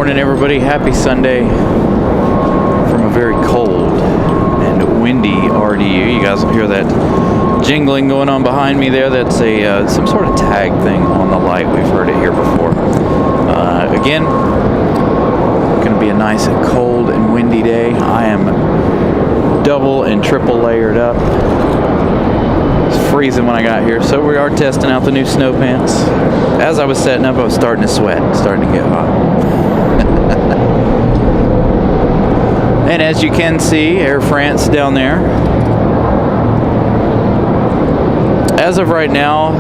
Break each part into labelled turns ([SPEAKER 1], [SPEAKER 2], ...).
[SPEAKER 1] morning, everybody. Happy Sunday from a very cold and windy RDU. You guys will hear that jingling going on behind me there. That's a some sort of tag thing on the light. We've heard it here before. Again, going to be a nice cold and windy day. I am double and triple layered up. It's freezing when I got here, so we are testing out the new snow pants. As I was setting up, I was starting to sweat, starting to get hot. And as you can see, Air France down there. As of right now,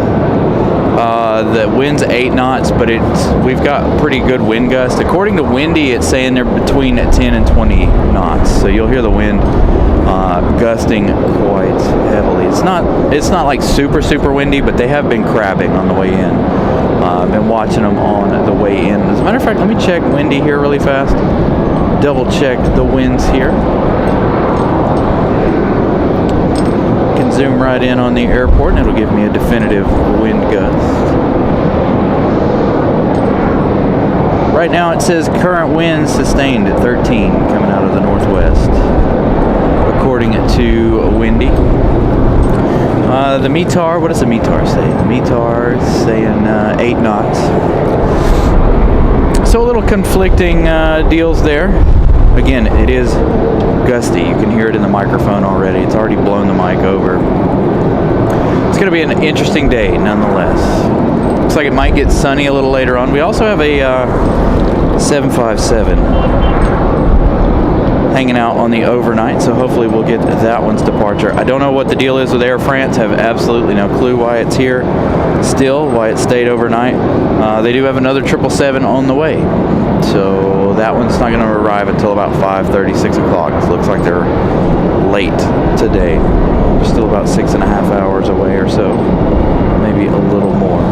[SPEAKER 1] the wind's 8 knots, but we've got pretty good wind gust. According to Windy, it's saying they're between 10 and 20 knots. So you'll hear the wind gusting quite heavily. It's not like super windy, but they have been crabbing on the way in. I've been watching them on the way in. As a matter of fact, let me check Windy here really fast. Double check the winds here. Can zoom right in on the airport and it'll give me a definitive wind gust. Right now it says current winds sustained at 13 coming out of the northwest, according to Windy. The METAR, what does the METAR say? The METAR is saying 8 knots. So a little conflicting deals there. Again, it is gusty. You can hear it in the microphone already. It's already blown the mic over. It's going to be an interesting day nonetheless. Looks like it might get sunny a little later on. We also have a 757 hanging out on the overnight, so hopefully we'll get that one's departure. I don't know what the deal is with Air France. Have absolutely no clue why it's here still, why it stayed overnight. They do have another 777 on the way, so that one's not going to arrive until about 5:30, 6 o'clock. It looks like they're late today. They're still about 6.5 hours away or so, maybe a little more.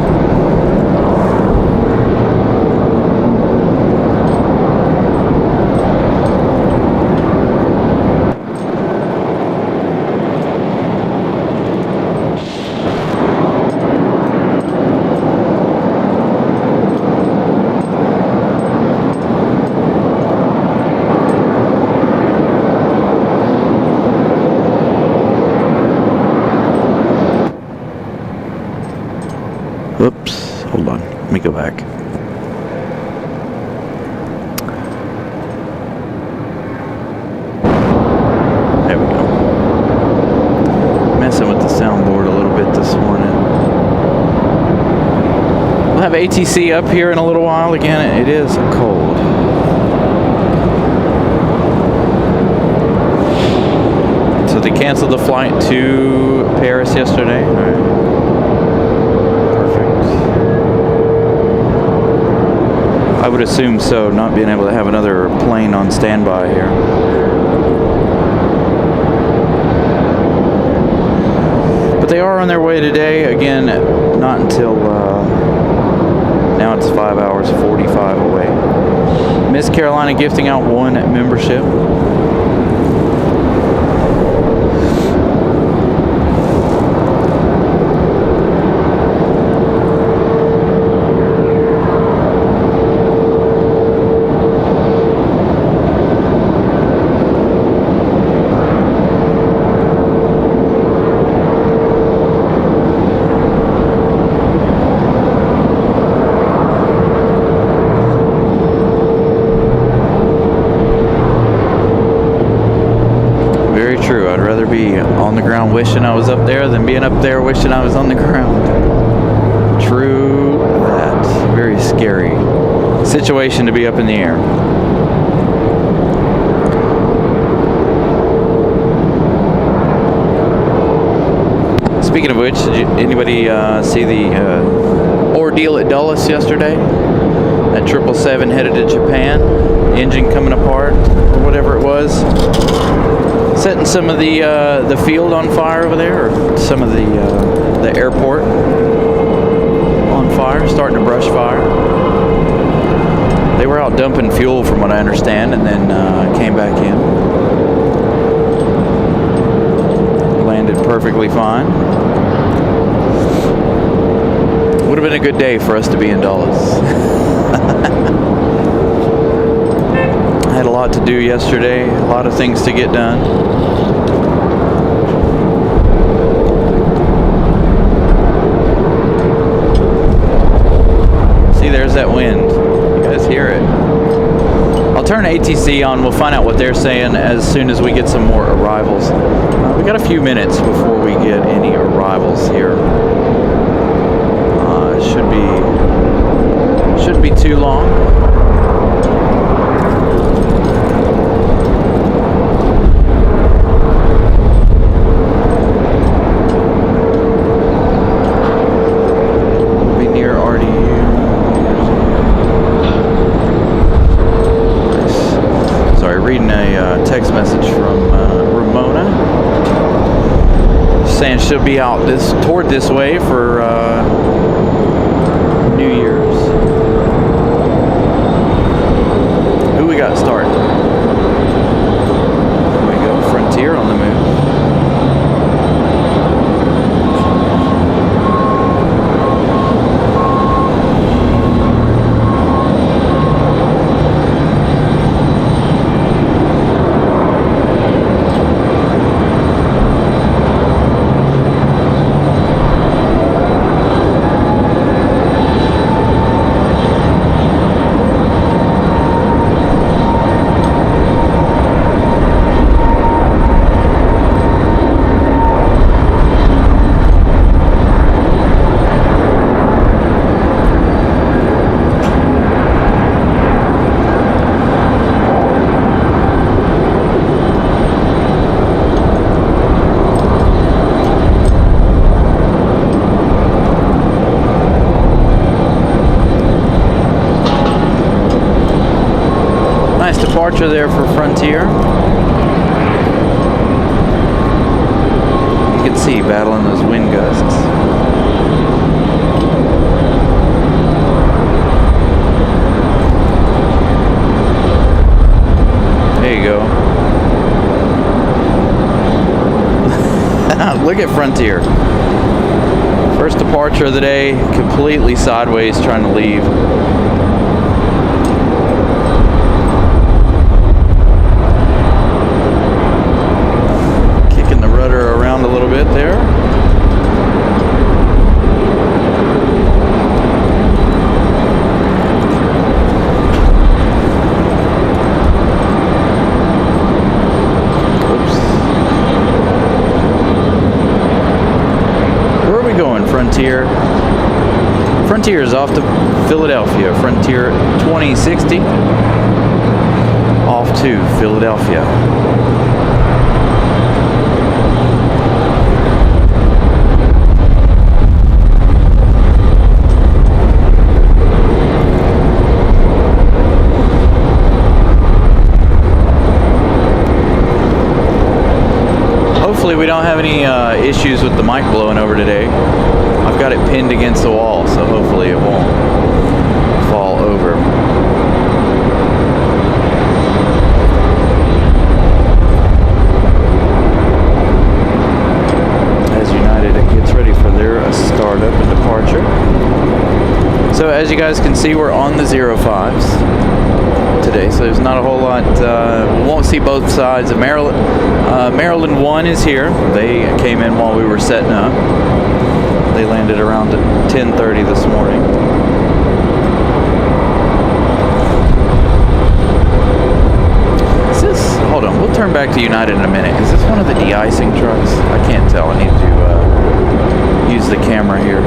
[SPEAKER 1] Whoops, hold on, let me go back. There we go. Messing with the soundboard a little bit this morning. We'll have ATC up here in a little while. Again, it is cold. So they canceled the flight to Paris yesterday. All right. I would assume so, not being able to have another plane on standby here. But they are on their way today. Again, not until now it's 5 hours 45 away. Miss Carolina gifting out 1 membership. Be on the ground wishing I was up there than being up there wishing I was on the ground. True that. Very scary situation to be up in the air. Speaking of which, did anybody see the ordeal at Dulles yesterday? That 777 headed to Japan, the engine coming apart or whatever it was. Setting some of the field on fire over there, or some of the airport on fire, starting to brush fire. They were out dumping fuel from what I understand, and then came back in. Landed perfectly fine. Would have been a good day for us to be in Dulles. I had a lot to do yesterday, a lot of things to get done. See, there's that wind. You guys hear it? I'll turn ATC on. We'll find out what they're saying as soon as we get some more arrivals. We got a few minutes before we get any arrivals here. It shouldn't be too long. Reading a text message from Ramona saying she'll be out toward this way for New Year's. Who we got starting? There we go, Frontier on the move. Departure there for Frontier. You can see battling those wind gusts. There you go. Look at Frontier. First departure of the day, completely sideways trying to leave. Around a little bit there. Oops. Where are we going, Frontier? Frontier is off to Philadelphia. Frontier 2060 off to Philadelphia. We don't have any issues with the mic blowing over today. I've got it pinned against the wall, so hopefully it won't fall over. As United gets ready for their startup and departure. So as you guys can see, we're on the 05s today, so there's not a whole lot. We won't see both sides of Maryland. Maryland 1 is here. They came in while we were setting up. They landed around at 10:30 this morning. Is this, hold on, we'll turn back to United in a minute. Is this one of the de-icing trucks? I can't tell. I need to use the camera here.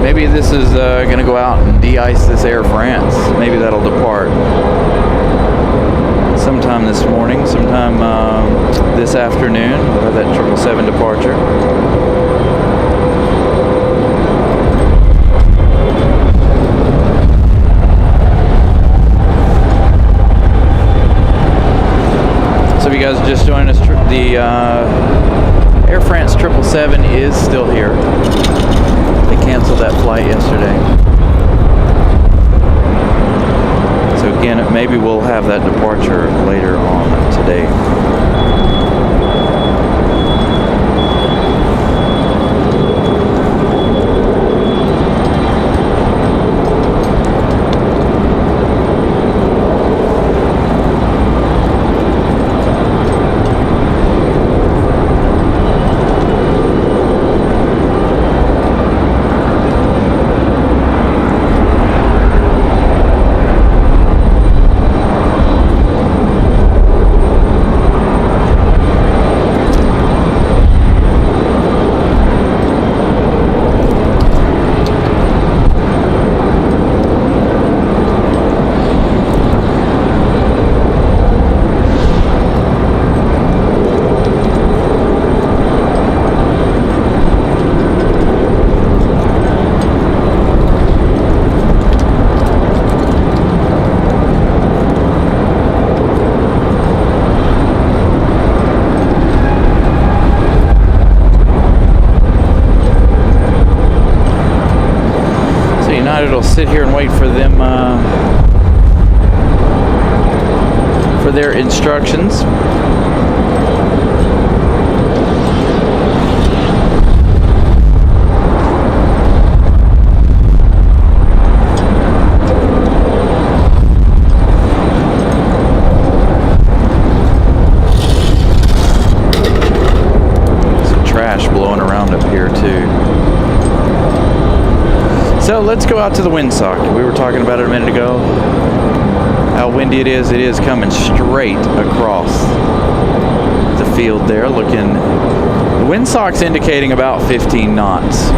[SPEAKER 1] Maybe this is going to go out and de-ice this Air France. Maybe that'll depart sometime this morning, sometime this afternoon. We'll have that 777 departure. So if you guys are just joining us, the Air France 777 is still here. They canceled that flight yesterday. So again, maybe we'll have that departure later on today. It'll sit here and wait for them for their instructions. Some trash blowing around up here too. So let's go out to the windsock. We were talking about it a minute ago. How windy it is. It is coming straight across the field there. Looking, the windsock's indicating about 15 knots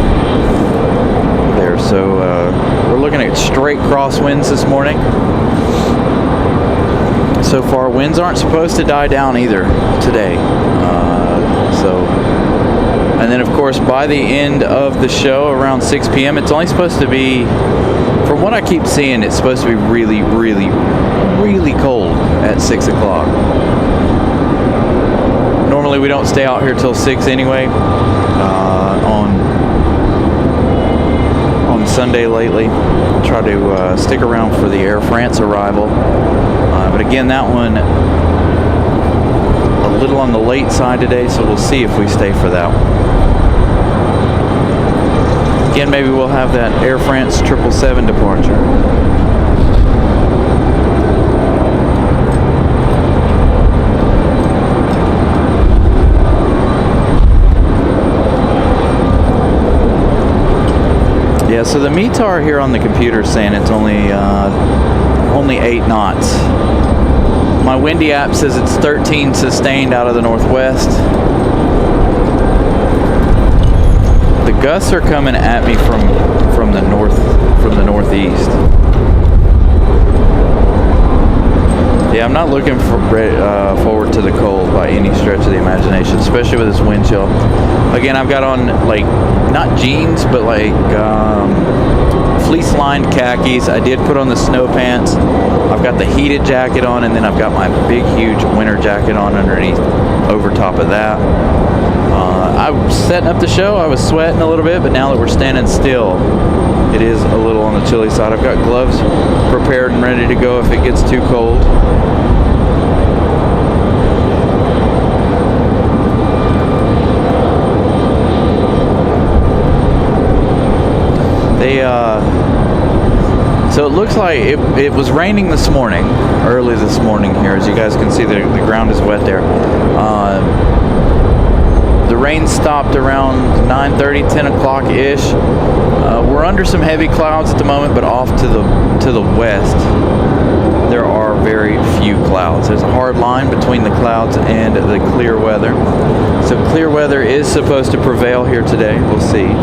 [SPEAKER 1] there. So we're looking at straight crosswinds this morning. So far, winds aren't supposed to die down either today. And then, of course, by the end of the show, around 6 p.m., it's only supposed to be, from what I keep seeing, it's supposed to be really, really, really cold at 6 o'clock. Normally, we don't stay out here till 6 anyway, on Sunday lately. Try to stick around for the Air France arrival. But again, that one a little on the late side today, so we'll see if we stay for that one. Again, maybe we'll have that Air France 777 departure. Yeah, so the METAR here on the computer is saying it's only 8 knots. My windy app says it's 13 sustained out of the northwest. The gusts are coming at me from the northeast. Yeah, I'm not looking forward to the cold by any stretch of the imagination, especially with this wind chill. Again, I've got on like not jeans, but like fleece-lined khakis. I did put on the snow pants. I've got the heated jacket on, and then I've got my big, huge winter jacket on underneath, over top of that. I was setting up the show. I was sweating a little bit, but now that we're standing still, it is a little on the chilly side. I've got gloves prepared and ready to go if it gets too cold. So it looks like it was raining this morning, early this morning here. As you guys can see, the ground is wet there. The rain stopped around 9:30, 10 o'clock-ish. We're under some heavy clouds at the moment, but off to the west, there are very few clouds. There's a hard line between the clouds and the clear weather. So clear weather is supposed to prevail here today. We'll see.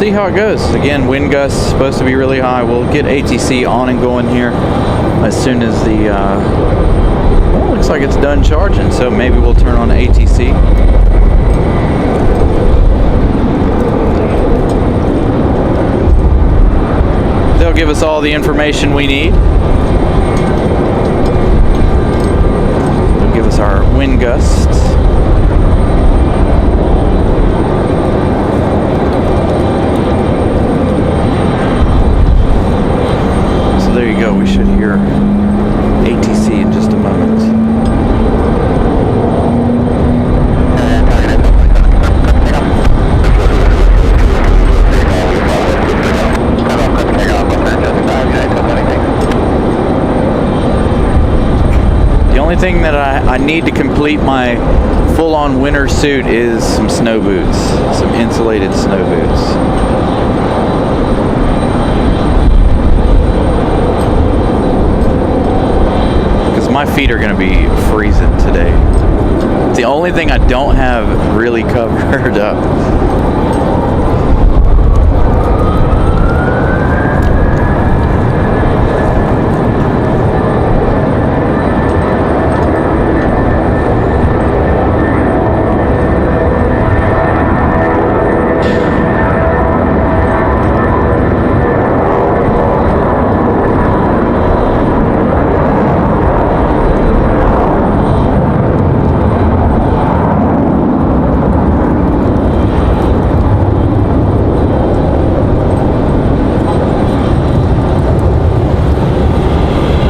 [SPEAKER 1] see how it goes. Again, wind gusts supposed to be really high. We'll get ATC on and going here as soon as the well, looks like it's done charging, so maybe we'll turn on ATC. They'll give us all the information we need. They'll give us our wind gusts. So there you go. We should hear ATC in just a moment. The only thing that I need to complete my full-on winter suit is some snow boots, some insulated snow boots. Because my feet are going to be freezing today. It's the only thing I don't have really covered up.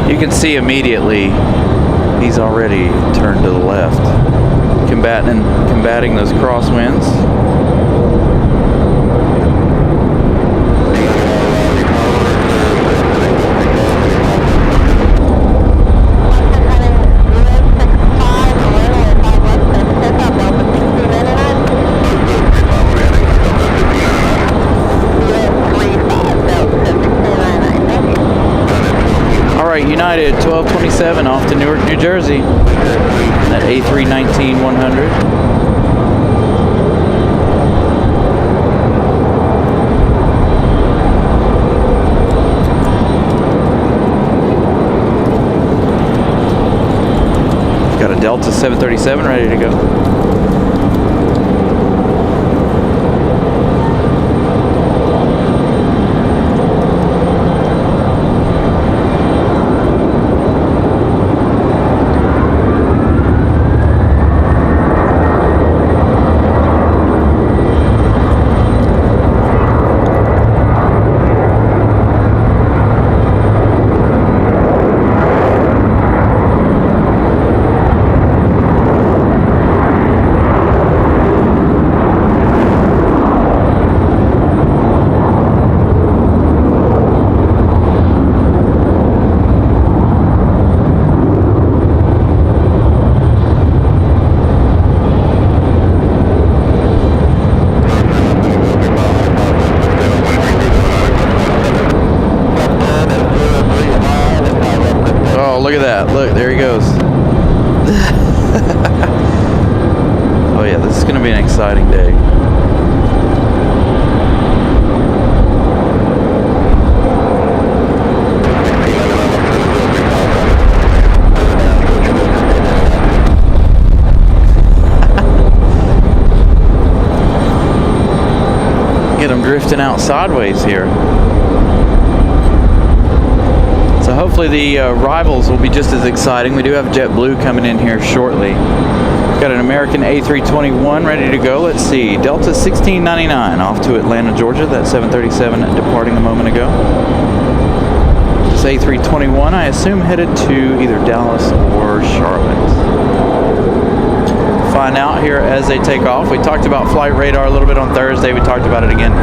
[SPEAKER 1] You can see immediately he's already turned to the left, combating those crosswinds. United 1227 off to Newark, New Jersey at A319-100. Got a Delta 737 ready to go. Look at that. Look, there he goes. Oh yeah, this is going to be an exciting day. Get him drifting out sideways here. So hopefully the rivals will be just as exciting. We do have JetBlue coming in here shortly. Got an American A321 ready to go. Let's see, Delta 1699 off to Atlanta, Georgia. That 737 departing a moment ago. This A321, I assume, headed to either Dallas or Charlotte. Find out here as they take off. We talked about flight radar a little bit on Thursday. We talked about it again.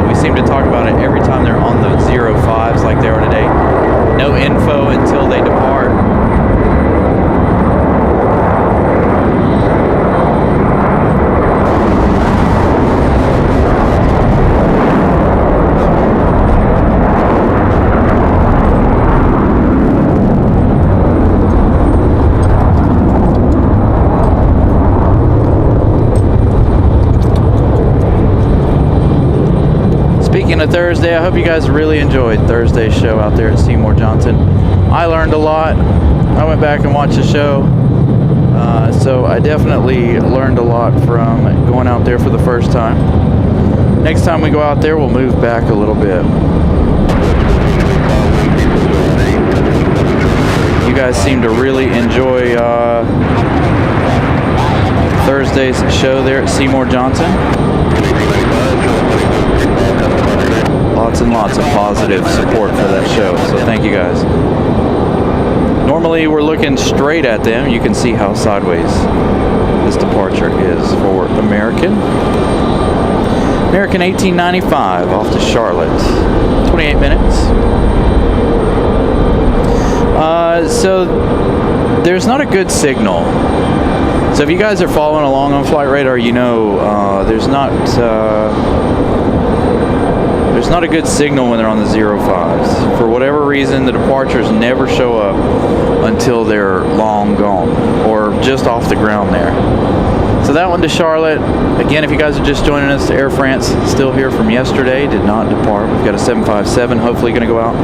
[SPEAKER 1] We seem to talk about it every time they're on the 05s like they are today. No info until they depart. Speaking of Thursday, I hope you guys really enjoyed Thursday's show out there at Seymour Johnson. I learned a lot. I went back and watched the show. So I definitely learned a lot from going out there for the first time. Next time we go out there, we'll move back a little bit. You guys seem to really enjoy Thursday's show there at Seymour Johnson. Lots and lots of positive support for that show, so thank you guys. Normally we're looking straight at them. You can see how sideways this departure is for American. American 1895 off to Charlotte. 28 minutes. So there's not a good signal. So if you guys are following along on Flight Radar, you know there's not a good signal when they're on the 05s. For whatever reason, the departures never show up until they're long gone or just off the ground there. So that one to Charlotte. Again, if you guys are just joining us, Air France still here from yesterday, did not depart. We've got a 757, hopefully going to go out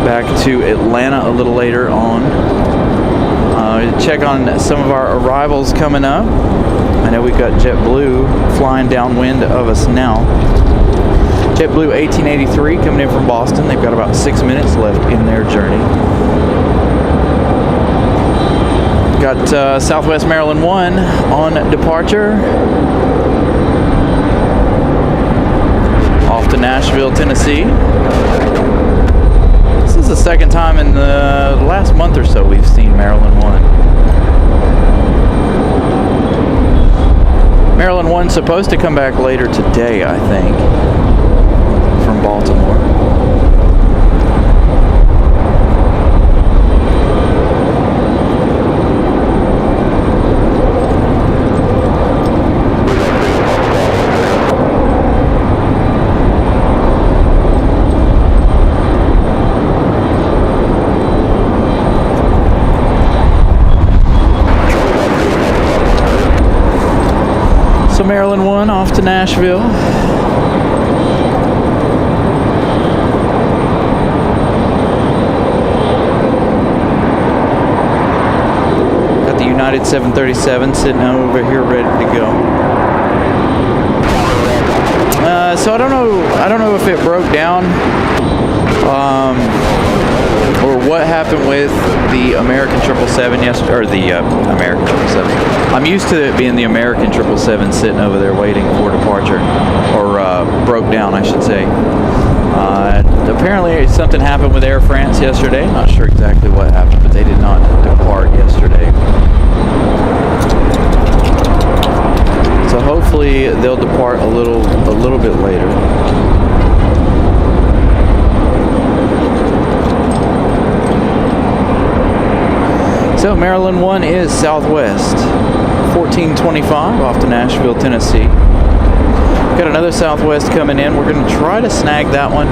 [SPEAKER 1] back to Atlanta a little later on. Check on some of our arrivals coming up. I know we've got JetBlue flying downwind of us now. JetBlue 1883 coming in from Boston. They've got about 6 minutes left in their journey. Got Southwest Maryland 1 on departure. Off to Nashville, Tennessee. This is the second time in the last month or so we've seen Maryland 1. Maryland 1's supposed to come back later today, I think, from Baltimore. So Maryland 1 off to Nashville. Got the United 737 sitting over here ready to go. So I don't know if it broke down or what happened with the American 777 yesterday, or the American 777. I'm used to it being the American 777 sitting over there waiting for departure, or broke down, I should say. Apparently something happened with Air France yesterday. Not sure exactly what happened, but they did not depart yesterday. So hopefully they'll depart a little bit later. So Maryland 1 is Southwest 1425 off to Nashville, Tennessee. Got another Southwest coming in. We're going to try to snag that one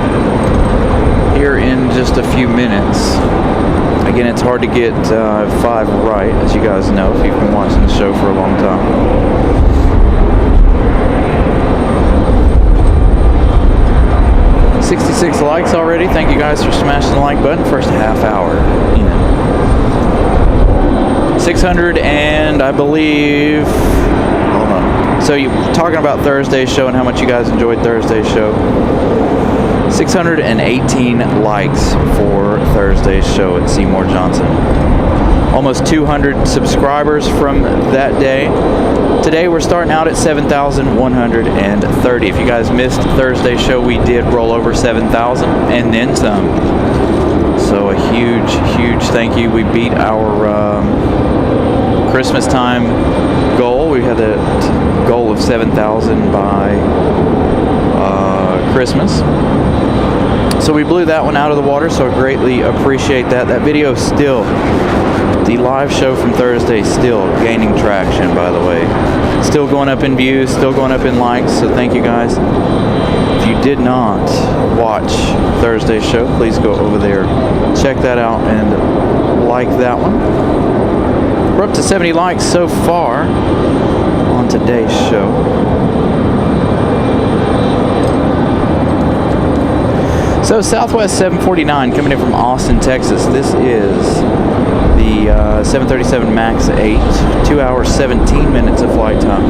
[SPEAKER 1] here in just a few minutes. Again, it's hard to get 5 right, as you guys know, if you've been watching the show for a long time. $66 likes already. Thank you guys for smashing the like button. First half hour in. 600 and I believe, hold on. So you talking about Thursday's show and how much you guys enjoyed Thursday's show. 618 likes for Thursday's show at Seymour Johnson. Almost 200 subscribers from that day. Today we're starting out at 7,130. If you guys missed Thursday's show, we did roll over 7,000 and then some. So a huge thank you. We beat our Christmas time goal. We had a goal of 7,000 by Christmas. So we blew that one out of the water, so I greatly appreciate that. That video is still, the live show from Thursday, still gaining traction, by the way. Still going up in views, still going up in likes, so thank you guys. If you did not watch Thursday's show, please go over there, check that out, and like that one. We're up to 70 likes so far on today's show. So Southwest 749 coming in from Austin, Texas. This is the 737 MAX 8, 2 hours 17 minutes of flight time.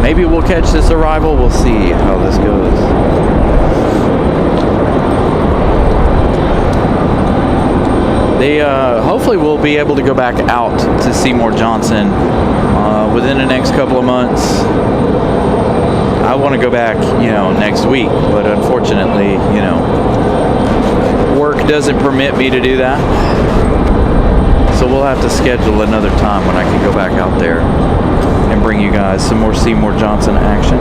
[SPEAKER 1] Maybe we'll catch this arrival. We'll see how this goes. They hopefully we'll be able to go back out to Seymour Johnson within the next couple of months. I want to go back, next week, but unfortunately, work doesn't permit me to do that. So we'll have to schedule another time when I can go back out there and bring you guys some more Seymour Johnson action.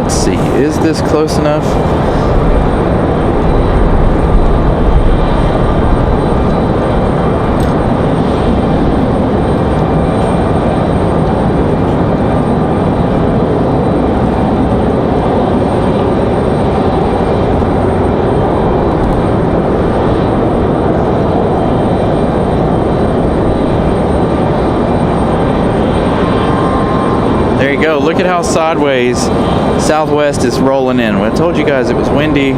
[SPEAKER 1] Let's see, is this close enough? There you go. Look at how sideways Southwest is rolling in. When I told you guys it was windy,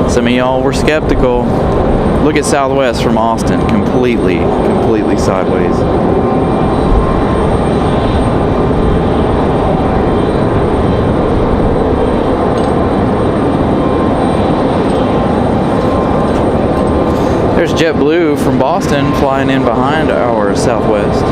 [SPEAKER 1] some of y'all were skeptical. Look at Southwest from Austin, completely sideways. There's JetBlue from Boston flying in behind our Southwest.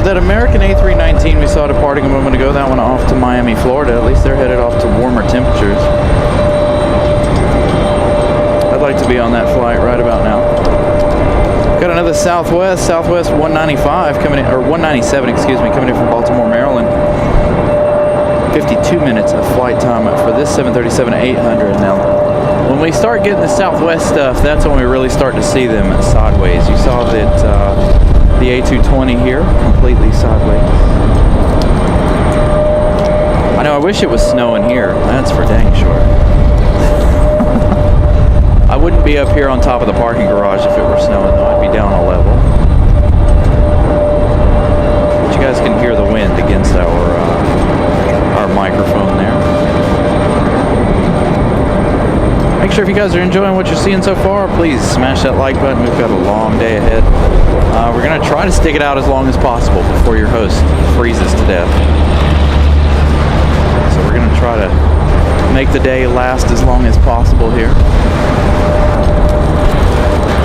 [SPEAKER 1] that American A319 we saw departing a moment ago, that one off to Miami, Florida. At least they're headed off to warmer temperatures. I'd like to be on that flight right about now. Got another Southwest 195 coming in, or 197, excuse me, coming in from Baltimore, Maryland. 52 minutes of flight time for this 737-800 now. When we start getting the Southwest stuff, that's when we really start to see them sideways. You saw that the A220 here, completely sideways. I know, I wish it was snowing here. That's for dang sure. I wouldn't be up here on top of the parking garage if it were snowing, though. I'd be down a level. But you guys can hear the wind against our microphone there. Make sure if you guys are enjoying what you're seeing so far, please smash that like button. We've got a long day ahead. We're going to try to stick it out as long as possible before your host freezes to death. So we're going to try to make the day last as long as possible here.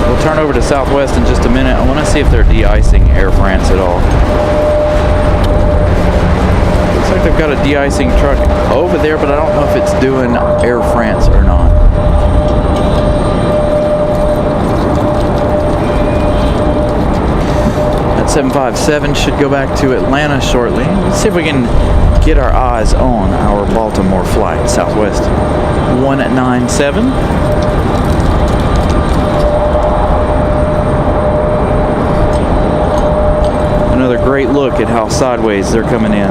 [SPEAKER 1] We'll turn over to Southwest in just a minute. I want to see if they're de-icing Air France at all. Looks like they've got a de-icing truck over there, but I don't know if it's doing Air France or not. That 757 should go back to Atlanta shortly. Let's see if we can get our eyes on our Baltimore flight, Southwest 197. Another great look at how sideways they're coming in.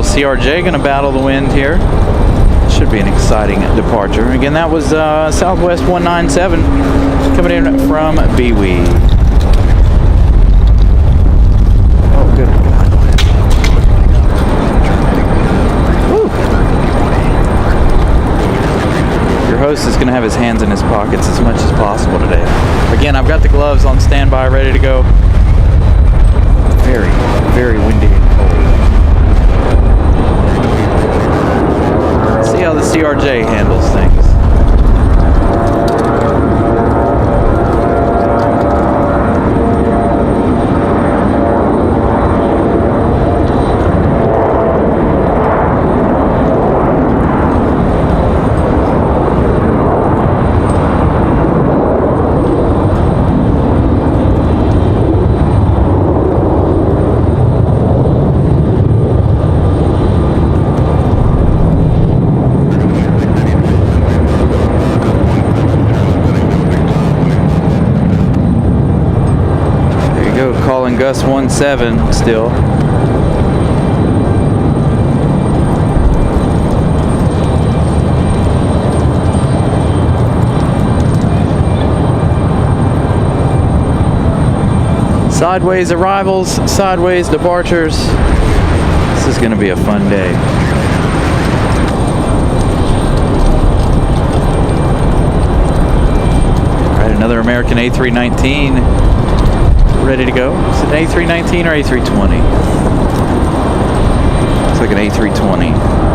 [SPEAKER 1] CRJ going to battle the wind here. Should be an exciting departure. Again, that was Southwest 197 coming in from BWE. Oh, good God. Woo. Your host is going to have his hands in his pockets as much as possible today. Again, I've got the gloves on standby, ready to go. Very, very windy and cold. See how the CRJ handles things. Gus 17 still. Sideways arrivals, sideways departures. This is going to be a fun day. All right, another American A319. Ready to go. Is it an A319 or A320? It's like an A320.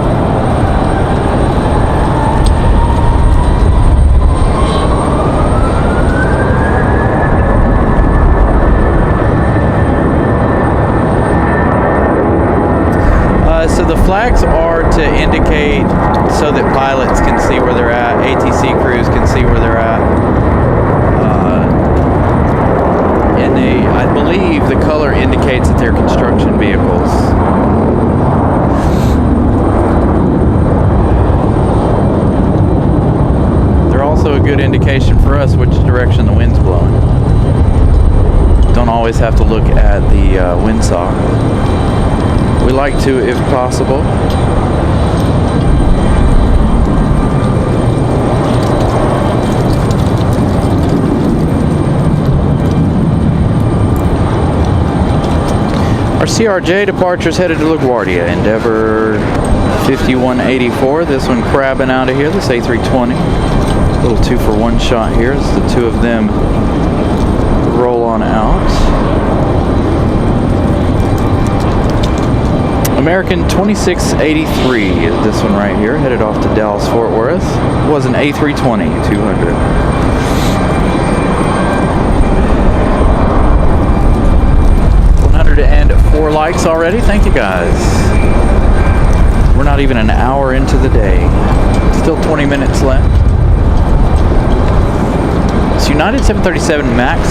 [SPEAKER 1] So the flags are to indicate so that pilots can see where they're at, ATC crews can see where they're at. And I believe the color indicates that they're construction vehicles. They're also a good indication for us which direction the wind's blowing. Don't always have to look at the windsock. We like to, if possible. Our CRJ departure is headed to LaGuardia. Endeavor 5184. This one crabbing out of here. This A320. A little 2 for 1 shot here as the two of them roll on out. American 2683 is this one right here, headed off to Dallas Fort Worth. It was an A320 200. And 4 likes already. Thank you guys. We're not even an hour into the day. Still 20 minutes left. It's United 737 Max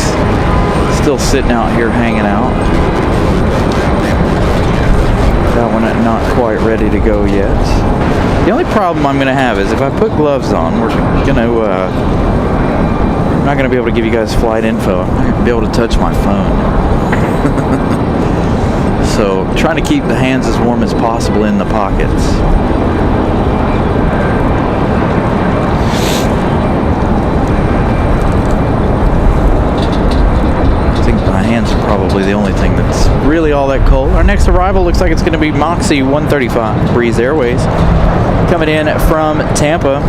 [SPEAKER 1] still sitting out here hanging out. That one not quite ready to go yet. The only problem I'm going to have is if I put gloves on, we're going to I'm not going to be able to give you guys flight info. I'm not going to be able to touch my phone. So I'm trying to keep the hands as warm as possible in the pockets. I think my hands are probably the only thing that's really all that cold. Our next arrival looks like it's going to be Moxie 135 Breeze Airways. Coming in from Tampa.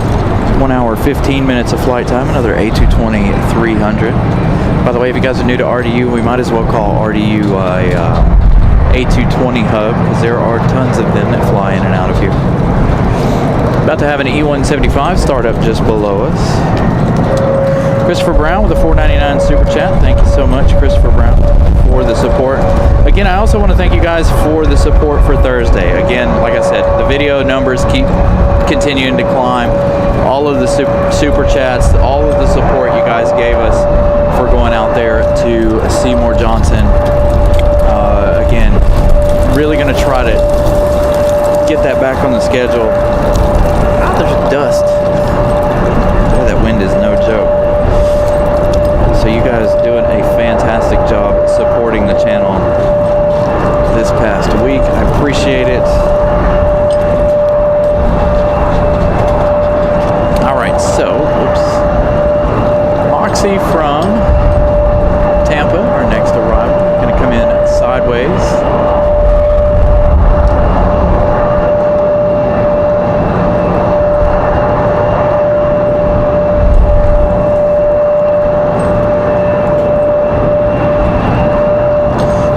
[SPEAKER 1] 1 hour, 15 minutes of flight time. Another A220-300. By the way, if you guys are new to RDU, we might as well call RDU A220 hub, because there are tons of them that fly in and out of here. About to have an E175 start up just below us. Christopher Brown with a $4.99 super chat. Thank you so much, Christopher Brown, for the support. Again, I also want to thank you guys for the support for Thursday. Again, like I said, the video numbers keep continuing to climb. All of the super chats, all of the support you guys gave us for going out there to Seymour Johnson. Again, really going to try to get that back on the schedule. Ah, there's dust. Boy, that wind is no joke. So you guys doing a fantastic job supporting the channel this past week. I appreciate it. All right, so, Moxie from Tampa, our next arrival. Going to come in sideways.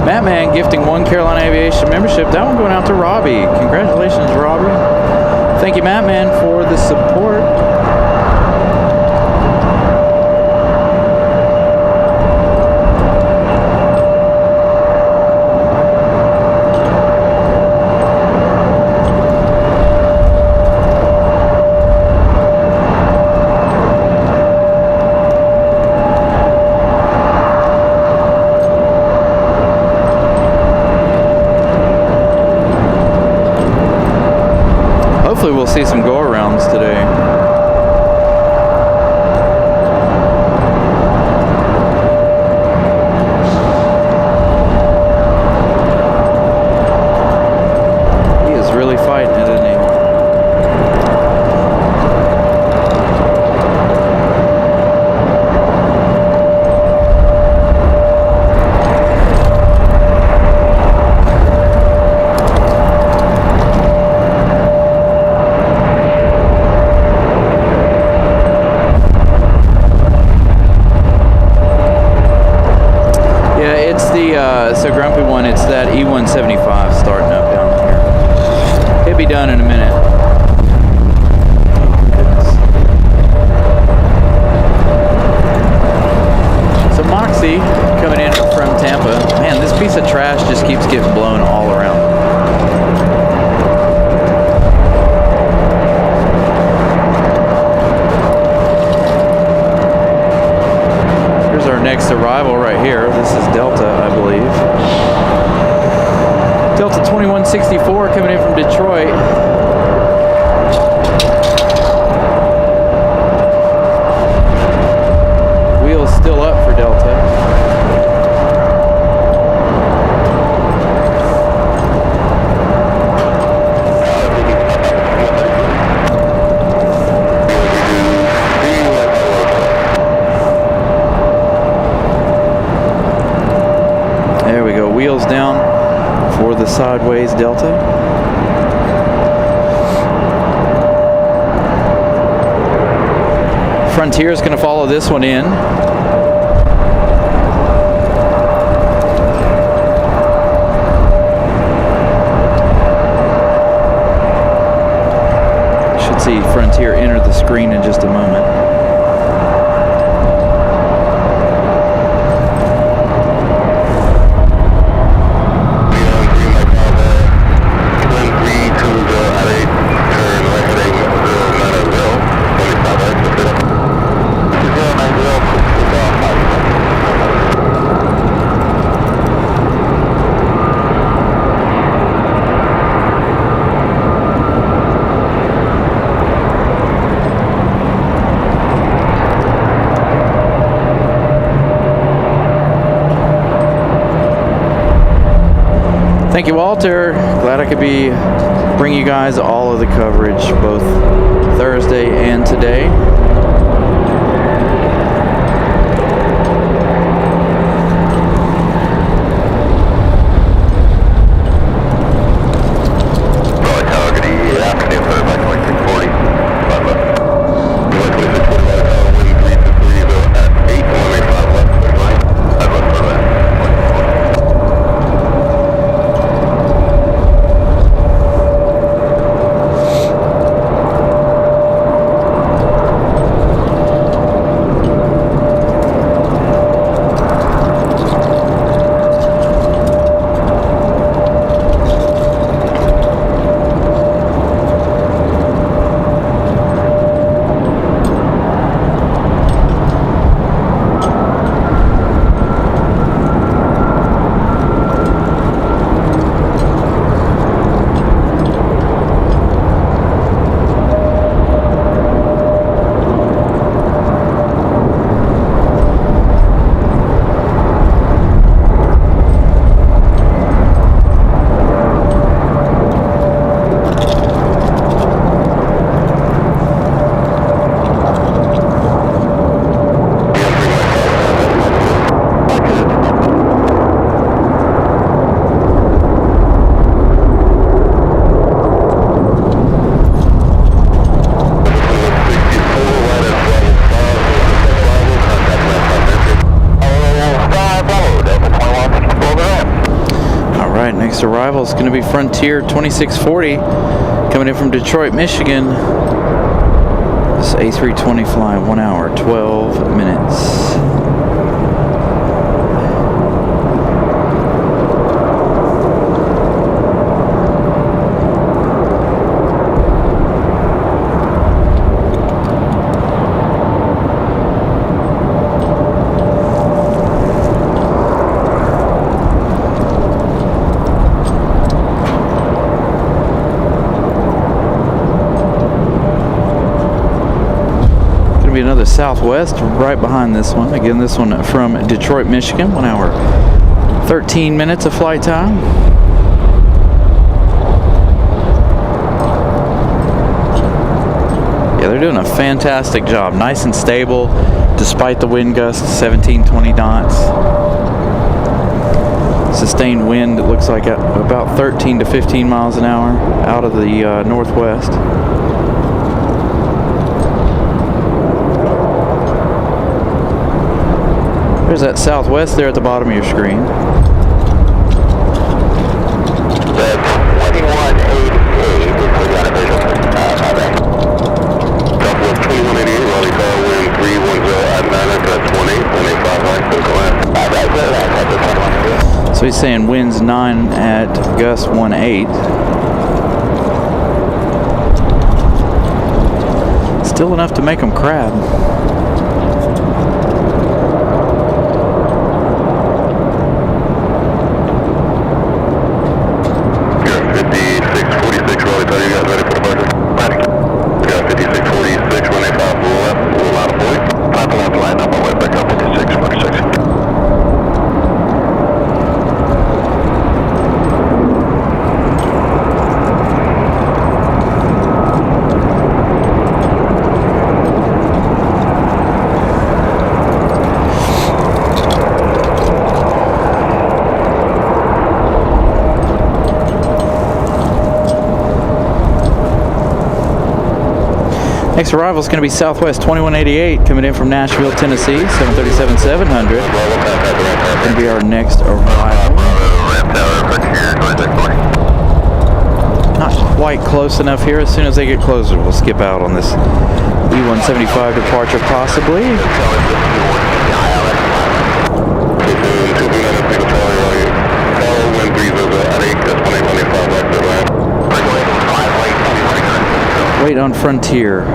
[SPEAKER 1] Mattman gifting 1 Carolina Aviation membership. That one going out to Robbie. Congratulations, Robbie. Thank you, Mattman, for the support. Hopefully we'll see some go-arounds today. He is really fighting it, isn't he? So Grumpy One, it's that E175 starting up down here. be done in a minute. So Moxie coming in from Tampa. Man, this piece of trash just keeps getting blown all around. Here's our next arrival right here. This is Delta, I believe. Delta 2164 coming in from Detroit. Wheels still up for Delta. There we go, wheels down for the sideways Delta. Frontier is going to follow this one in. Should see Frontier enter the screen in just a moment. Thank you, Walter. Glad I could bring you guys all of the coverage, both Thursday and today. Next arrival is going to be Frontier 2640 coming in from Detroit, Michigan. This A320 flying 1 hour, 12 minutes. Be another Southwest right behind this one. Again, this one from Detroit, Michigan. 1 hour, 13 minutes of flight time. Yeah, they're doing a fantastic job. Nice and stable despite the wind gusts, 17, 20 knots. Sustained wind, it looks like about 13 to 15 miles an hour out of the northwest. There's that Southwest there at the bottom of your screen.
[SPEAKER 2] The 2188 is
[SPEAKER 1] So he's saying winds 9 at gust 1/8. Still enough to make them crab. Next arrival is going to be Southwest 2188 coming in from Nashville, Tennessee, 737-700. Going to be our next arrival. Not quite close enough here. As soon as they get closer, we'll skip out on this E-175 departure, possibly. Wait on Frontier.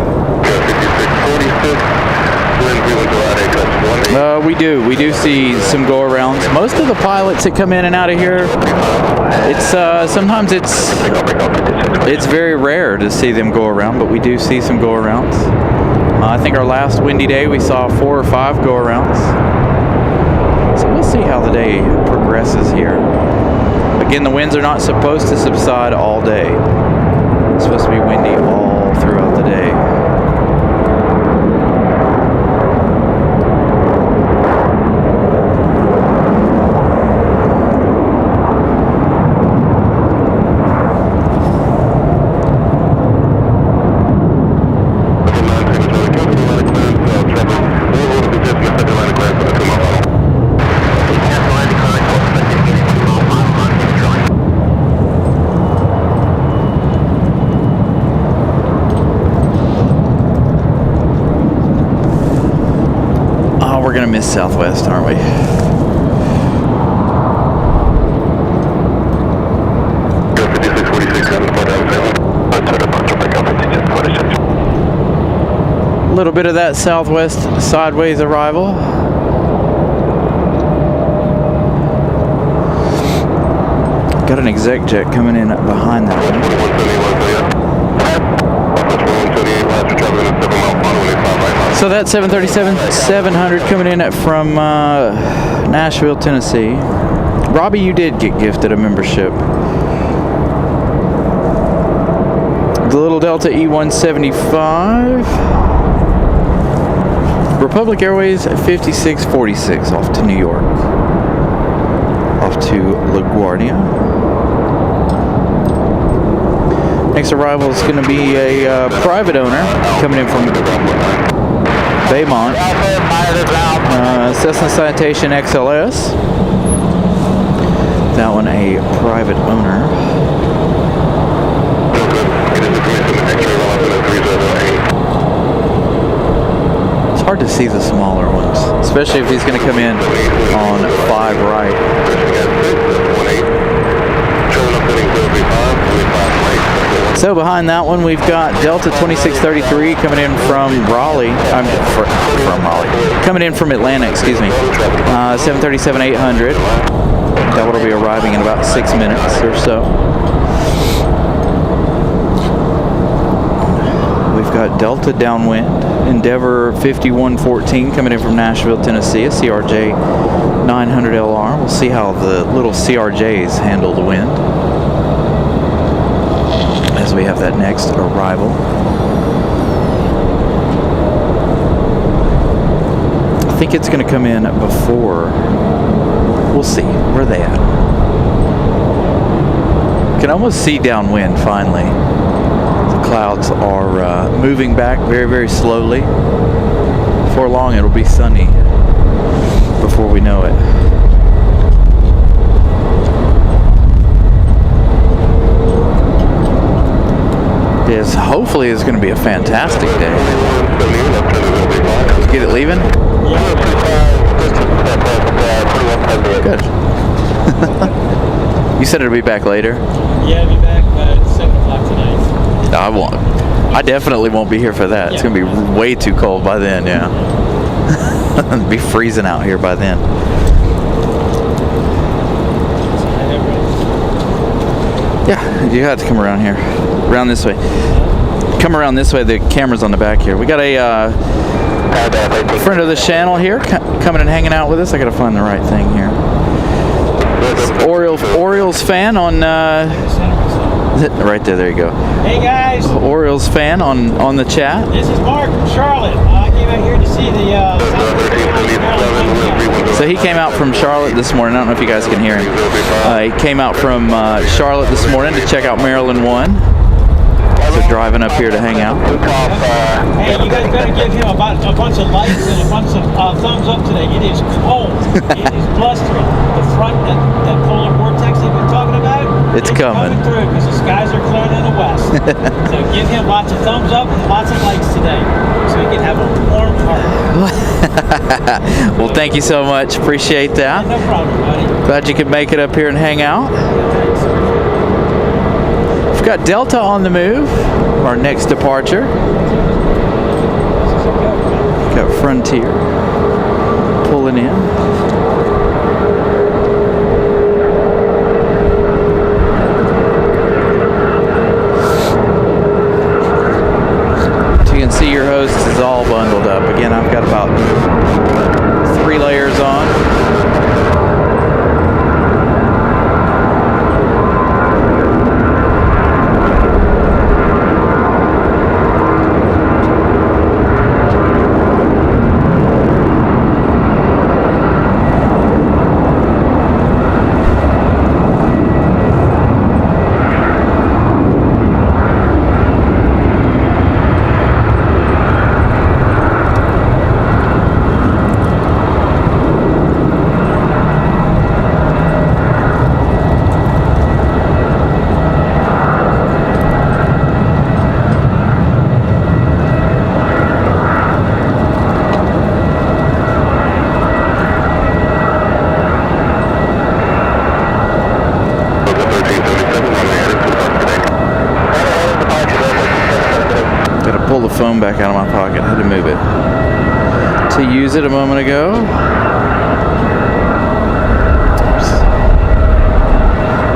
[SPEAKER 1] We do see some go-arounds. Most of the pilots that come in and out of here, it's sometimes it's very rare to see them go around, but we do see some go-arounds. I think our last windy day we saw 4 or 5 go-arounds. So we'll see how the day progresses here. Again, the winds are not supposed to subside all day. It's supposed to be windy all throughout the day. Miss Southwest, aren't we? A little bit of that Southwest sideways arrival. Got an exec jet coming in behind that one. So that's 737-700 coming in from Nashville, Tennessee. Robbie, you did get gifted a membership. The Little Delta E-175. Republic Airways 5646 off to New York. Off to LaGuardia. Next arrival is going to be a private owner coming in from Baymont, Cessna Citation XLS. That one a private owner. It's hard to see the smaller ones, especially if he's going to come in on 5 right. So behind that one, we've got Delta 2633 coming in from Raleigh. From Raleigh. Coming in from Atlanta, excuse me. 737-800. That one will be arriving in about 6 minutes or so. We've got Delta downwind. Endeavor 5114 coming in from Nashville, Tennessee. A CRJ 900LR. We'll see how the little CRJs handle the wind as we have that next arrival. I think it's going to come in before. We'll see. Where are they at? Can almost see downwind finally. The clouds are moving back very, very slowly. Before long, it'll be sunny before we know it. Yes, hopefully it's going to be a fantastic day. Get it leaving? said it'll be back later?
[SPEAKER 2] Yeah, I'll be back at 7 o'clock tonight.
[SPEAKER 1] No, I won't. I definitely won't be here for that. It's going to be way too cold by then, yeah. It'll be freezing out here by then. Yeah, you have to come around here. Around this way. Come around this way. The camera's on the back here. We got a friend of the channel here coming and hanging out with us. I got to find the right thing here. Orioles fan on right there. There you go.
[SPEAKER 2] Hey guys.
[SPEAKER 1] Orioles fan on the chat.
[SPEAKER 2] This is Mark from Charlotte. I came out here to see the.
[SPEAKER 1] So he came out from Charlotte this morning. I don't know if you guys can hear him. He came out from Charlotte this morning to check out Maryland 1. So driving up here to hang out.
[SPEAKER 2] Hey, you guys better give him a bunch of likes and a bunch of thumbs up today. It is cold. It is blustering. The front, that polar vortex they've been talking about,
[SPEAKER 1] it's coming
[SPEAKER 2] through because the skies are clearing in the west. So give him lots of thumbs up and lots of likes today so he can have a warm heart.
[SPEAKER 1] Well, thank you so much. Appreciate that.
[SPEAKER 2] No problem, buddy.
[SPEAKER 1] Glad you could make it up here and hang out. We've got Delta on the move, our next departure. Got Frontier pulling in. So you can see your host is all bundled up. Again, I've got about 3 layers on. Pull the phone back out of my pocket. I had to move it to use it a moment ago.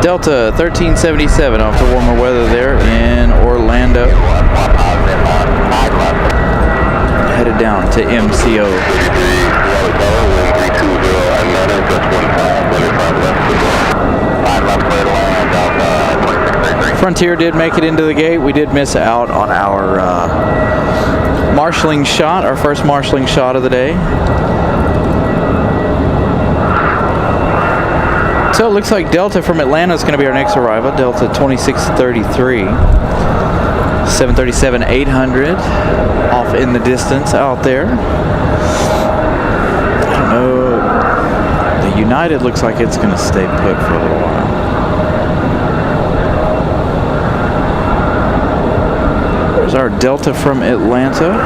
[SPEAKER 1] Delta 1377 off the warmer weather there in Orlando. Headed down to MCO. Frontier did make it into the gate. We did miss out on our marshalling shot, our first marshalling shot of the day. So it looks like Delta from Atlanta is going to be our next arrival. Delta 2633. 737-800 off in the distance out there. I don't know. The United looks like it's going to stay put for a little while. There's our Delta from Atlanta.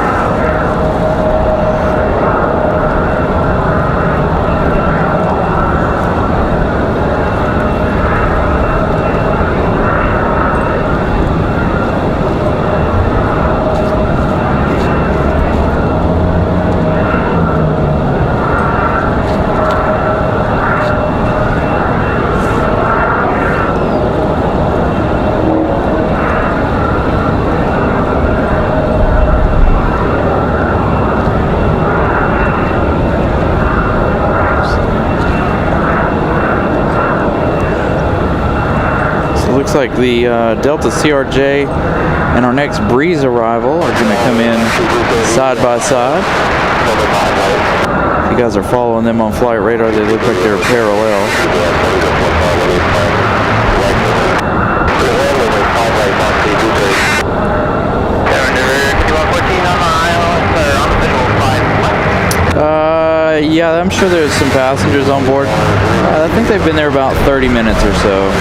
[SPEAKER 1] Looks like the Delta CRJ and our next Breeze arrival are going to come in side by side. If you guys are following them on flight radar, they look like they're parallel. Yeah, I'm sure there's some passengers on board. I think they've been there about 30 minutes or so.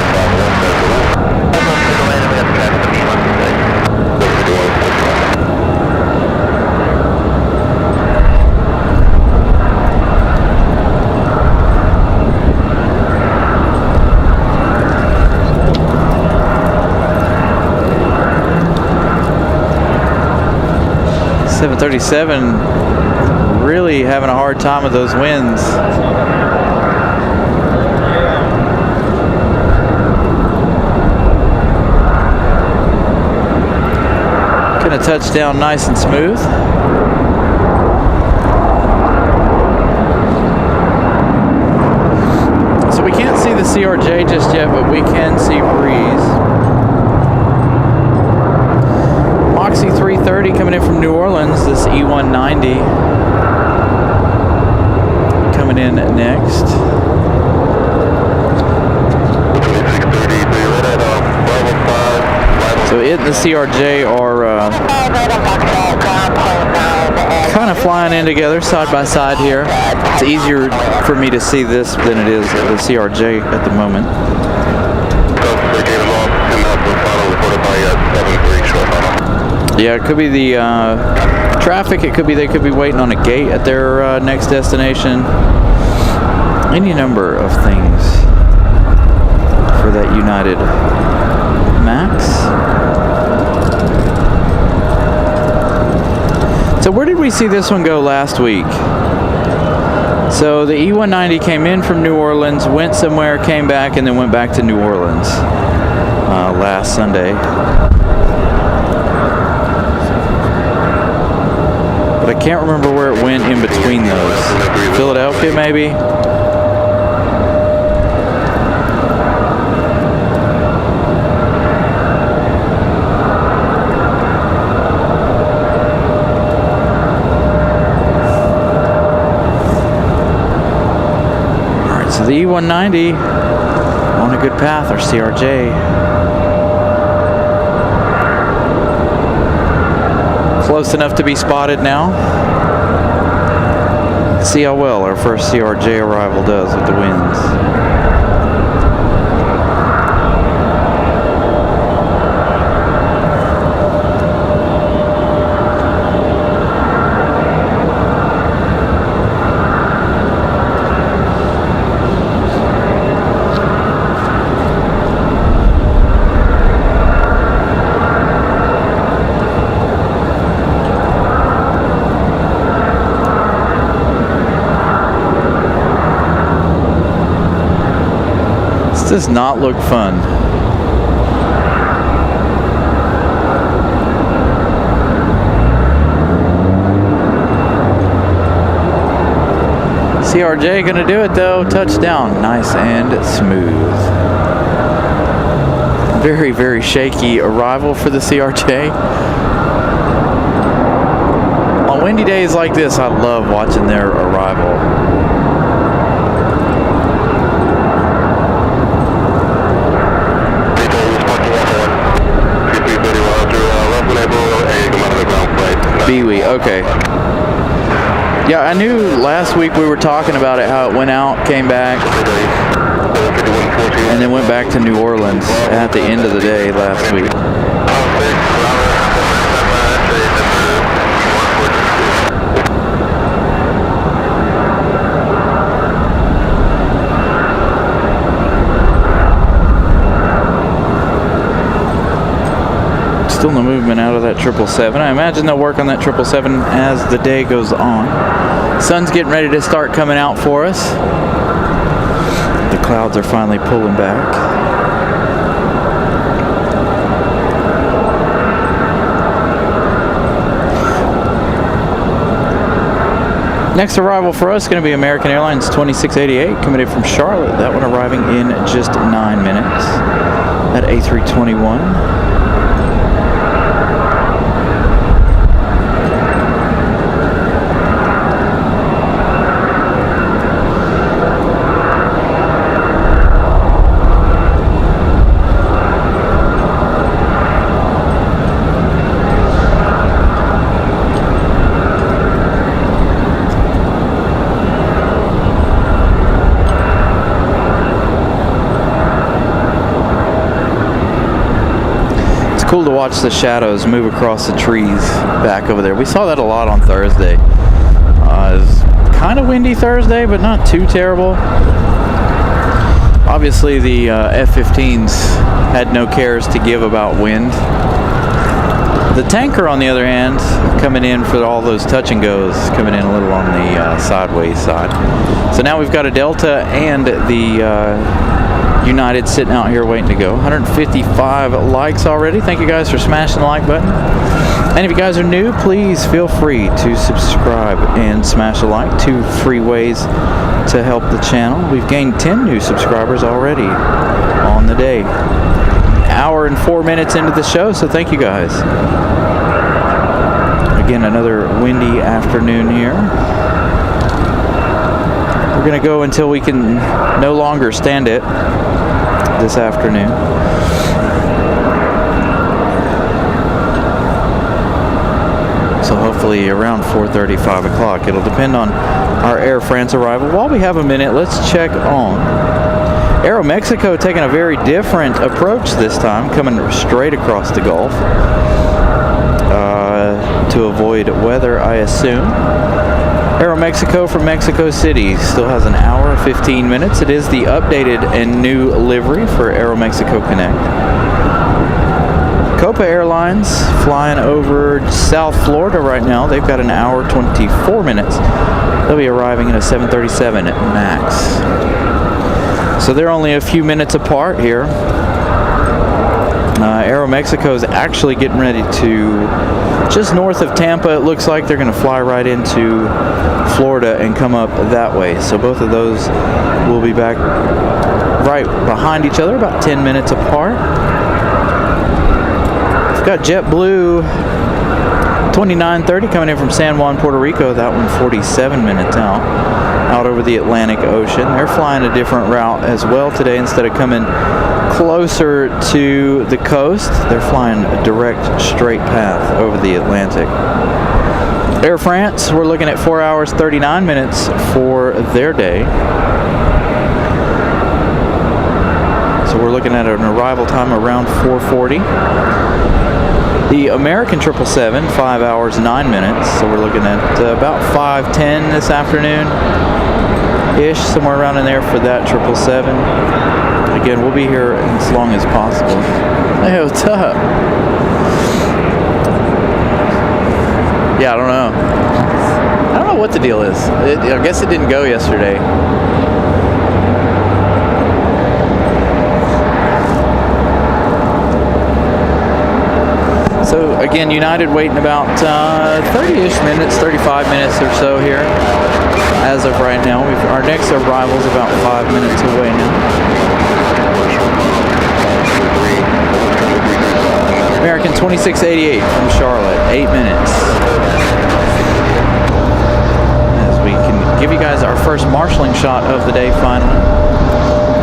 [SPEAKER 1] 37 really having a hard time with those winds. Gonna touch down nice and smooth. So we can't see the CRJ just yet, but we can see breeze. Moxie 330 coming in from New Orleans. This E190 coming in next. So it and the CRJ are kind of flying in together side by side here. It's easier for me to see this than it is the CRJ at the moment. Yeah, it could be the traffic. It could be they could be waiting on a gate at their next destination. Any number of things for that United Max. So where did we see this one go last week? So the E190 came in from New Orleans, went somewhere, came back, and then went back to New Orleans last Sunday. But I can't remember where it went in between those. Philadelphia, maybe? The E190 on a good path, or CRJ. Close enough to be spotted now. See how well our first CRJ arrival does with the winds. Does not look fun. CRJ gonna do it though. Touchdown, nice and smooth. Very, very shaky arrival for the CRJ. On windy days like this, I love watching their arrival. Beewee, okay. Yeah, I knew last week we were talking about it, how it went out, came back, and then went back to New Orleans at the end of the day last week. Still no movement out of that 777. I imagine they'll work on that 777 as the day goes on. Sun's getting ready to start coming out for us. The clouds are finally pulling back. Next arrival for us is going to be American Airlines 2688 coming in from Charlotte. That one arriving in just 9 minutes. That A321. Cool to watch the shadows move across the trees back over there. We saw that a lot on Thursday. It was kind of windy Thursday, but not too terrible. Obviously, the F-15s had no cares to give about wind. The tanker, on the other hand, coming in for all those touch and goes, coming in a little on the sideways side. So now we've got a Delta and the United sitting out here waiting to go. 155 likes already. Thank you guys for smashing the like button. And if you guys are new, please feel free to subscribe and smash a like. 2 free ways to help the channel. We've gained 10 new subscribers already on the day. Hour and 4 minutes into the show, so thank you guys. Again, another windy afternoon here. We're gonna go until we can no longer stand it this afternoon. So hopefully around 4:30, 5 o'clock. It'll depend on our Air France arrival. While we have a minute, let's check on Aeromexico, taking a very different approach this time, coming straight across the Gulf to avoid weather, I assume. Aeromexico from Mexico City still has an hour, 15 minutes. It is the updated and new livery for Aeromexico Connect. Copa Airlines flying over South Florida right now. They've got an hour, 24 minutes. They'll be arriving in a 737 MAX. So they're only a few minutes apart here. Aeromexico is actually getting ready to, just north of Tampa, it looks like they're going to fly right into Florida and come up that way. So both of those will be back right behind each other, about 10 minutes apart. We've got JetBlue 2930 coming in from San Juan, Puerto Rico. That one 47 minutes out over the Atlantic Ocean. They're flying a different route as well today. Instead of coming closer to the coast, they're flying a direct straight path over the Atlantic. Air France, we're looking at 4 hours 39 minutes for their day. So we're looking at an arrival time around 4:40. The American 777, 5 hours 9 minutes. So we're looking at about 5:10 this afternoon-ish, somewhere around in there for that 777. Again, we'll be here as long as possible. Hey, what's up? Yeah, I don't know. I don't know what the deal is. I guess it didn't go yesterday. So again, United waiting about 30-ish minutes, 35 minutes or so here as of right now. Our next arrival is about 5 minutes away now. American 2688 from Charlotte, 8 minutes. As we can give you guys our first marshalling shot of the day finally,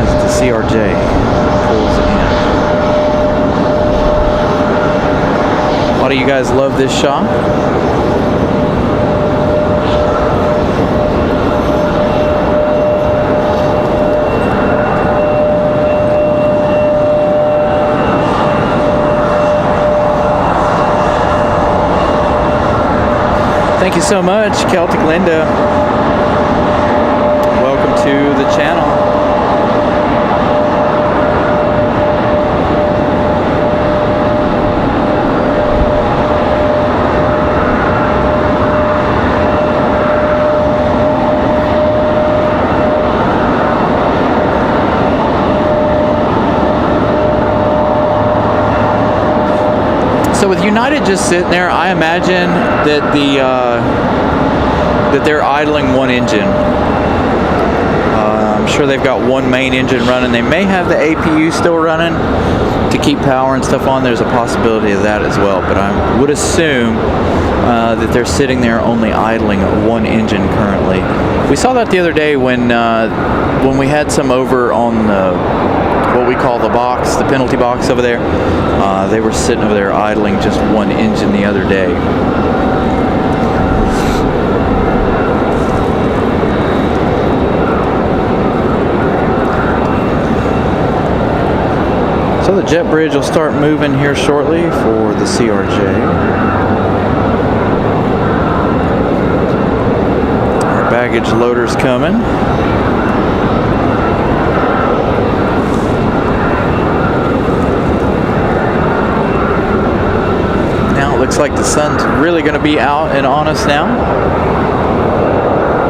[SPEAKER 1] as the CRJ pulls in. A lot of you guys love this shot. Thank you so much, Celtic Linda. Welcome to the channel. So with United just sitting there, I imagine that that they're idling one engine. I'm sure they've got one main engine running. They may have the APU still running to keep power and stuff on. There's a possibility of that as well, but I would assume that they're sitting there only idling one engine currently. We saw that the other day when we had some over on what we call the box, the penalty box over there. They were sitting over there idling just one engine the other day. So the jet bridge will start moving here shortly for the CRJ. Our baggage loader's coming. like the sun's really going to be out and on us now.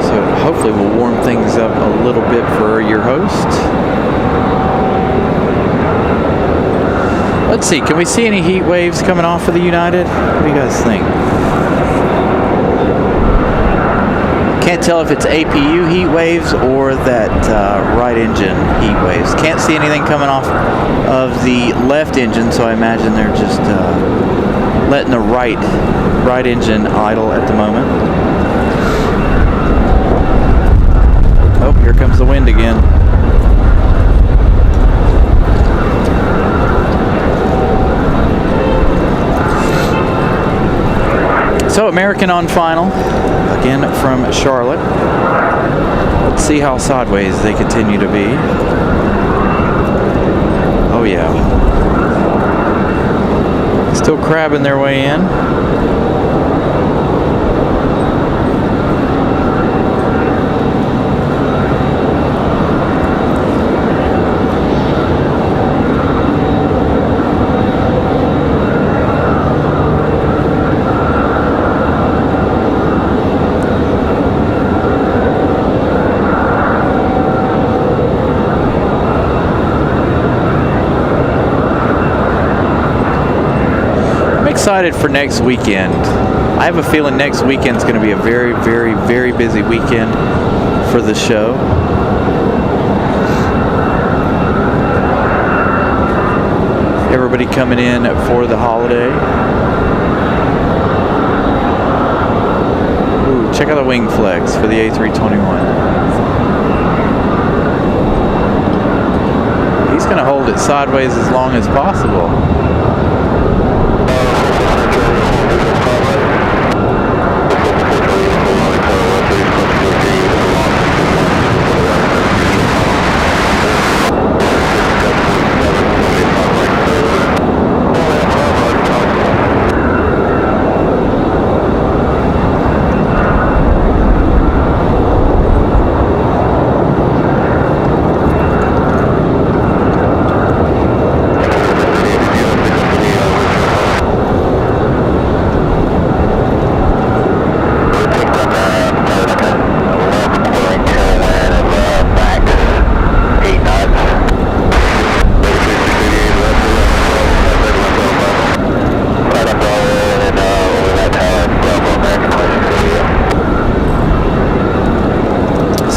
[SPEAKER 1] So hopefully we'll warm things up a little bit for your host. Let's see, can we see any heat waves coming off of the United? What do you guys think? Can't tell if it's APU heat waves or that right engine heat waves. Can't see anything coming off of the left engine, so I imagine they're just letting the right engine idle at the moment. Oh, here comes the wind again. So American on final, again from Charlotte. Let's see how sideways they continue to be. Oh yeah. Still crabbing their way in. Excited for next weekend. I have a feeling next weekend's going to be a very, very, very busy weekend for the show. Everybody coming in for the holiday. Ooh, check out the wing flex for the A321. He's going to hold it sideways as long as possible.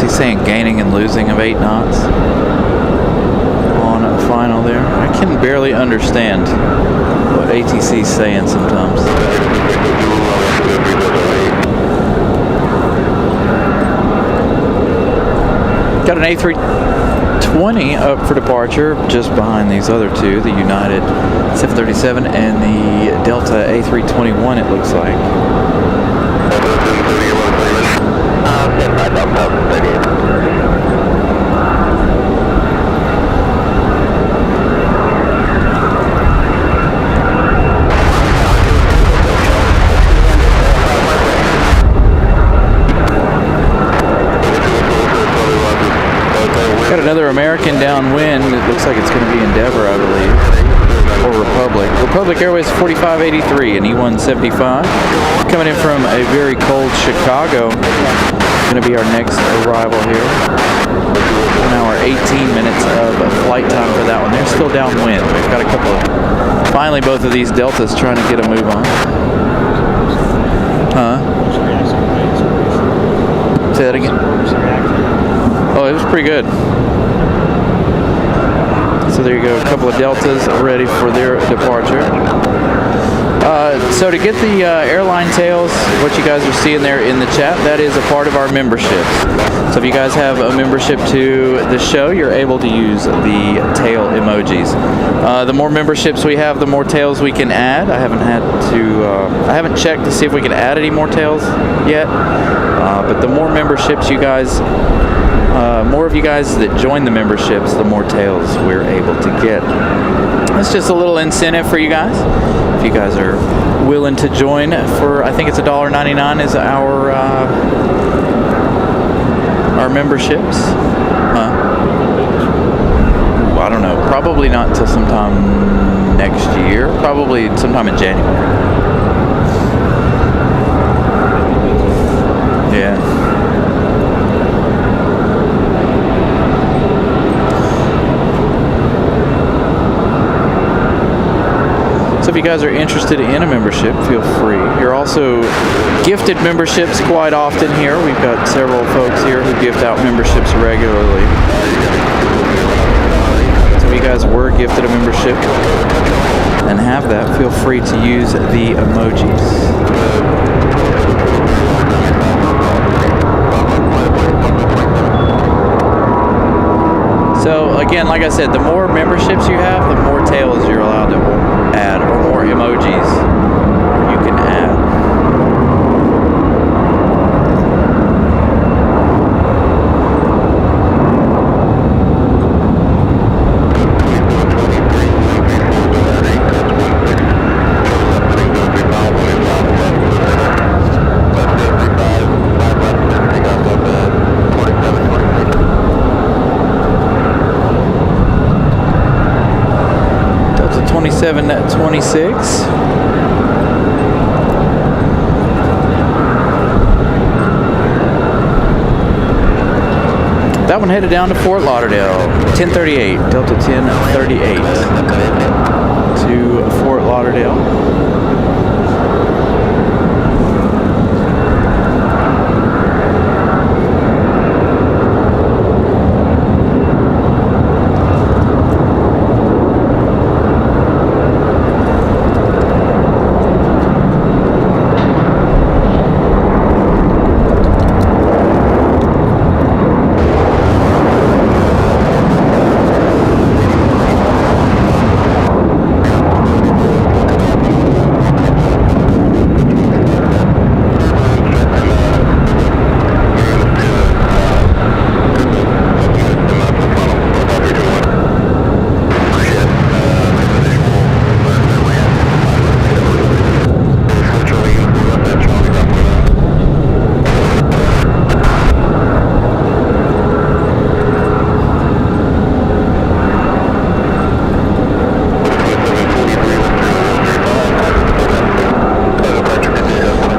[SPEAKER 1] Saying gaining and losing of 8 knots on a final there. I can barely understand what ATC's saying sometimes. Got an A320 up for departure just behind these other two, the United 737 and the Delta A321 it looks like. Got another American downwind. It looks like it's going to be Endeavor, I believe, or Republic. Republic Airways 4583 and E175. Coming in from a very cold Chicago. Going to be our next arrival here. 1 hour 18 minutes of flight time for that one. They're still downwind. We've got a couple of, finally both of these Deltas trying to get a move on. Huh? Say that again. Oh, it was pretty good. So there you go, a couple of Deltas ready for their departure. So to get the airline tails, what you guys are seeing there in the chat, that is a part of our memberships. So if you guys have a membership to the show, you're able to use the tail emojis. The more memberships we have, the more tails we can add. I haven't checked to see if we can add any more tails yet. But the more memberships you guys, more of you guys that join the memberships, the more tails we're able to get. It's just a little incentive for you guys. If you guys are willing to join for, I think it's $1.99 is our memberships. I don't know. Probably not until sometime next year. Probably sometime in January. if you guys are interested in a membership, feel free. You're also gifted memberships quite often here. We've got several folks here who gift out memberships regularly. So if you guys were gifted a membership and have that, feel free to use the emojis. So again, like I said, the more memberships you have, the more tails you're allowed to add, or more emojis you can add. Delta 2726. That one headed down to Fort Lauderdale. 1038, Delta 1038 to Fort Lauderdale.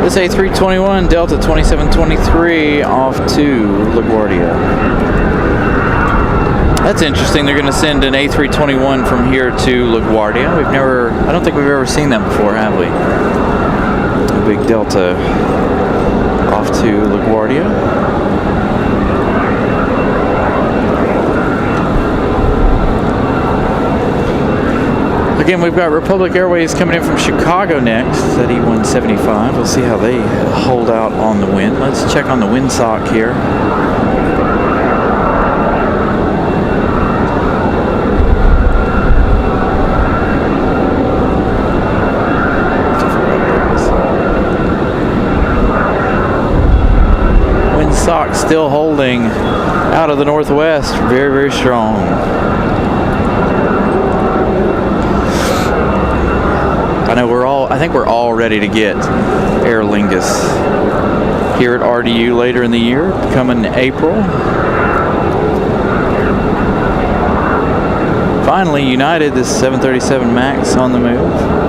[SPEAKER 1] This A321 Delta 2723 off to LaGuardia. That's interesting. They're going to send an A321 from here to LaGuardia. I don't think we've ever seen that before, have we? A big Delta off to LaGuardia. Again, we've got Republic Airways coming in from Chicago next at E175. We'll see how they hold out on the wind. Let's check on the windsock here. Windsock still holding out of the northwest. Very, very strong. I think we're all ready to get Aer Lingus here at RDU later in the year, coming April. Finally, United, this 737 MAX on the move.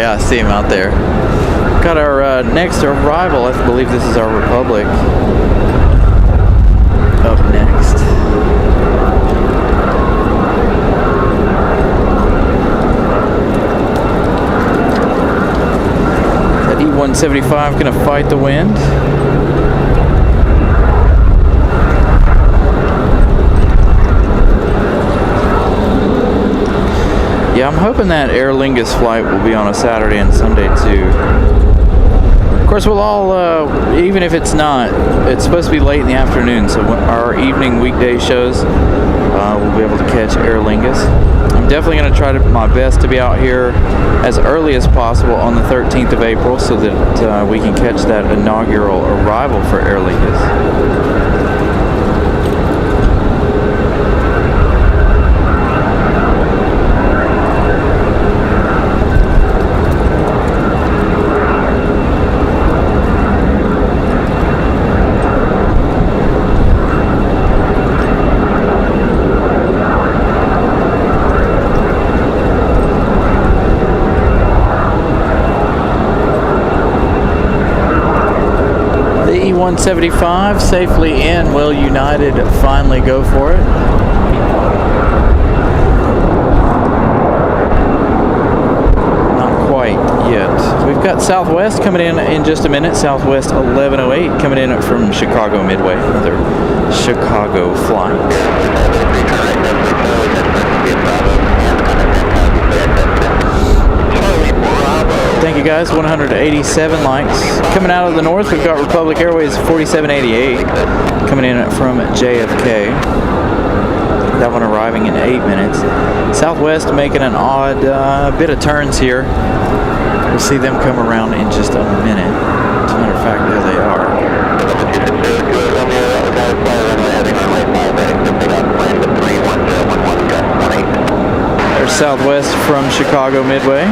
[SPEAKER 1] I see him out there. Got our next arrival. I believe this is our Republic. Up next. That E175 going to fight the wind. Yeah, I'm hoping that Aer Lingus flight will be on a Saturday and Sunday too. Of course, we'll all, even if it's not, it's supposed to be late in the afternoon, so our evening weekday shows, we'll be able to catch Aer Lingus. I'm definitely going to try my best to be out here as early as possible on the 13th of April so that we can catch that inaugural arrival for Aer Lingus. 175 safely in. Will United finally go for it? Not quite yet. We've got Southwest coming in just a minute. Southwest 1108 coming in from Chicago Midway. Another Chicago flight. Thank you guys. 187 likes. Coming out of the north, we've got Republic Airways 4788 coming in from JFK. That one arriving in 8 minutes. Southwest making an odd bit of turns here. We'll see them come around in just a minute. As a matter of fact, there they are. There's Southwest from Chicago Midway.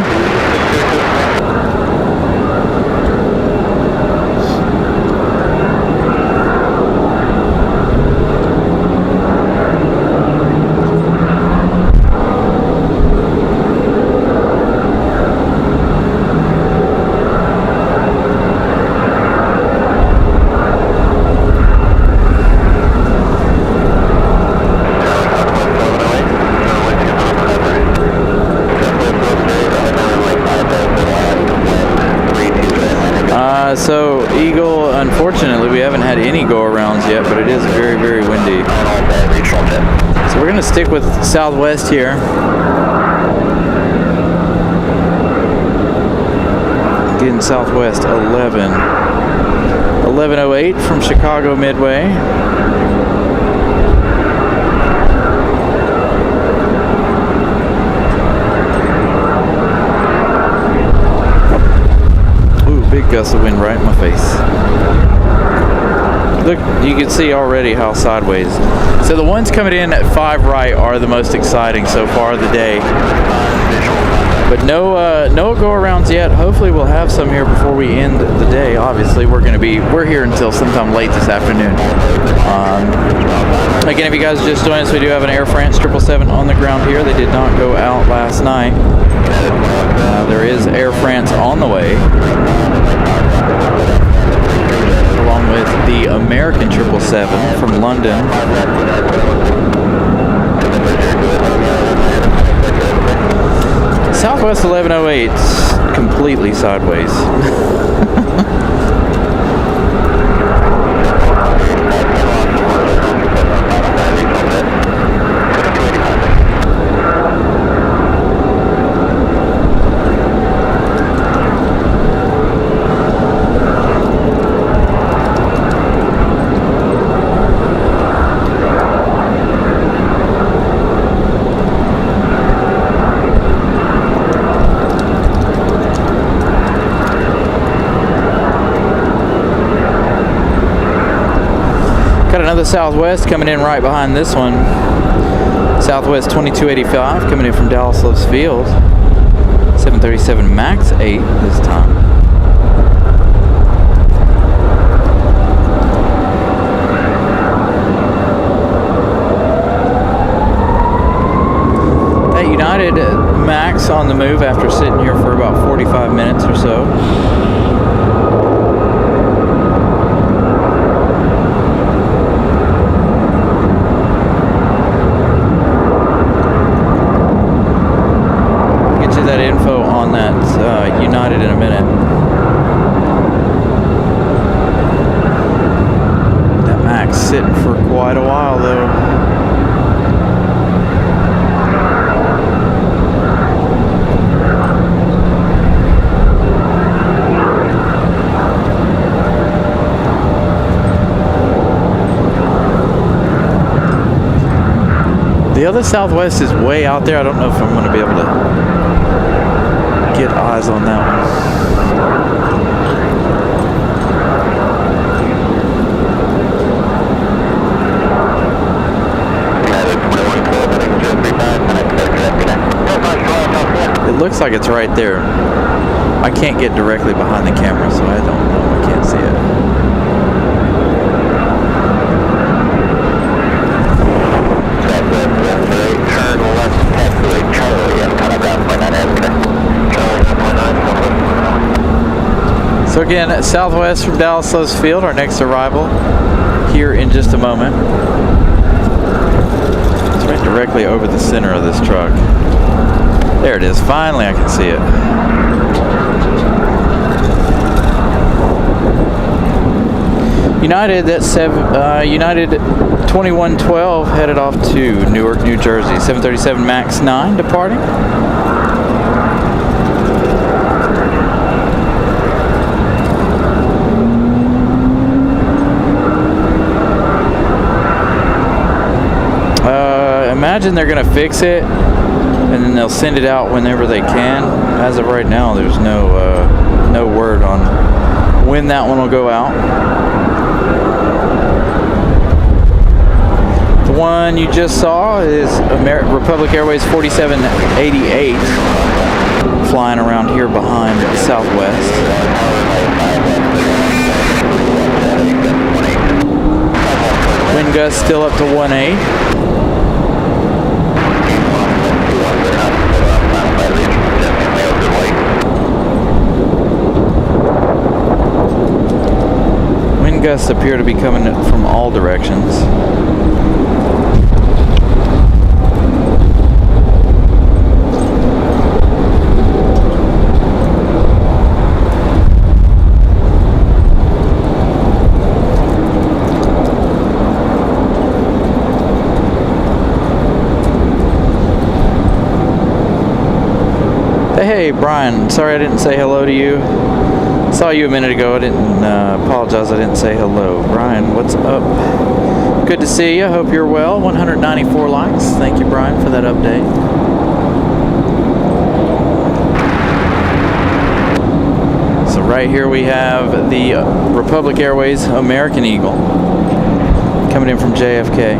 [SPEAKER 1] So Eagle, unfortunately, we haven't had any go-arounds yet, but it is very, very windy. So we're going to stick with Southwest here. Getting Southwest 1108 from Chicago Midway. Big gust of wind right in my face. Look, you can see already how sideways. So the ones coming in at 5 right are the most exciting so far of the day. But no go-arounds yet. Hopefully we'll have some here before we end the day. Obviously we're here until sometime late this afternoon. Again, if you guys just joined us, we do have an Air France 777 on the ground here. They did not go out last night. There is Air France on the way, along with the American 777 from London. Southwest 1108 completely sideways. Got another Southwest coming in right behind this one. Southwest 2285 coming in from Dallas Loves Field. 737 MAX 8 this time. That United MAX on the move after sitting here for about 45 minutes or so. That info on that United in a minute. That Max sitting for quite a while though. The other Southwest is way out there. I don't know if I'm going to be able to get eyes on that one. It looks like it's right there. I can't get directly behind the camera, so I don't know. I can't see it. So again, southwest from Dallas Lowe's Field, our next arrival here in just a moment. It's right directly over the center of this truck. There it is. Finally, I can see it. United, that's United 2112 headed off to Newark, New Jersey. 737 MAX 9 departing. Imagine they're gonna fix it and then they'll send it out whenever they can. As of right now, there's no word on when that one will go out. The one you just saw is Republic Airways 4788 flying around here behind Southwest. Wind gust still up to 1/8. Wind gusts appear to be coming from all directions. Hey Brian, sorry I didn't say hello to you. Saw you a minute ago. I didn't apologize. I didn't say hello. Brian, what's up? Good to see you. Hope you're well. 194 likes. Thank you, Brian, for that update. So right here we have the Republic Airways American Eagle coming in from JFK.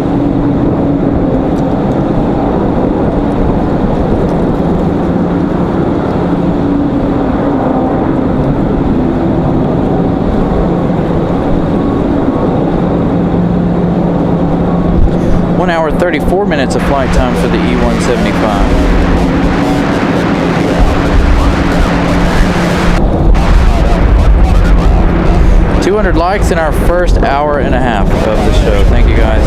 [SPEAKER 1] One hour, 34 minutes of flight time for the E-175. 200 likes in our first hour and a half of the show. Thank you guys.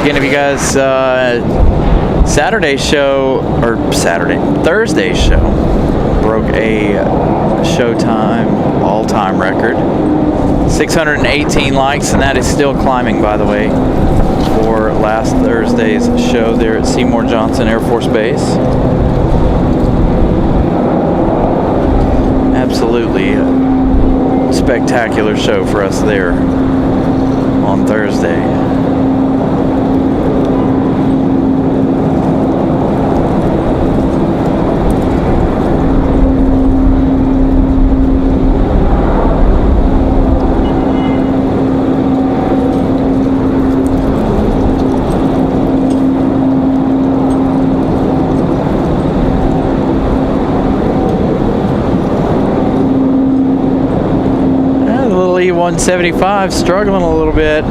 [SPEAKER 1] Again, if you guys, Thursday's show broke a Showtime all-time record. 618 likes, and that is still climbing, by the way, for last Thursday's show there at Seymour Johnson Air Force Base. Absolutely spectacular show for us there on Thursday. E-175 struggling a little bit.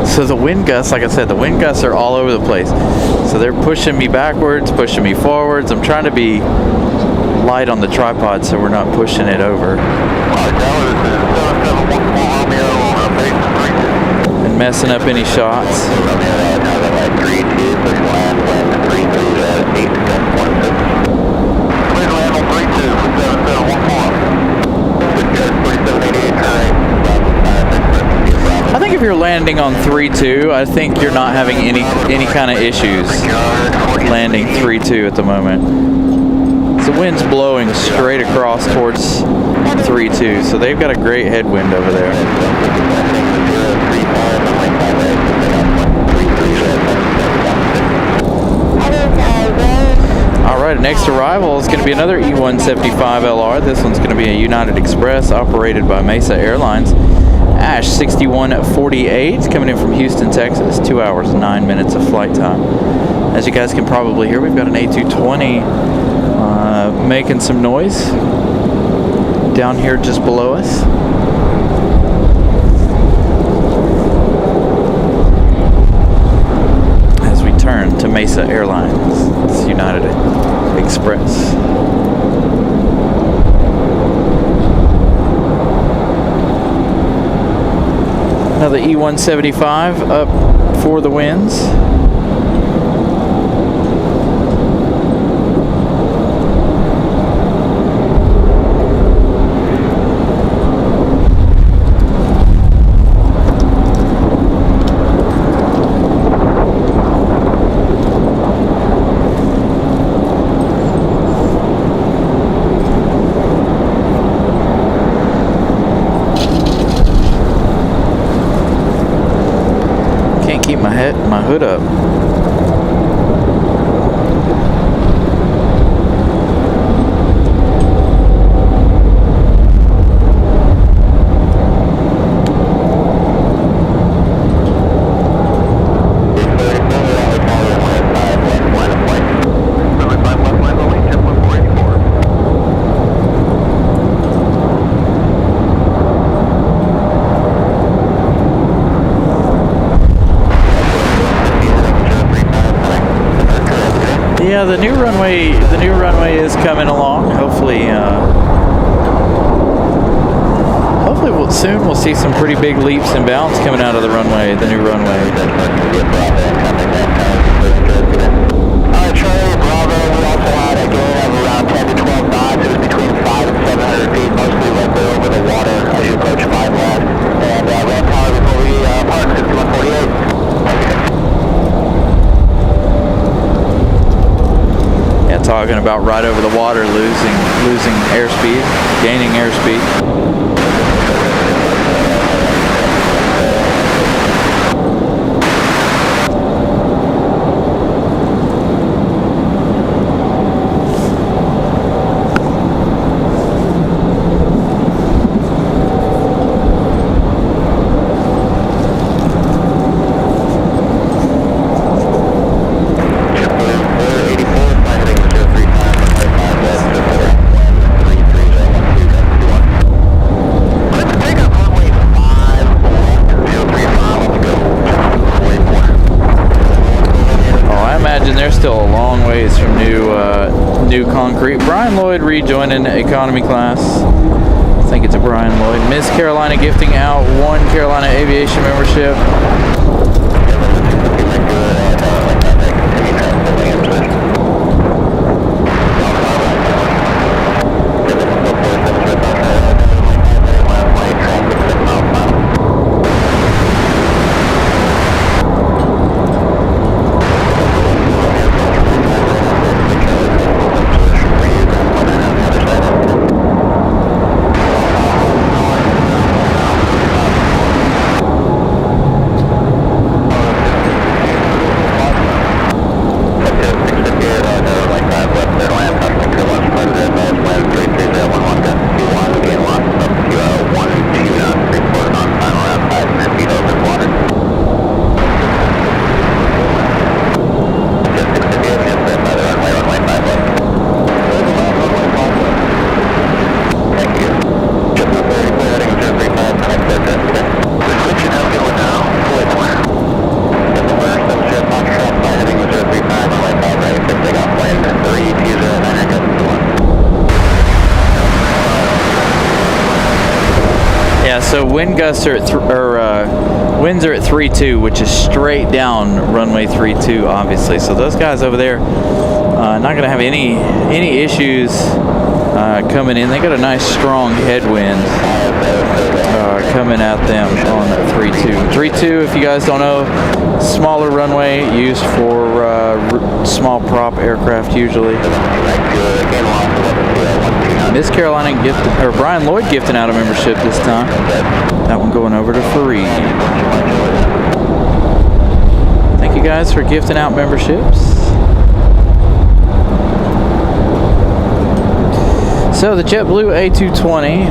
[SPEAKER 1] So the wind gusts, like I said, the wind gusts are all over the place. So they're pushing me backwards, pushing me forwards. I'm trying to be light on the tripod so we're not pushing it over. And messing up any shots. I think if you're landing on 3-2, I think you're not having any kind of issues landing 3-2 at the moment. The wind's blowing straight across towards 3-2, so they've got a great headwind over there. Alright, next arrival is going to be another E175LR. This one's going to be a United Express operated by Mesa Airlines. Ash 6148, coming in from Houston, Texas. 2 hours, 9 minutes of flight time. As you guys can probably hear, we've got an A220 making some noise down here just below us. As we turn to Mesa Airlines, it's United Express. Another E175 up for the winds. Keep my hood up. Yeah, the new runway is coming along. Hopefully soon we'll see some pretty big leaps and bounds coming out of the runway, the new runway.
[SPEAKER 3] Charlie, Bravo, we also had a gain of around 10 to 12 knots. It was between 500 and 700 feet, mostly liquid over the water as you approach 5 left. And ramp power before we park, 6148.
[SPEAKER 1] Yeah, talking about right over the water, losing airspeed, gaining airspeed. Still a long ways from new concrete. Brian Lloyd rejoining economy class. I think it's a Brian Lloyd. Miss Carolina gifting out 1 Carolina Aviation membership. Yeah, so wind gusts are winds are at 3-2, which is straight down runway 3-2, obviously. So those guys over there not going to have any issues coming in. They got a nice strong headwind coming at them on that 3-2. 3-2, if you guys don't know, smaller runway used for small prop aircraft usually. Miss Carolina gifted, or Brian Lloyd gifting out a membership this time. That one going over to Fareed. Thank you guys for gifting out memberships. So the JetBlue A220,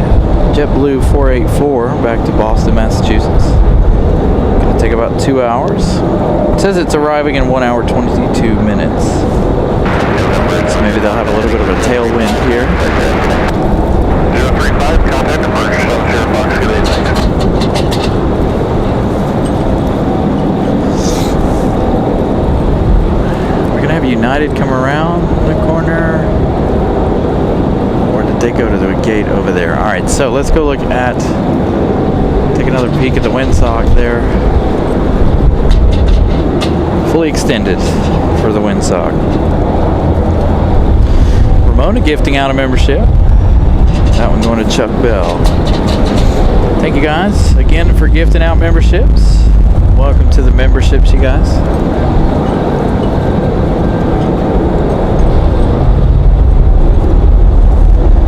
[SPEAKER 1] JetBlue 484, back to Boston, Massachusetts. Gonna take about 2 hours. It says it's arriving in 1 hour 22 minutes. So maybe they'll have a little bit of a tailwind here.
[SPEAKER 3] 035, contact commercial,
[SPEAKER 1] We're gonna have United come around the corner. Or did they go to the gate over there? Alright, so let's go look at, take another peek at the windsock there. Fully extended for the windsock. Ramona gifting out a membership. That one going to Chuck Bell. Thank you guys again for gifting out memberships. Welcome to the memberships, you guys.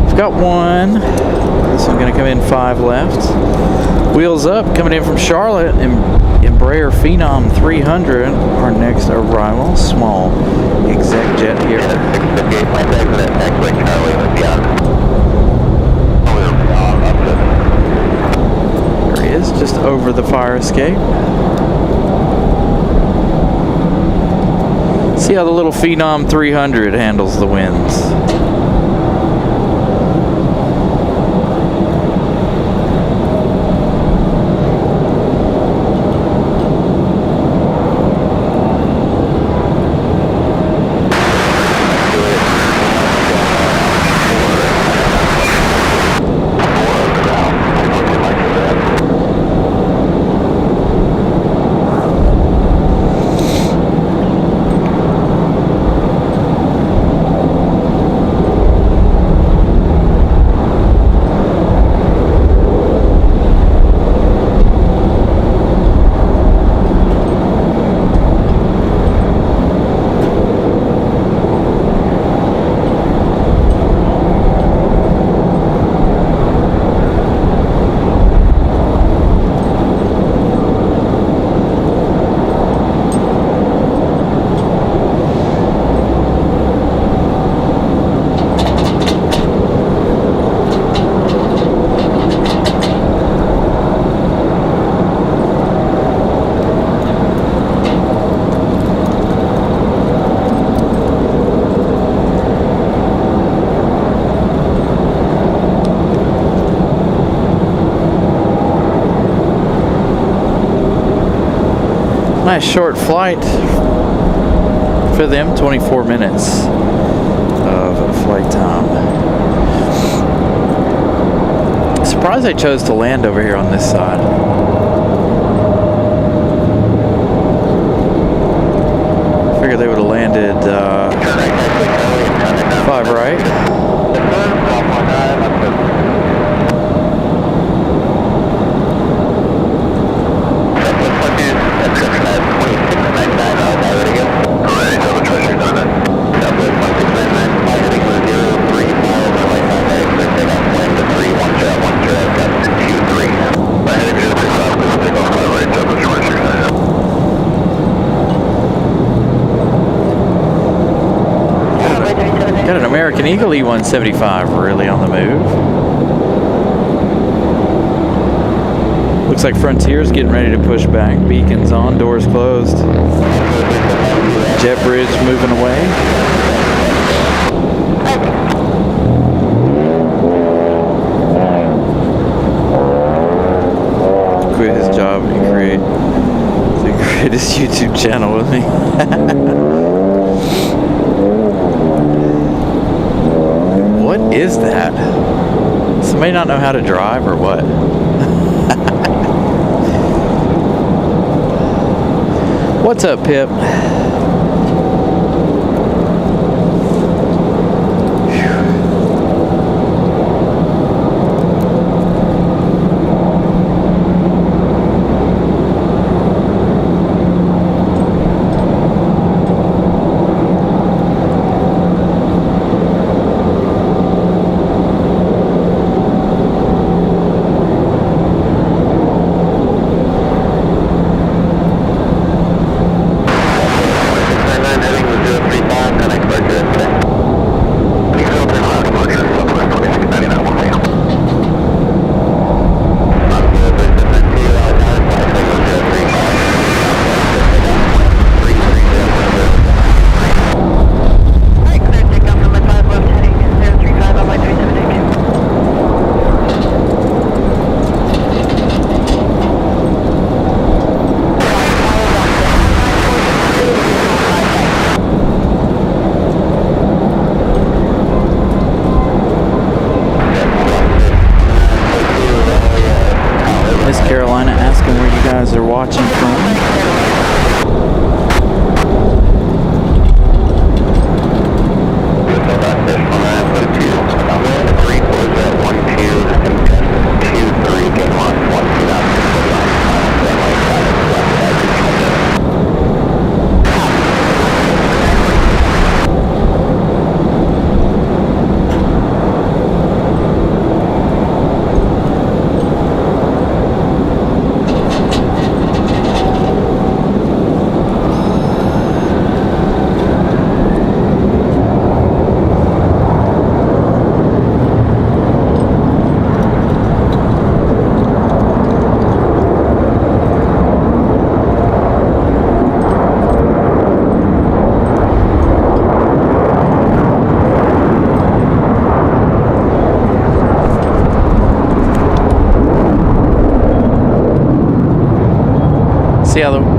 [SPEAKER 1] I've got one. This one's going to come in 5 left. Wheels Up coming in from Charlotte. Embraer Phenom 300, our next arrival. Small exec jet here. There he is, just over the fire escape. See how the little Phenom 300 handles the winds. Nice short flight for them, 24 minutes of flight time. Surprised they chose to land over here on this side. Figured they would have landed 5 right. Got an American Eagle E175 really on the move. Looks like Frontier's getting ready to push back. Beacons on, doors closed. Jet bridge moving away. Quit his job and create his YouTube channel with me. What is that? Somebody not know how to drive or what? What's up, Pip?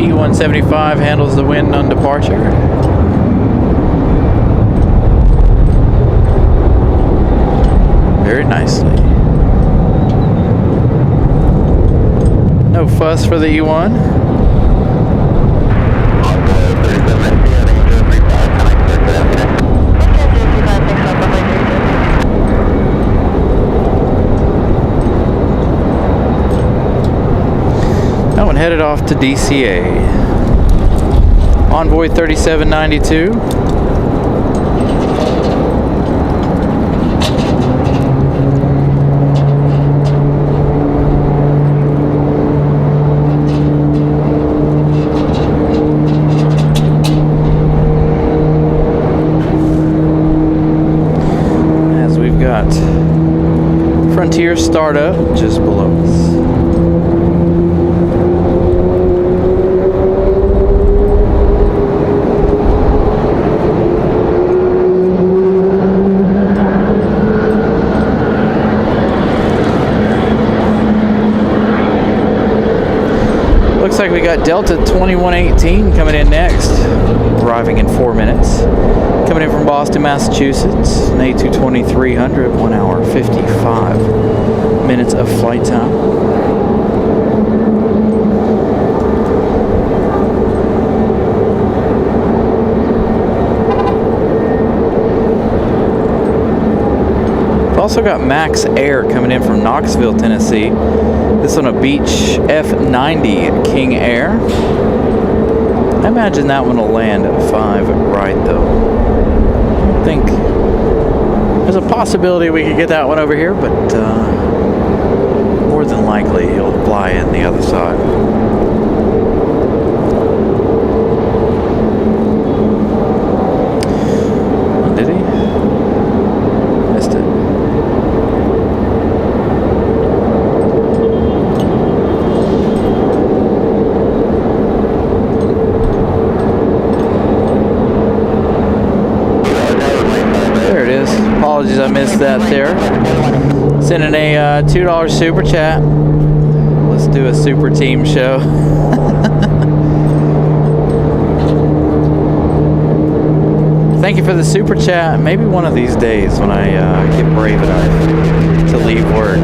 [SPEAKER 1] E175 handles the wind on departure. Very nicely. No fuss for the E1. That one headed off to DCA. Envoy 3792. As we've got Frontier startup just below us. Looks like we got Delta 2118 coming in next, arriving in 4 minutes. Coming in from Boston, Massachusetts, an A220-300, 1 hour 55 minutes of flight time. We've also got Max Air coming in from Knoxville, Tennessee. This on a Beech F90 King Air. I imagine that one will land at 5 right though. I think there's a possibility we could get that one over here, but more than likely he'll fly in the other side. Did he? Missed it. Apologies, I missed that there. Sending a $2 super chat. Let's do a super team show. Thank you for the super chat. Maybe one of these days when I get brave enough to leave work.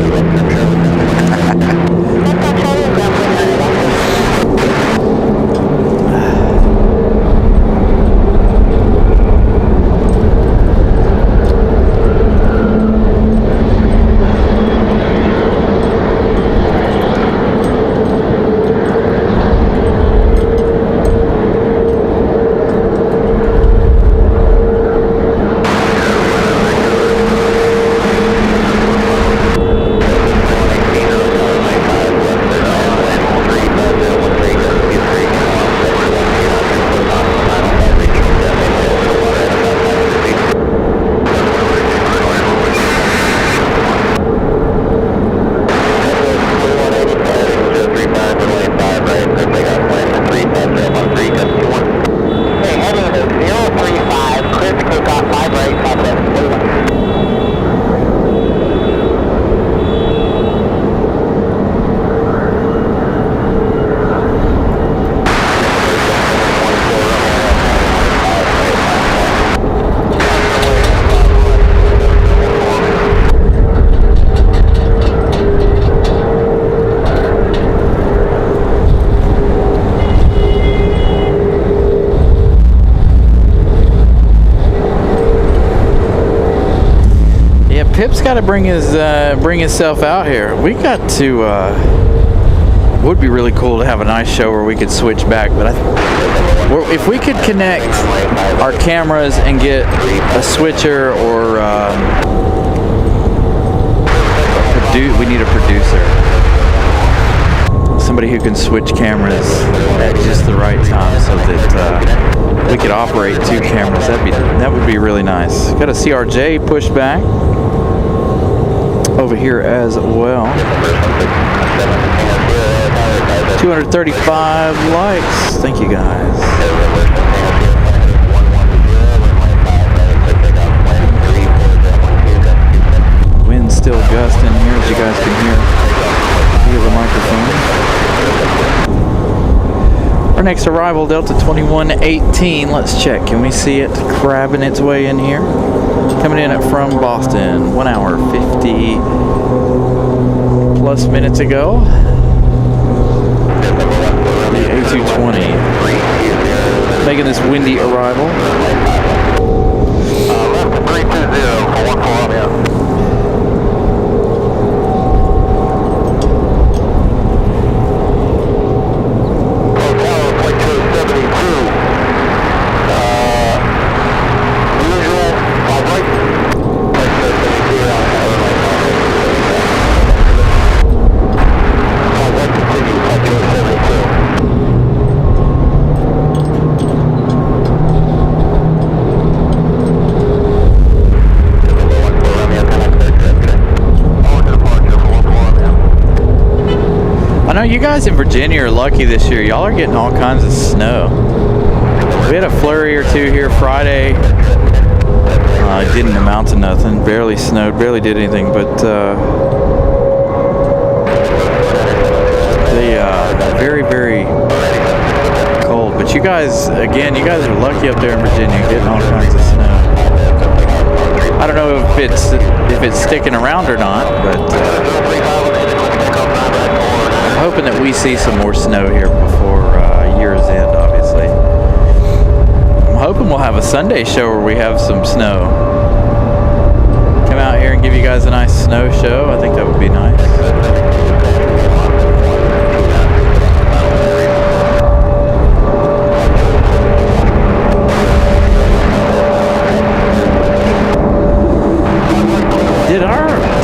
[SPEAKER 1] Pip's got to bring himself out here. We got to. Would be really cool to have a nice show where we could switch back, but if we could connect our cameras and get a switcher or we need a producer, somebody who can switch cameras at just the right time so that we could operate 2 cameras. That would be really nice. Got a CRJ pushback over here as well. 235 likes. Thank you guys. Wind's still gusting here, as you guys can hear via the microphone. Our next arrival, Delta 2118. Let's check. Can we see it crabbing its way in here? Coming in from Boston, 1 hour 50 plus minutes ago. The A220 making this windy arrival.
[SPEAKER 3] Left 320 for 14 Romeo.
[SPEAKER 1] I know you guys in Virginia are lucky this year. Y'all are getting all kinds of snow. We had a flurry or two here Friday. It didn't amount to nothing. Barely snowed. Barely did anything. But very, very cold. But you guys, again, you guys are lucky up there in Virginia, getting all kinds of snow. I don't know if it's sticking around or not, but I'm hoping that we see some more snow here before year's end, obviously. I'm hoping we'll have a Sunday show where we have some snow. Come out here and give you guys a nice snow show. I think that would be nice.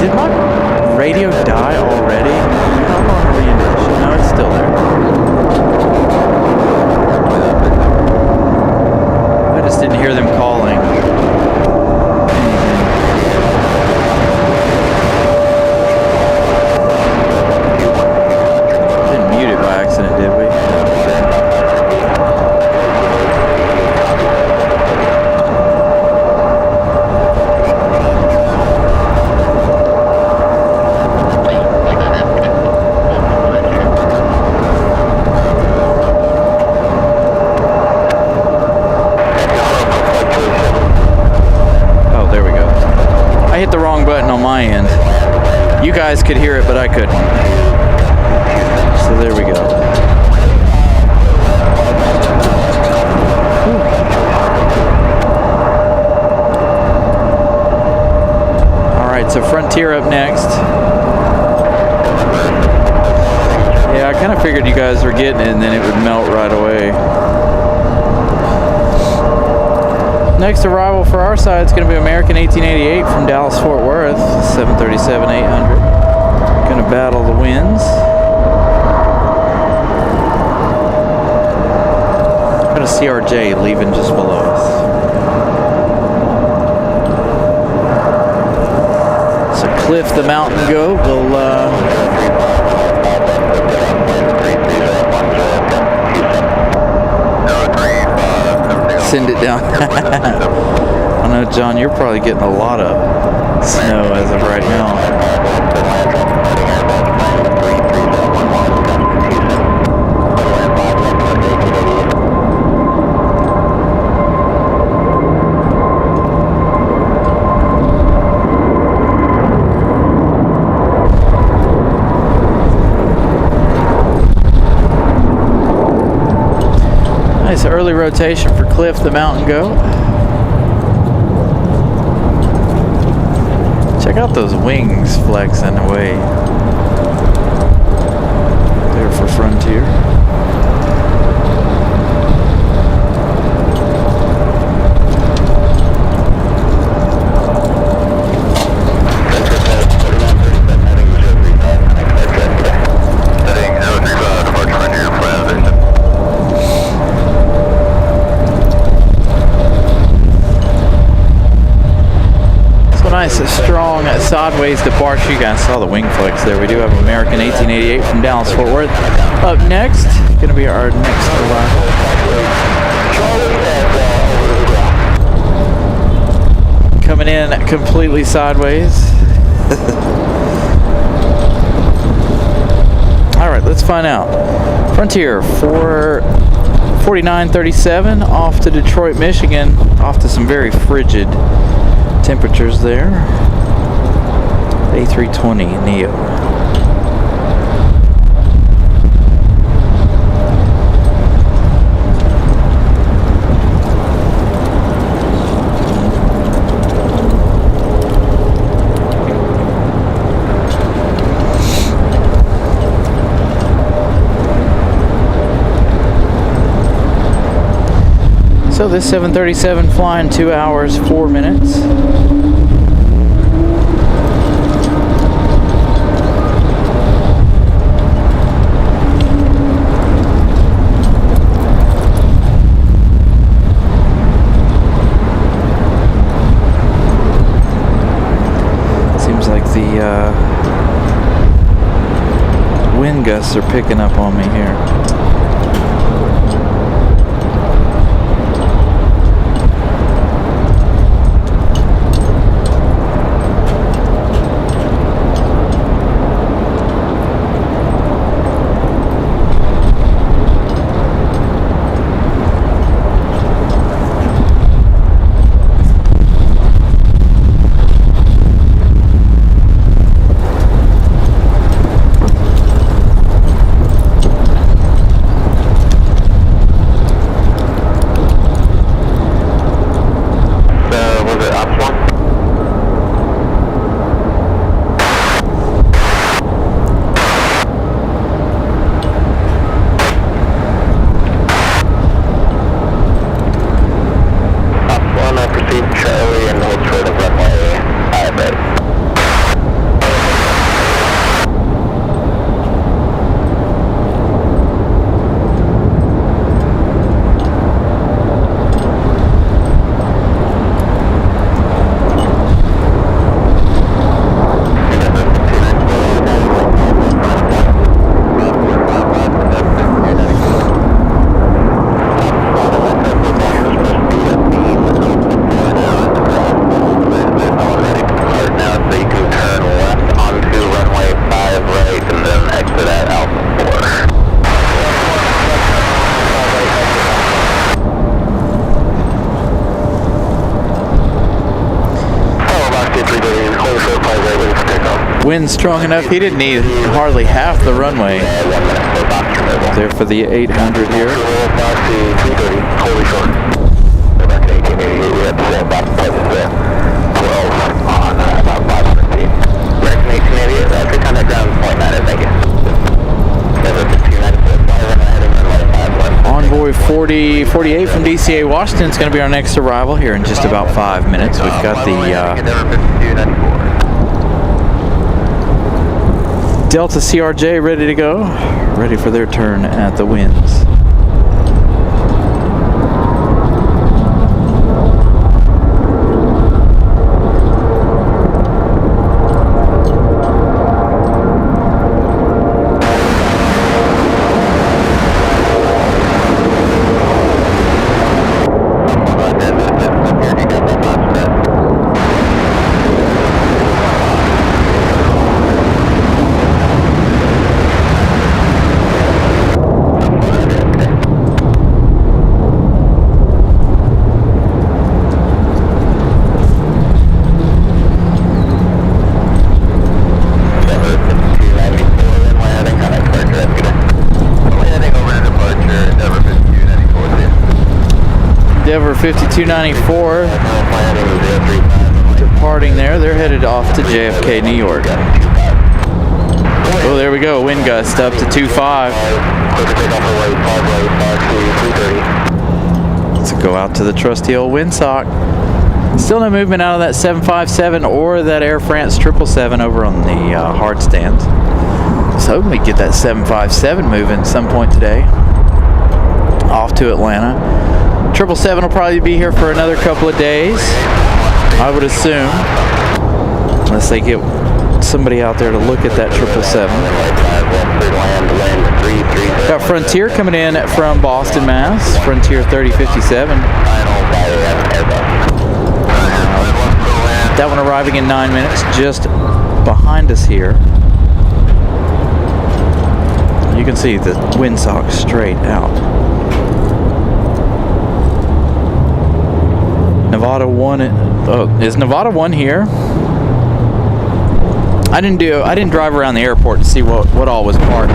[SPEAKER 1] Did my radio die already? How long are we in this? No, it's still there. I just didn't hear them calling. Didn't mute it by accident, did we? I hit the wrong button on my end. You guys could hear it, but I couldn't. So there we go. All right, so Frontier up next. Yeah, I kind of figured you guys were getting it and then it would melt right away. Next arrival for our side is going to be American 1888 from Dallas Fort Worth, 737-800. Going to battle the winds. Got a CRJ leaving just below us. So Cliff the Mountain Goat will send it down. I know, John, you're probably getting a lot of snow as of right now. Nice early rotation for Cliff the Mountain Goat. Check out those wings flexing away there for Frontier. Nice, strong sideways departure. You guys saw the wing flex there. We do have American 1888 from Dallas Fort Worth. Up next, going to be our next arrival. Coming in completely sideways. All right, let's find out. Frontier 4 4937 off to Detroit, Michigan, off to some very frigid temperatures there. A320 Neo. So this 737 flying 2 hours, 4 minutes. Seems like the wind gusts are picking up on me here. Wind strong enough, he didn't need hardly half the runway there for the 800 here. Envoy 4048 from DCA Washington is going to be our next arrival here in just about 5 minutes. We've got the Delta CRJ ready to go, ready for their turn at the winds. Denver 5294 departing there. They're headed off to JFK, New York. Oh, there we go. Wind gust up to 2.5. Let's go out to the trusty old windsock. Still no movement out of that 757 or that Air France 777 over on the hard stand. So hoping we get that 757 moving some point today. Off to Atlanta. 777 will probably be here for another couple of days, I would assume, unless they get somebody out there to look at that 777. Got Frontier coming in from Boston, Mass. Frontier 3057. That one arriving in 9 minutes, just behind us here. You can see the windsock straight out. Nevada 1. Oh, is Nevada 1 here? I didn't drive around the airport to see what all was parked.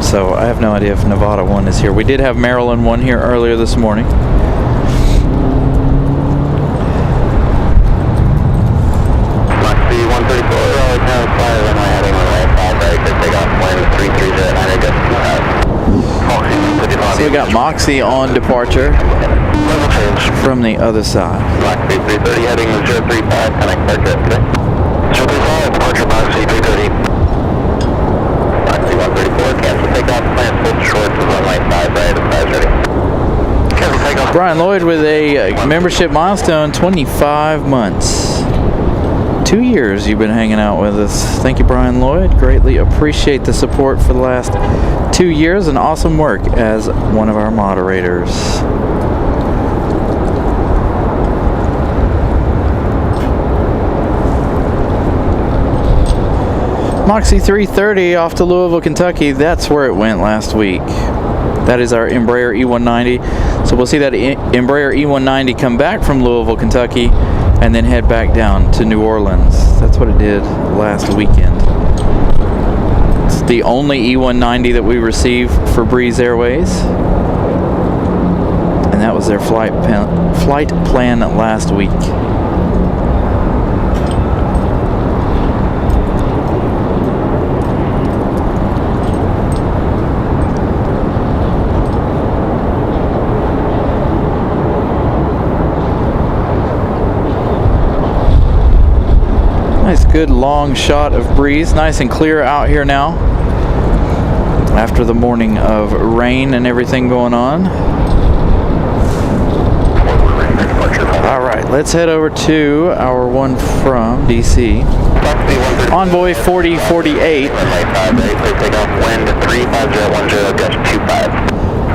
[SPEAKER 1] So I have no idea if Nevada 1 is here. We did have Maryland 1 here earlier this morning.
[SPEAKER 3] Moxie 134, Raleigh, Town 5, runway heading runway 5, right, good takeoff, wind 330, just 2
[SPEAKER 1] So we got Moxie on departure from the other side.
[SPEAKER 3] Moxie 330 heading 035, connect departure today. 035, departure Moxie 330. Moxie 134, cancel takeoff, plan full short to runway 5, right, at 5 ready. Cancel takeoff.
[SPEAKER 1] Brian Lloyd with a membership milestone, 25 months. 2 years you've been hanging out with us. Thank you, Brian Lloyd. Greatly appreciate the support for the last 2 years and awesome work as one of our moderators. Moxie 330 off to Louisville, Kentucky. That's where it went last week. That is our Embraer E190. So we'll see that Embraer E190 come back from Louisville, Kentucky, and then head back down to New Orleans. That's what it did last weekend. It's the only E190 that we received for Breeze Airways. And that was their flight plan last week. Nice good long shot of breeze, nice and clear out here now after the morning of rain and everything going on. Alright, let's head over to our one from DC. Envoy 4048.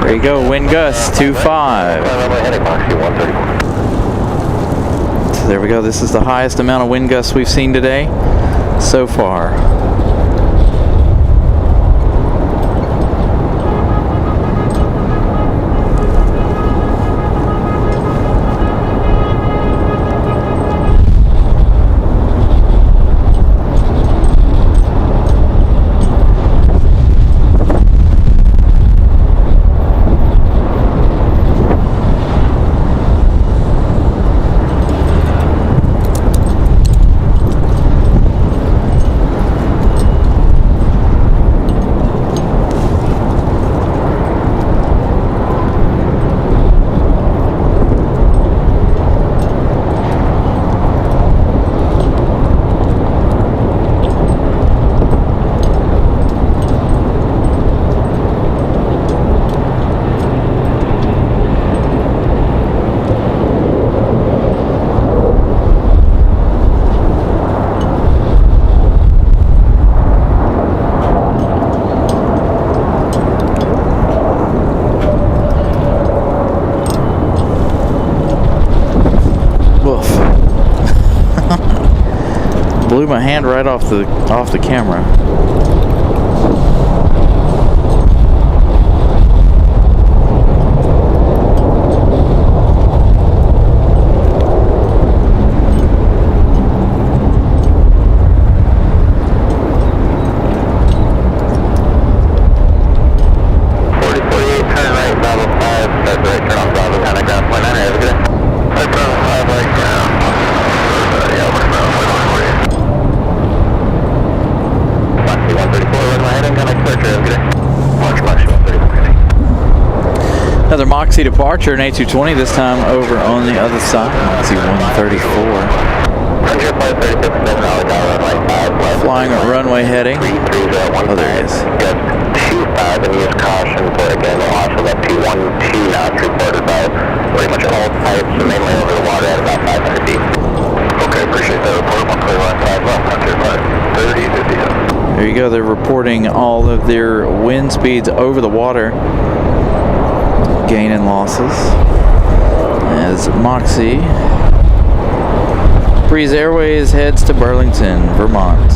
[SPEAKER 1] There you go, wind gust 25. There we go. This is the highest amount of wind gusts we've seen today so far. Blew my hand right off the camera. Another Moxie departure, an A220, this time over on the other side. Moxie 134. Flying at runway heading. Oh, there he is.
[SPEAKER 3] 25 and use caution for again the loss of up to 1-2 knots reported by pretty much all types, mainly over the water at about 500 feet. Okay, appreciate that report. One clear line 5 left, clear 5, 30, 50.
[SPEAKER 1] There you go. They're reporting all of their wind speeds over the water. Gain and losses as Moxie Breeze Airways heads to Burlington, Vermont.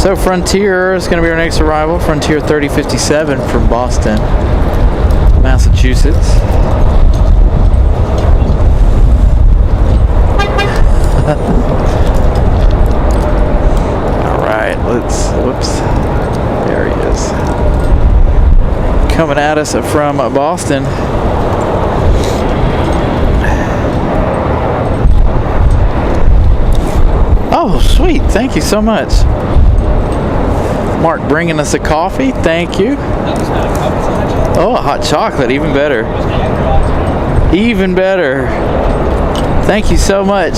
[SPEAKER 1] So Frontier is going to be our next arrival. Frontier 3057 from Boston, Massachusetts. All right, whoops. There he is. Coming at us from Boston. Oh, sweet. Thank you so much. Mark bringing us a coffee. Thank you. Oh, a hot chocolate. Even better. Even better. Thank you so much.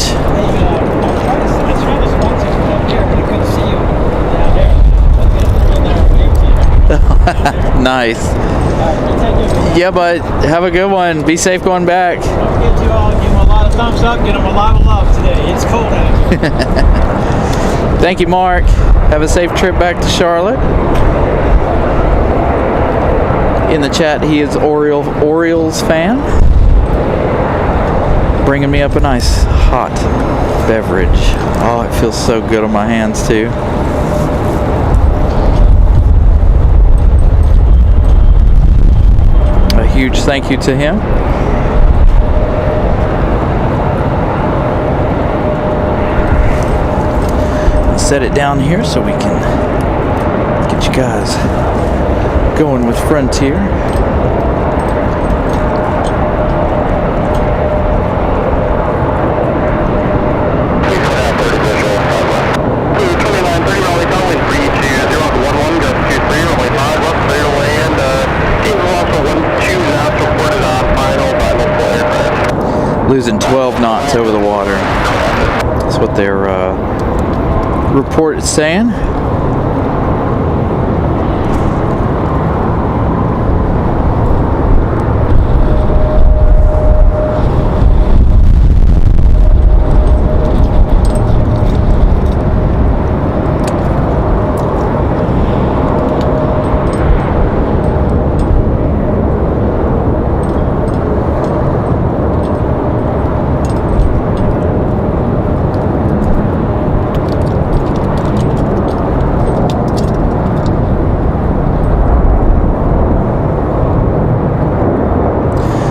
[SPEAKER 1] Nice. Yeah, bud. Have a good one. Be safe going back.
[SPEAKER 2] Don't forget to all give them a lot of thumbs up. Get them a lot of love today. It's cold out.
[SPEAKER 1] Thank you, Mark. Have a safe trip back to Charlotte. In the chat, he is Orioles fan. Bringing me up a nice hot beverage. Oh, it feels so good on my hands too. A huge thank you to him. Set it down here so we can get you guys going with Frontier. Losing 12 knots over the water. That's what their report is saying.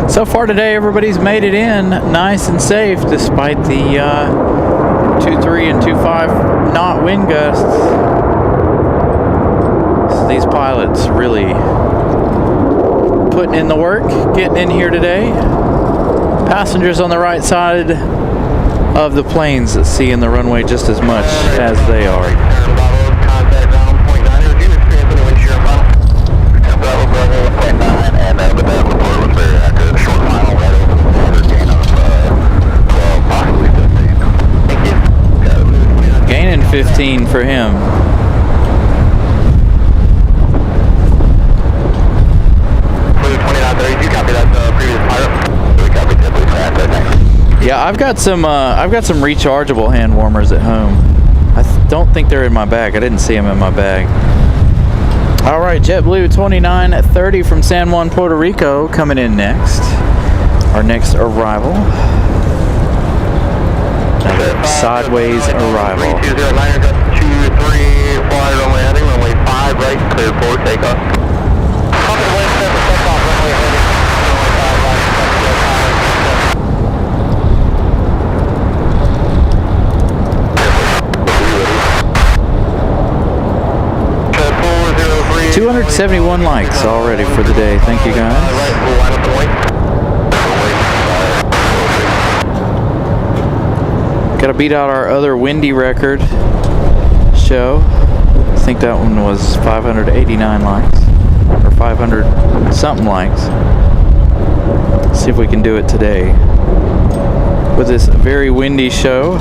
[SPEAKER 1] So far today, everybody's made it in nice and safe despite the 2.3 and 2.5 knot wind gusts. So these pilots really putting in the work, getting in here today. Passengers on the right side of the planes seeing the runway just as much as they are. Gaining 15 for him. Yeah, I've got some rechargeable hand warmers at home. I don't think they're in my bag. I didn't see them in my bag. All right, JetBlue 2930 from San Juan, Puerto Rico, coming in next. Our next arrival. Another sideways arrival.
[SPEAKER 3] 23, fly runway heading, runway 5 right, clear for takeoff.
[SPEAKER 1] Right. 271 likes already for the day. Thank you, guys. Got to beat out our other windy record show. I think that one was 589 likes or 500 something likes. Let's see if we can do it today with this very windy show.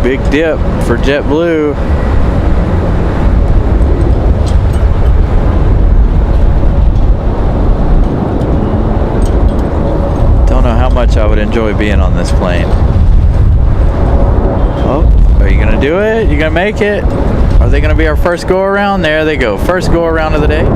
[SPEAKER 1] Big dip for JetBlue. Don't know how much I would enjoy being on this plane. Are you gonna do it? You gonna make it? Are they gonna be our first go around? There they go. First go around of the day.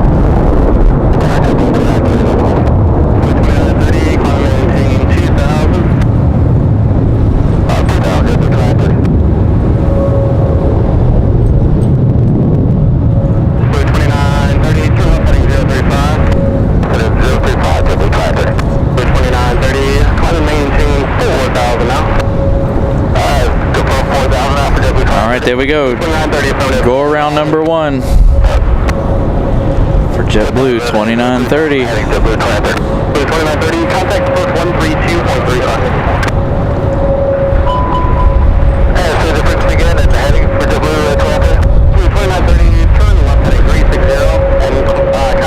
[SPEAKER 1] There we go. Go around number 1 for JetBlue 2930.
[SPEAKER 3] JetBlue 2930, contact approach 132.35. And so the first again at the heading for JetBlue 2930, turn left heading 360, and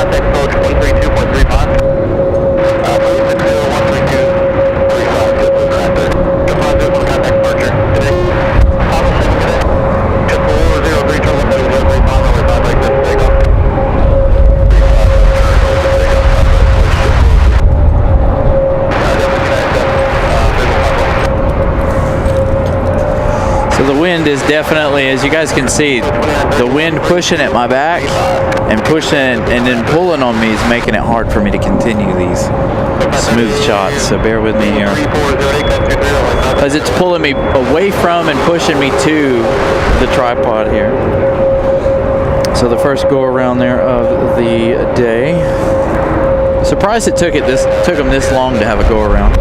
[SPEAKER 3] contact approach 132.35. 360, 132.35, JetBlue 2930. Deposit for contact departure today.
[SPEAKER 1] So the wind is definitely, as you guys can see, the wind pushing at my back and pushing and then pulling on me is making it hard for me to continue these smooth shots. So bear with me here, as it's pulling me away from and pushing me to the tripod here. So the first go around there of the day. Surprised it took them this long to have a go around.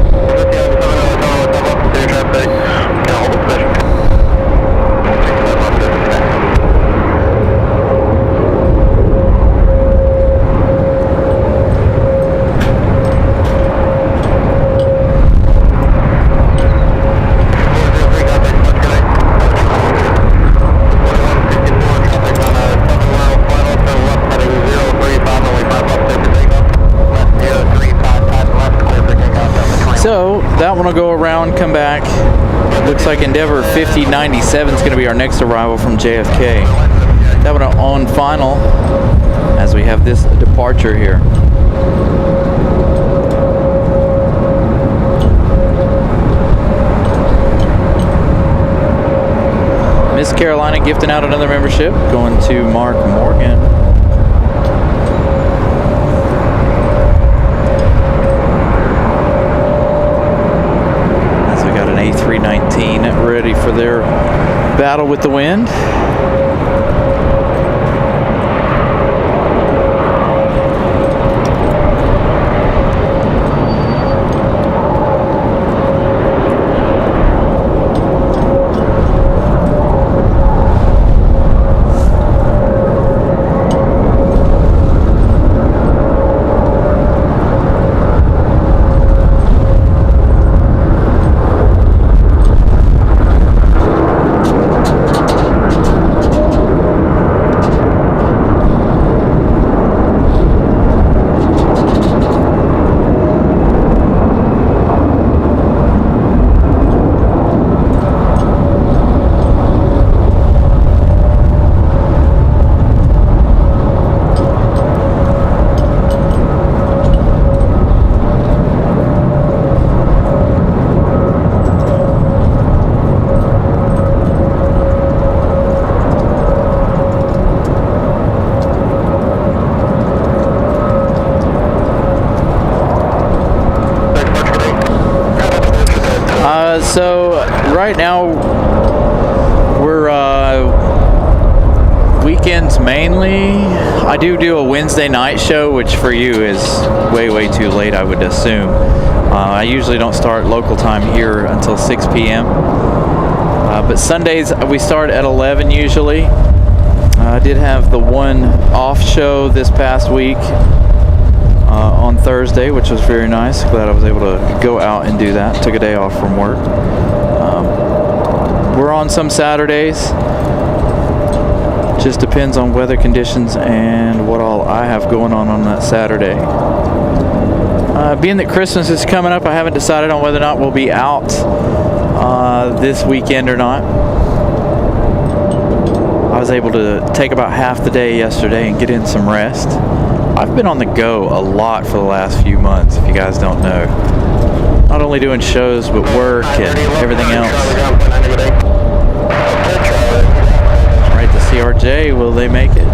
[SPEAKER 1] So that one will go around, come back. Looks like Endeavor 5097 is going to be our next arrival from JFK. That one on final as we have this departure here. Miss Carolina gifting out another membership, going to Mark Morgan. A319 ready for their battle with the wind. So right now we're weekends mainly. I do a Wednesday night show, which for you is way too late, I would assume. I usually don't start local time here until 6 p.m. But Sundays we start at 11 usually. I did have the one off show this past week on Thursday, which was very nice. Glad I was able to go out and do that. Took a day off from work. We're on some Saturdays. Just depends on weather conditions and what all I have going on that Saturday. Being that Christmas is coming up, I haven't decided on whether or not we'll be out this weekend or not. I was able to take about half the day yesterday and get in some rest. I've been on the go a lot for the last few months, if you guys don't know. Not only doing shows, but work and everything else. TRJ, will they make it?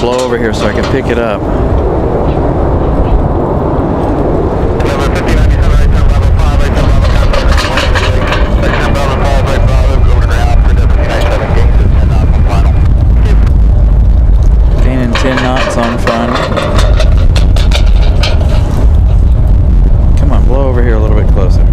[SPEAKER 1] Blow over here so I can pick it up. Gaining 10 knots on final. Come on, blow over here a little bit closer.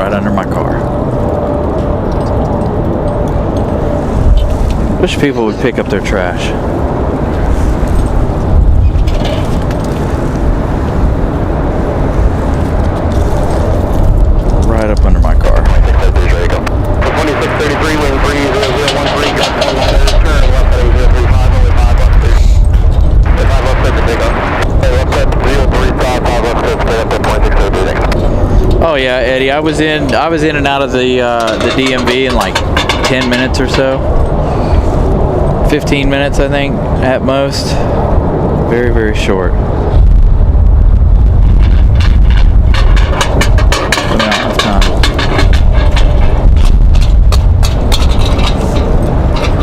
[SPEAKER 1] Under my car. Wish people would pick up their trash. Right up under my car.
[SPEAKER 3] 2633, wind 3013, got 1 line turn left at 035, only 5 left to 5 left to pick up. Hey, left at 035, 5 left to pick up at 2633.
[SPEAKER 1] Oh yeah, Eddie, I was in and out of the DMV in like 10 minutes or so. 15 minutes, I think, at most. Very, very short. Amount of time.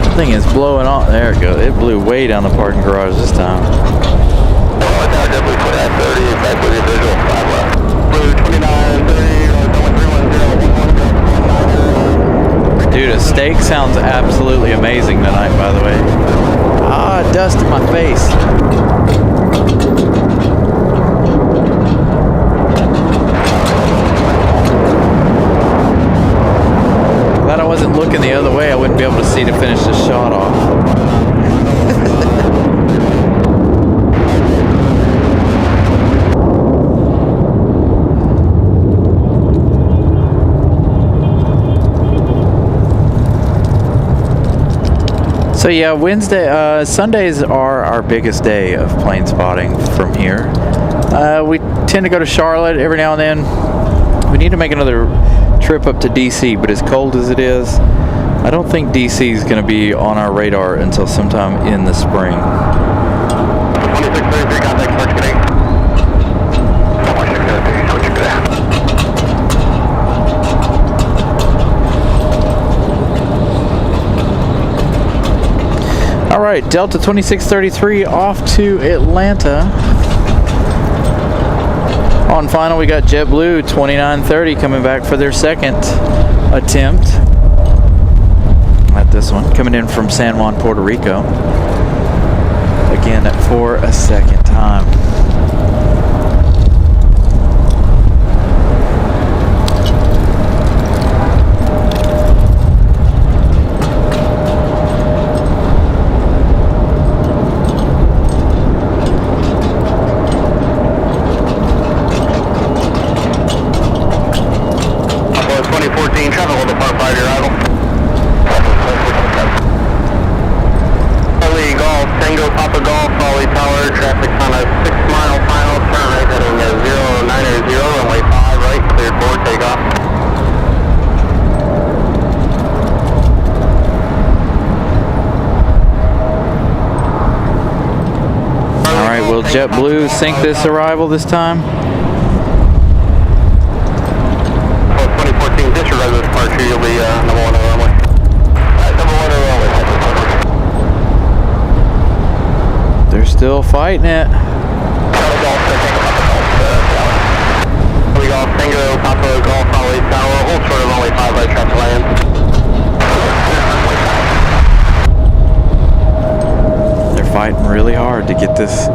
[SPEAKER 1] The thing is blowing off. There it goes. It blew way down the parking garage this time.
[SPEAKER 3] Definitely put at 30, exactly the visual 5 left. 29, 30,
[SPEAKER 1] Dude, a steak sounds absolutely amazing tonight, by the way. Ah, dust in my face. Glad I wasn't looking the other way. I wouldn't be able to see to finish this shot off. So yeah, Sundays are our biggest day of plane spotting from here. We tend to go to Charlotte every now and then. We need to make another trip up to DC, but as cold as it is, I don't think DC is going to be on our radar until sometime in the spring.
[SPEAKER 3] 2633, contact March Connect.
[SPEAKER 1] All right, Delta 2633 off to Atlanta. On final, we got JetBlue 2930 coming back for their second attempt at this one, coming in from San Juan, Puerto Rico. Again, for a second time. JetBlue sink this arrival this time?
[SPEAKER 3] 2014 disregard this departure, you'll be number 1 on the runway. Number 1 on the runway.
[SPEAKER 1] They're still fighting it.
[SPEAKER 3] Golf, Tango, Papa, Golf, Raleigh, Tower, hold short of only 5 right track to land.
[SPEAKER 1] They're fighting really hard to get this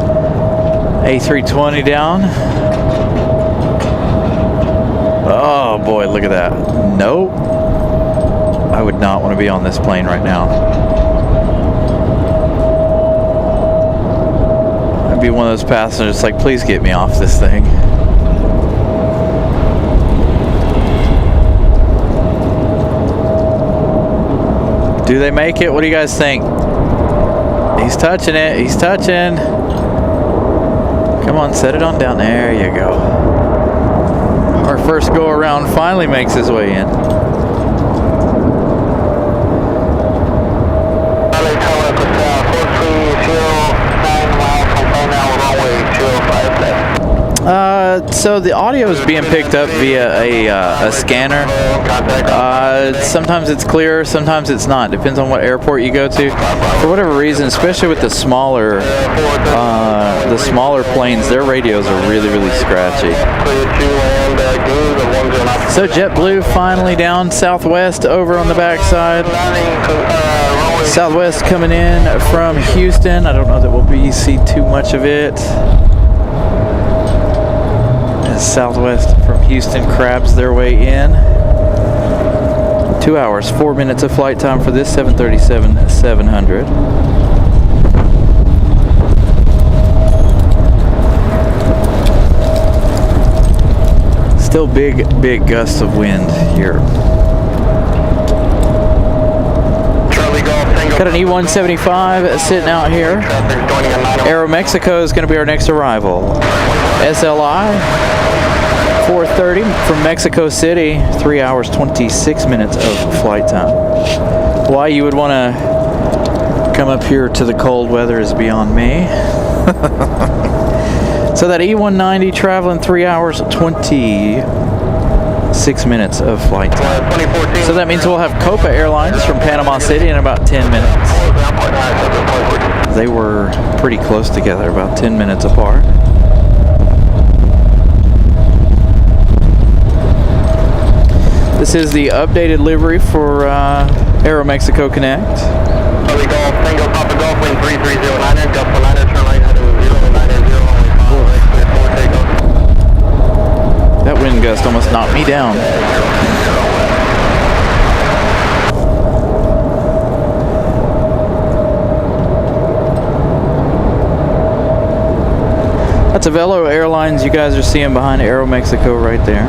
[SPEAKER 1] A320 down. Oh boy, look at that. Nope. I would not want to be on this plane right now. I'd be one of those passengers like, please get me off this thing. Do they make it? What do you guys think? He's touching it. He's touching. Come on, set it on down. There you go. Our first go around finally makes his way in. So the audio is being picked up via a scanner. Sometimes it's clear, sometimes it's not. Depends on what airport you go to. For whatever reason, especially with the smaller planes, their radios are really, really scratchy. So JetBlue finally down Southwest over on the backside. Southwest coming in from Houston. I don't know that we'll see too much of it. Southwest from Houston crabs their way in. 2 hours, 4 minutes of flight time for this 737-700. Still big gusts of wind here. Got an E-175 sitting out here. Aeromexico is going to be our next arrival. SLI 4:30 from Mexico City. 3 hours 26 minutes of flight time. Why you would want to come up here to the cold weather is beyond me. So that E-190 traveling 3 hours 26 minutes of flight time. So that means we'll have Copa Airlines from Panama City in about 10 minutes. They were pretty close together, about 10 minutes apart. This is the updated livery for Aeromexico Connect. That wind gust almost knocked me down. That's a Velo Airlines you guys are seeing behind Aeromexico right there.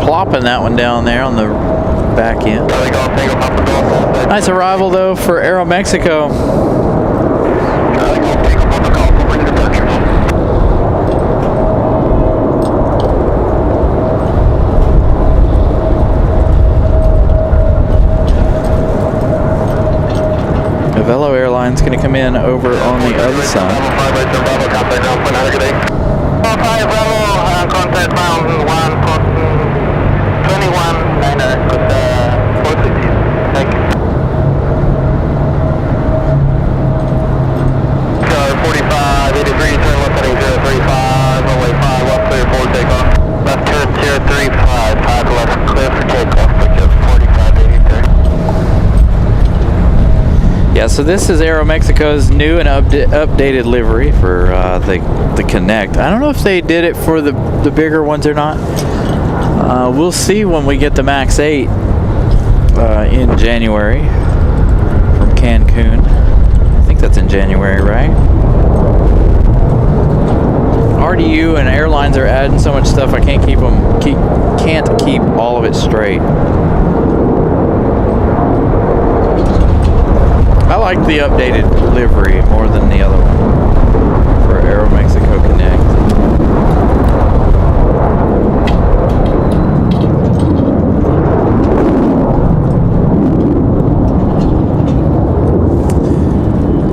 [SPEAKER 1] Plopping that one down there on the back end. Nice arrival though for Aeromexico. Velo Airlines going to come in over on the other side.
[SPEAKER 3] Contact round 21-9er with 460. Thank you. 45, 83, turn left heading 035, runway 5, left clear, forward takeoff. Left turn 035, 5 left clear for takeoff, which is 45, 83.
[SPEAKER 1] Yeah, so this is Aeromexico's new and updated livery for the Connect. I don't know if they did it for the bigger ones or not. We'll see when we get the MAX 8 in January from Cancun. I think that's in January, right? RDU and airlines are adding so much stuff I can't keep all of it straight. like the updated livery more than the other one for Aero Mexico Connect.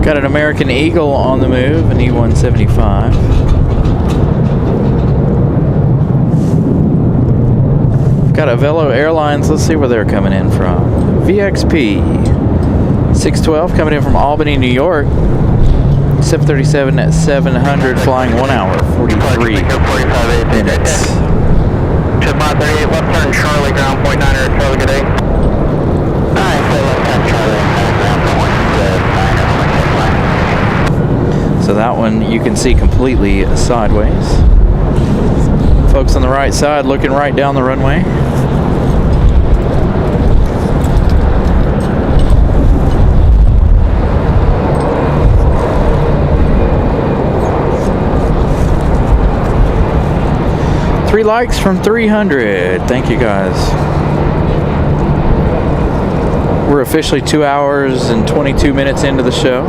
[SPEAKER 1] Got an American Eagle on the move, an E-175. Got a Velo Airlines, let's see where they're coming in from. VXP 612 coming in from Albany, New York. 737 at 700 flying 1 hour, 43 minutes.
[SPEAKER 3] Chipmont 38, left turn Charlie, ground point 9 or Charlie, good day. Alright, so left turn Charlie, ground point 9 or
[SPEAKER 1] So that one you can see completely sideways. Folks on the right side looking right down the runway. Three likes from 300. Thank you guys. We're officially 2 hours and 22 minutes into the show.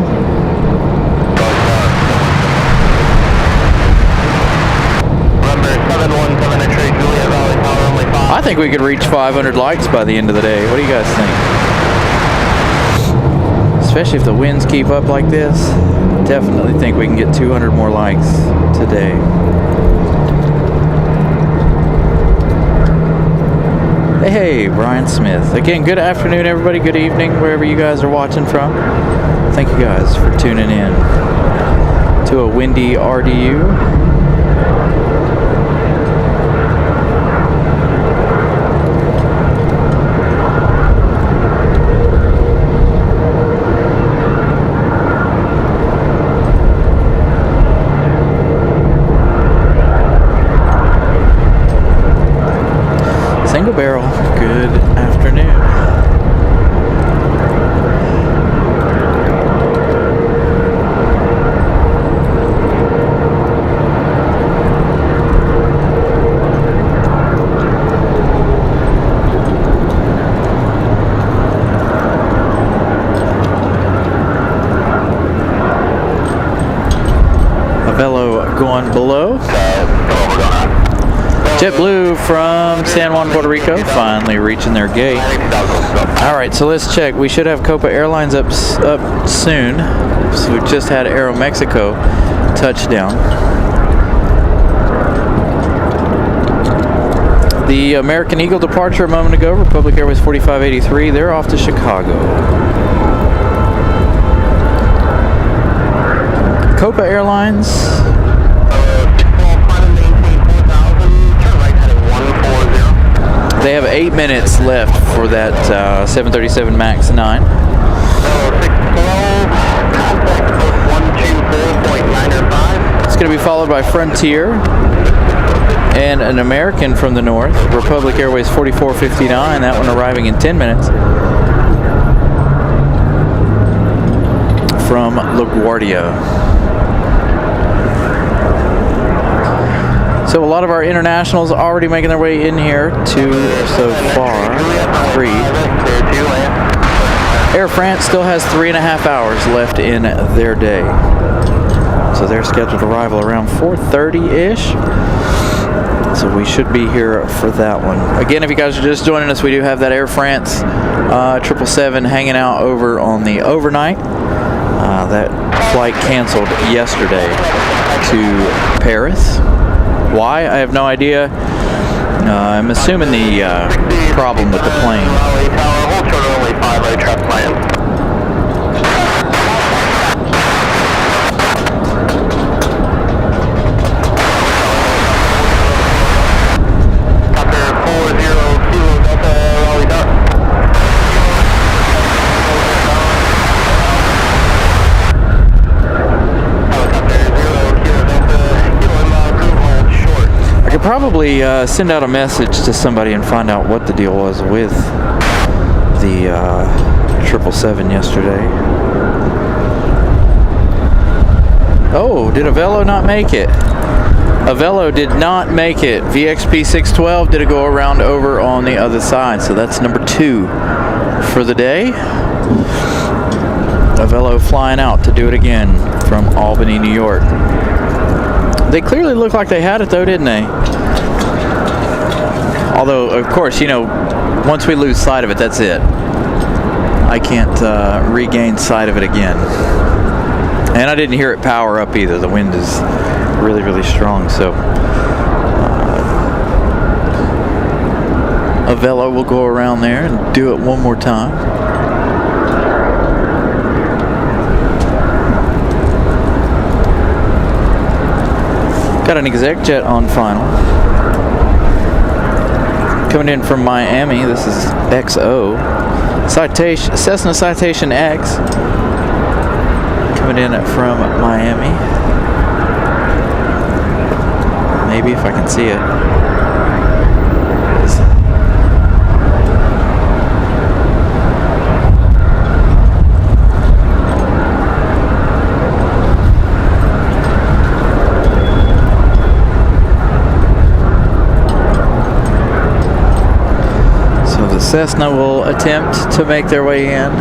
[SPEAKER 1] I think we could reach 500 likes by the end of the day. What do you guys think? Especially if the winds keep up like this. Definitely think we can get 200 more likes today. Hey, Brian Smith. Again, good afternoon, everybody. Good evening, wherever you guys are watching from. Thank you guys for tuning in to a windy RDU. Single barrel, good afternoon. A Velo going below. JetBlue from San Juan, Puerto Rico, finally reaching their gate. All right, so let's check. We should have Copa Airlines up soon. So we just had Aero Mexico touchdown. The American Eagle departure a moment ago, Republic Airways 4583. They're off to Chicago. Copa Airlines. They have 8 minutes left for that 737 MAX 9. It's going to be followed by Frontier and an American from the north, Republic Airways 4459, that one arriving in 10 minutes. From LaGuardia. So a lot of our internationals already making their way in here. 2 so far, 3. Air France still has 3.5 hours left in their day. So their scheduled arrival around 4:30-ish. So we should be here for that one. Again, if you guys are just joining us, we do have that Air France 777 hanging out over on the overnight. That flight canceled yesterday to Paris. Why? I have no idea. I'm assuming the problem with the plane. Probably send out a message to somebody and find out what the deal was with the 777 yesterday. Oh, did a Velo not make it? A Velo did not make it. VXP 612 did a go around over on the other side, so that's number 2 for the day. Avello flying out to do it again from Albany, New York. They clearly look like they had it though, didn't they? Although, of course, you know, once we lose sight of it, that's it. I can't regain sight of it again. And I didn't hear it power up either. The wind is really, really strong. So Avello will go around there and do it one more time. Got an exec jet on final. Coming in from Miami, this is XO. Citation, Cessna Citation X. Coming in from Miami. Maybe if I can see it. The Cessna will attempt to make their way in.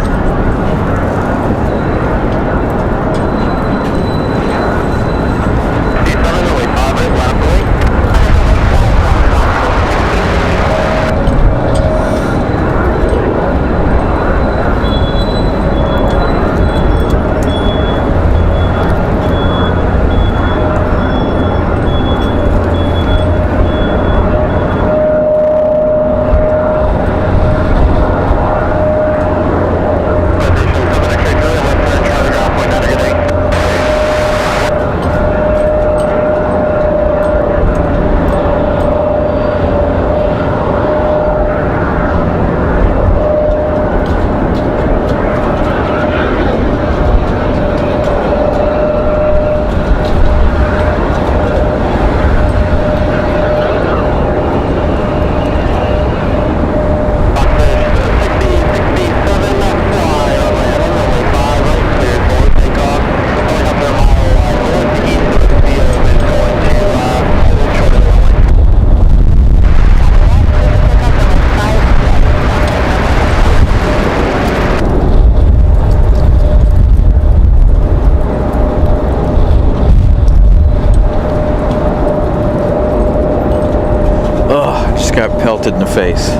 [SPEAKER 1] Got pelted in the face.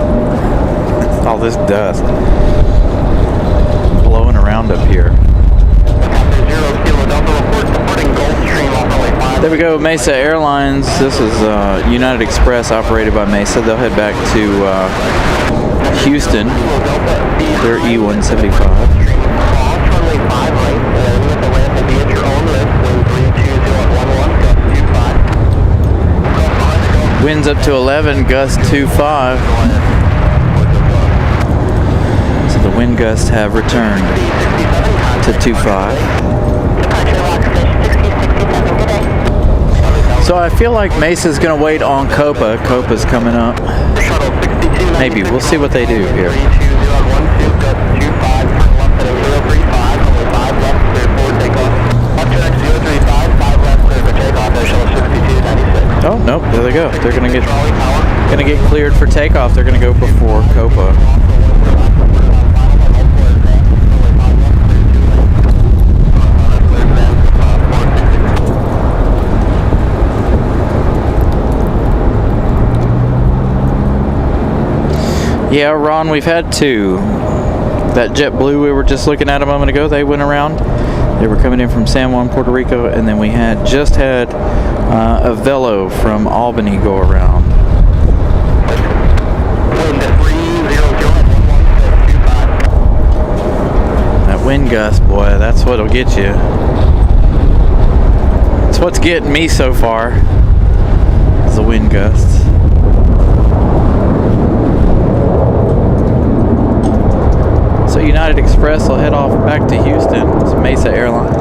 [SPEAKER 1] All this dust blowing around up here. There we go, Mesa Airlines. This is United Express operated by Mesa. They'll head back to Houston. Their E-175. Winds up to 11, gust 2.5. So the wind gusts have returned to 2.5. So I feel like Mesa's going to wait on Copa. Copa's coming up. Maybe. We'll see what they do here. Oh nope, there they go. They're gonna get cleared for takeoff. They're gonna go before Copa. Yeah, Ron, we've had two. That JetBlue we were just looking at a moment ago, they went around. They were coming in from San Juan, Puerto Rico, and then we just had Avello from Albany go around. That wind gust, boy, that's what'll get you. That's what's getting me so far, is the wind gusts. So United Express will head off back to Houston. It's Mesa Airlines.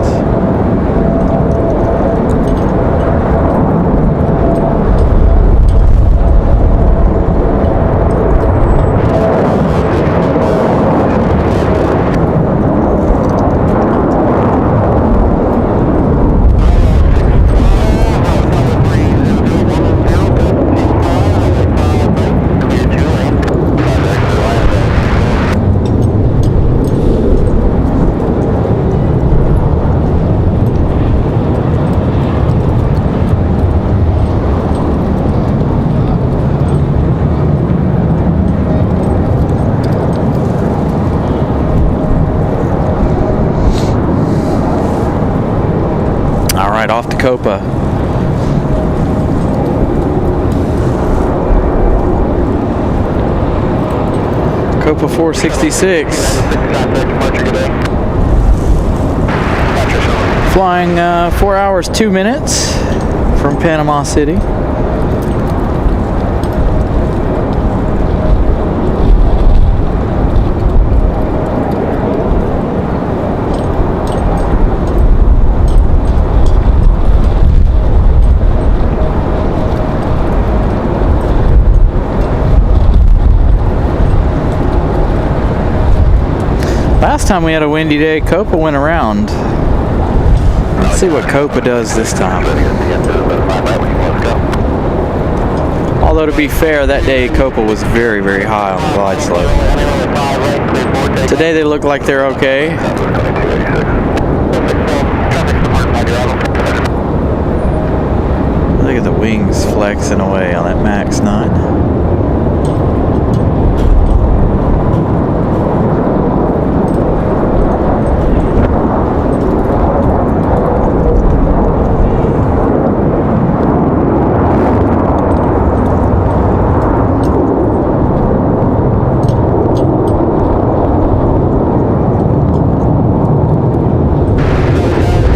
[SPEAKER 1] off to Copa. Copa 466. Flying 4 hours 2 minutes from Panama City. Last time we had a windy day, Copa went around. Let's see what Copa does this time. Although to be fair, that day Copa was very, very high on the glide slope. Today they look like they're okay. Look at the wings flexing away on that Max 9.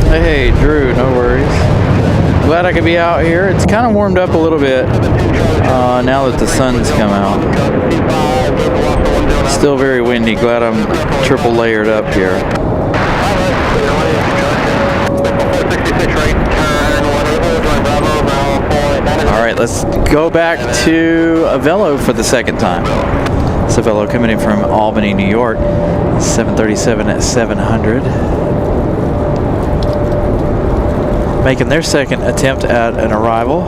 [SPEAKER 1] Hey Drew, no worries. Glad I could be out here. It's kind of warmed up a little bit now that the sun's come out. Still very windy. Glad I'm triple layered up here. Alright, let's go back to Avello for the second time. It's Avello coming in from Albany, New York. 737 at 700. Making their second attempt at an arrival.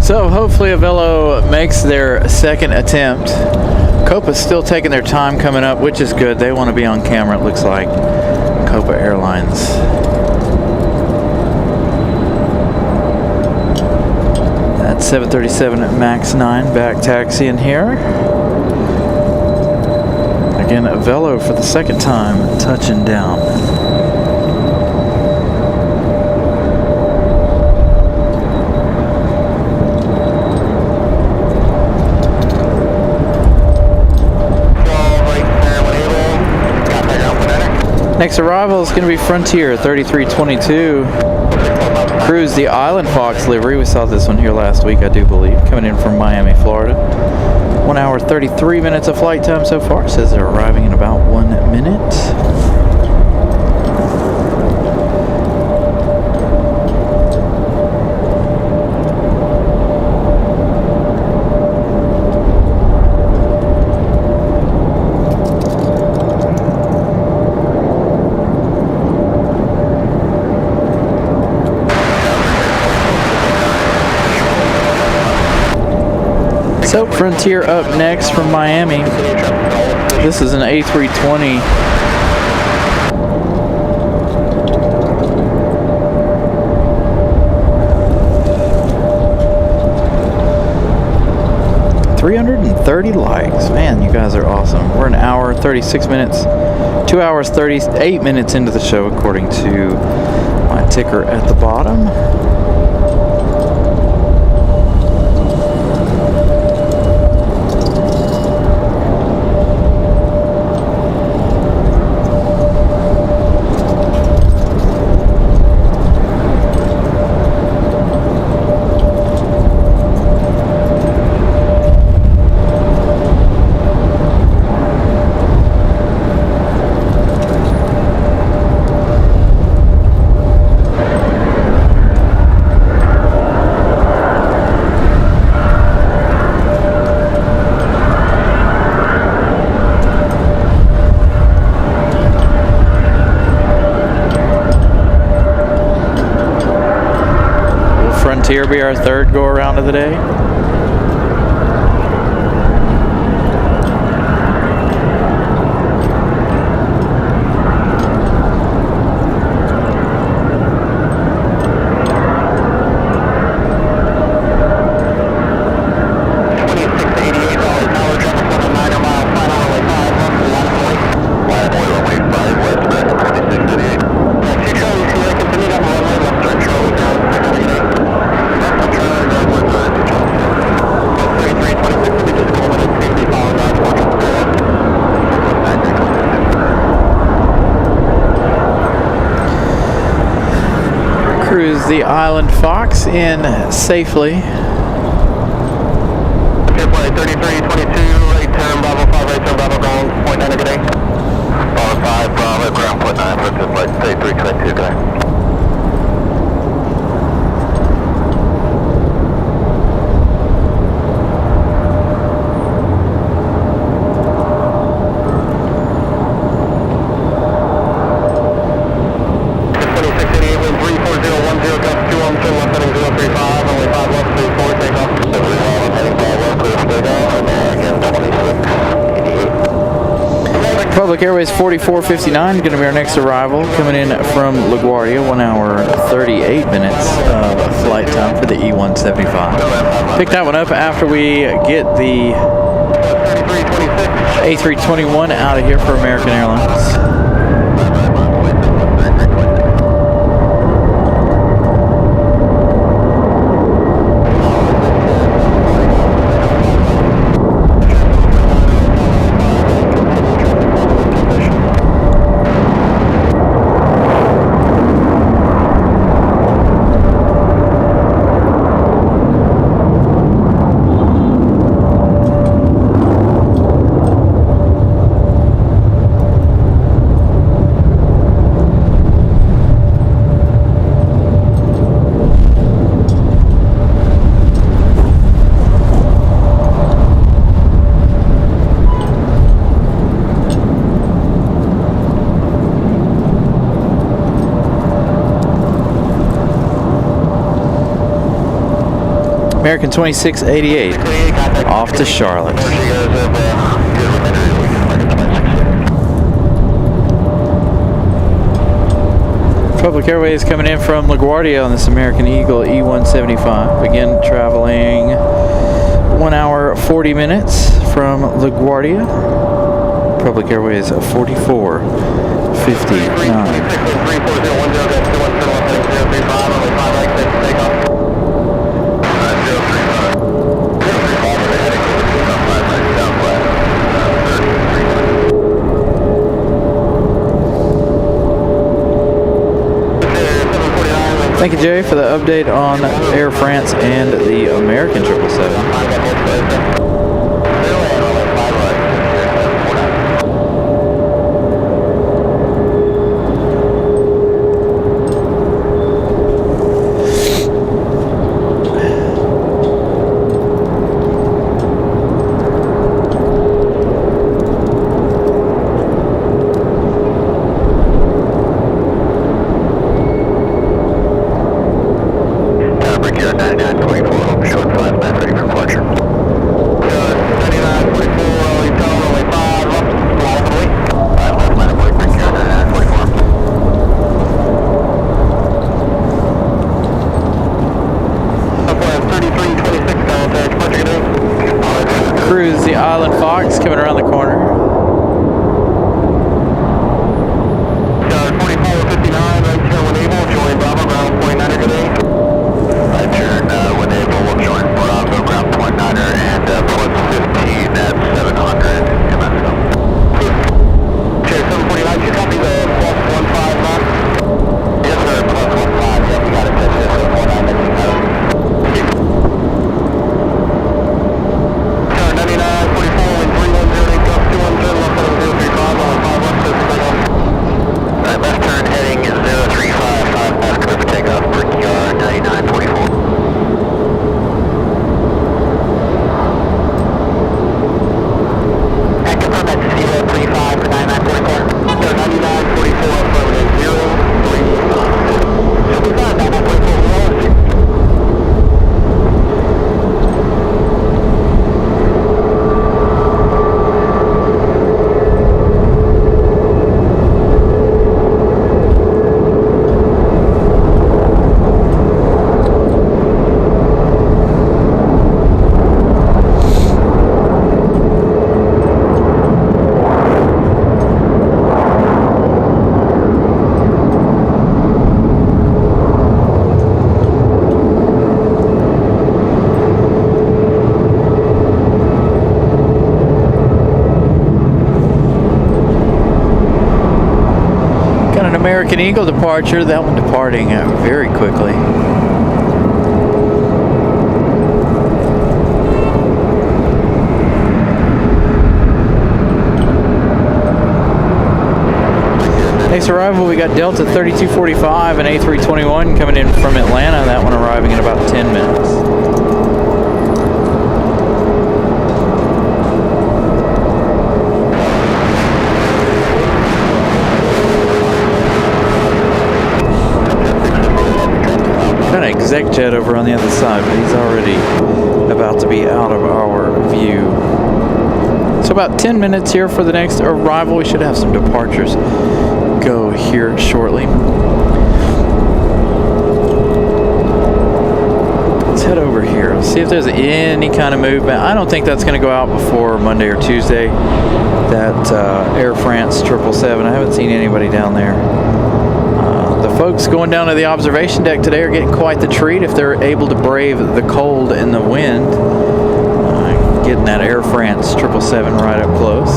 [SPEAKER 1] So hopefully Avello makes their second attempt. Copa's still taking their time coming up, which is good. They want to be on camera, it looks like. Copa Airlines. That's 737 at Max 9 back taxiing here. Again, Avello for the second time touching down. Next arrival is going to be Frontier 3322. Cruise the Island Fox livery. We saw this one here last week, I do believe. Coming in from Miami, Florida. 1 hour 33 minutes of flight time so far. It says they're arriving in about 1 minute. So Frontier up next from Miami. This is an A320. $330 likes. Man, you guys are awesome. We're an hour, 36 minutes, 2 hours, 38 minutes into the show, according to my ticker at the bottom. Frontier be our third go around of the day.
[SPEAKER 2] Cruise
[SPEAKER 1] the Island Fox in safely.
[SPEAKER 3] Airplane 3322, right turn, Bravo 5, right turn, Bravo ground, point 9, good day. Bravo 5, Bravo ground, point 9, right turn, flight 3322, good day.
[SPEAKER 1] Republic Airways 4459 going to be our next arrival, coming in from LaGuardia. 1 hour 38 minutes of flight time for the E175. Pick that one up after we get the A321 out of here for American Airlines. American 2688 off to Charlotte. Republic Airways coming in from LaGuardia on this American Eagle E175. Again, traveling 1 hour 40 minutes from LaGuardia. Republic Airways 4459. Thank you, Jerry, for the update on Air France and the American 777. Cruise the Island Fox coming around the corner.
[SPEAKER 3] 4459, right turn when able, join Bravo ground point 9er, good day. Right turn when able, we'll join Bravo ground point 9er and plus 15 at 700 MSO. Chair 749, you copy the plus 15 mark? Yes sir, plus 15, yep, we got it, that's it, 749, that's it. Turn 99, 44, and 310, gust 210.
[SPEAKER 1] American Eagle departure. That one departing very quickly. Next arrival, we got Delta 3245 and A321 coming in from Atlanta. That one arriving in about 10 minutes. Got an exec jet over on the other side, but he's already about to be out of our view. So about 10 minutes here for the next arrival. We should have some departures go here shortly. Let's head over here. Let's see if there's any kind of movement. I don't think that's going to go out before Monday or Tuesday. That Air France 777. I haven't seen anybody down there. The folks going down to the observation deck today are getting quite the treat if they're able to brave the cold and the wind. Getting that Air France 777 right up close.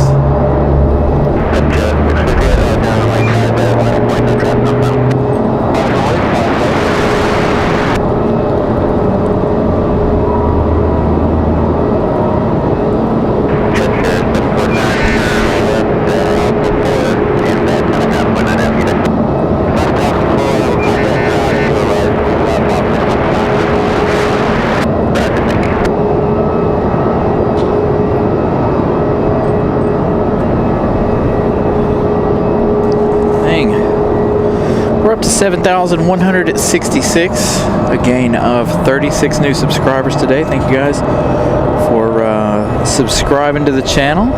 [SPEAKER 1] We're up to 7,166, a gain of 36 new subscribers today. Thank you guys for subscribing to the channel.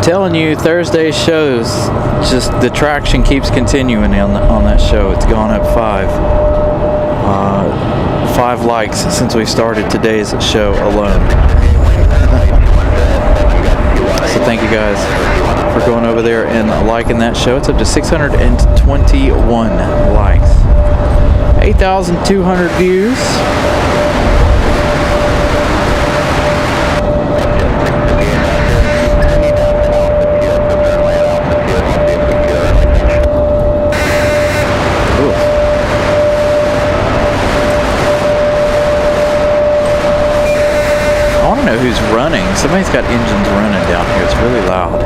[SPEAKER 1] Telling you, Thursday's shows, just the traction keeps continuing on that show. It's gone up 5 likes since we started today's show alone. So thank you guys for going over there and liking that show. It's up to 621 likes. 8,200 views. Who's running? Somebody's got engines running down here. It's really loud.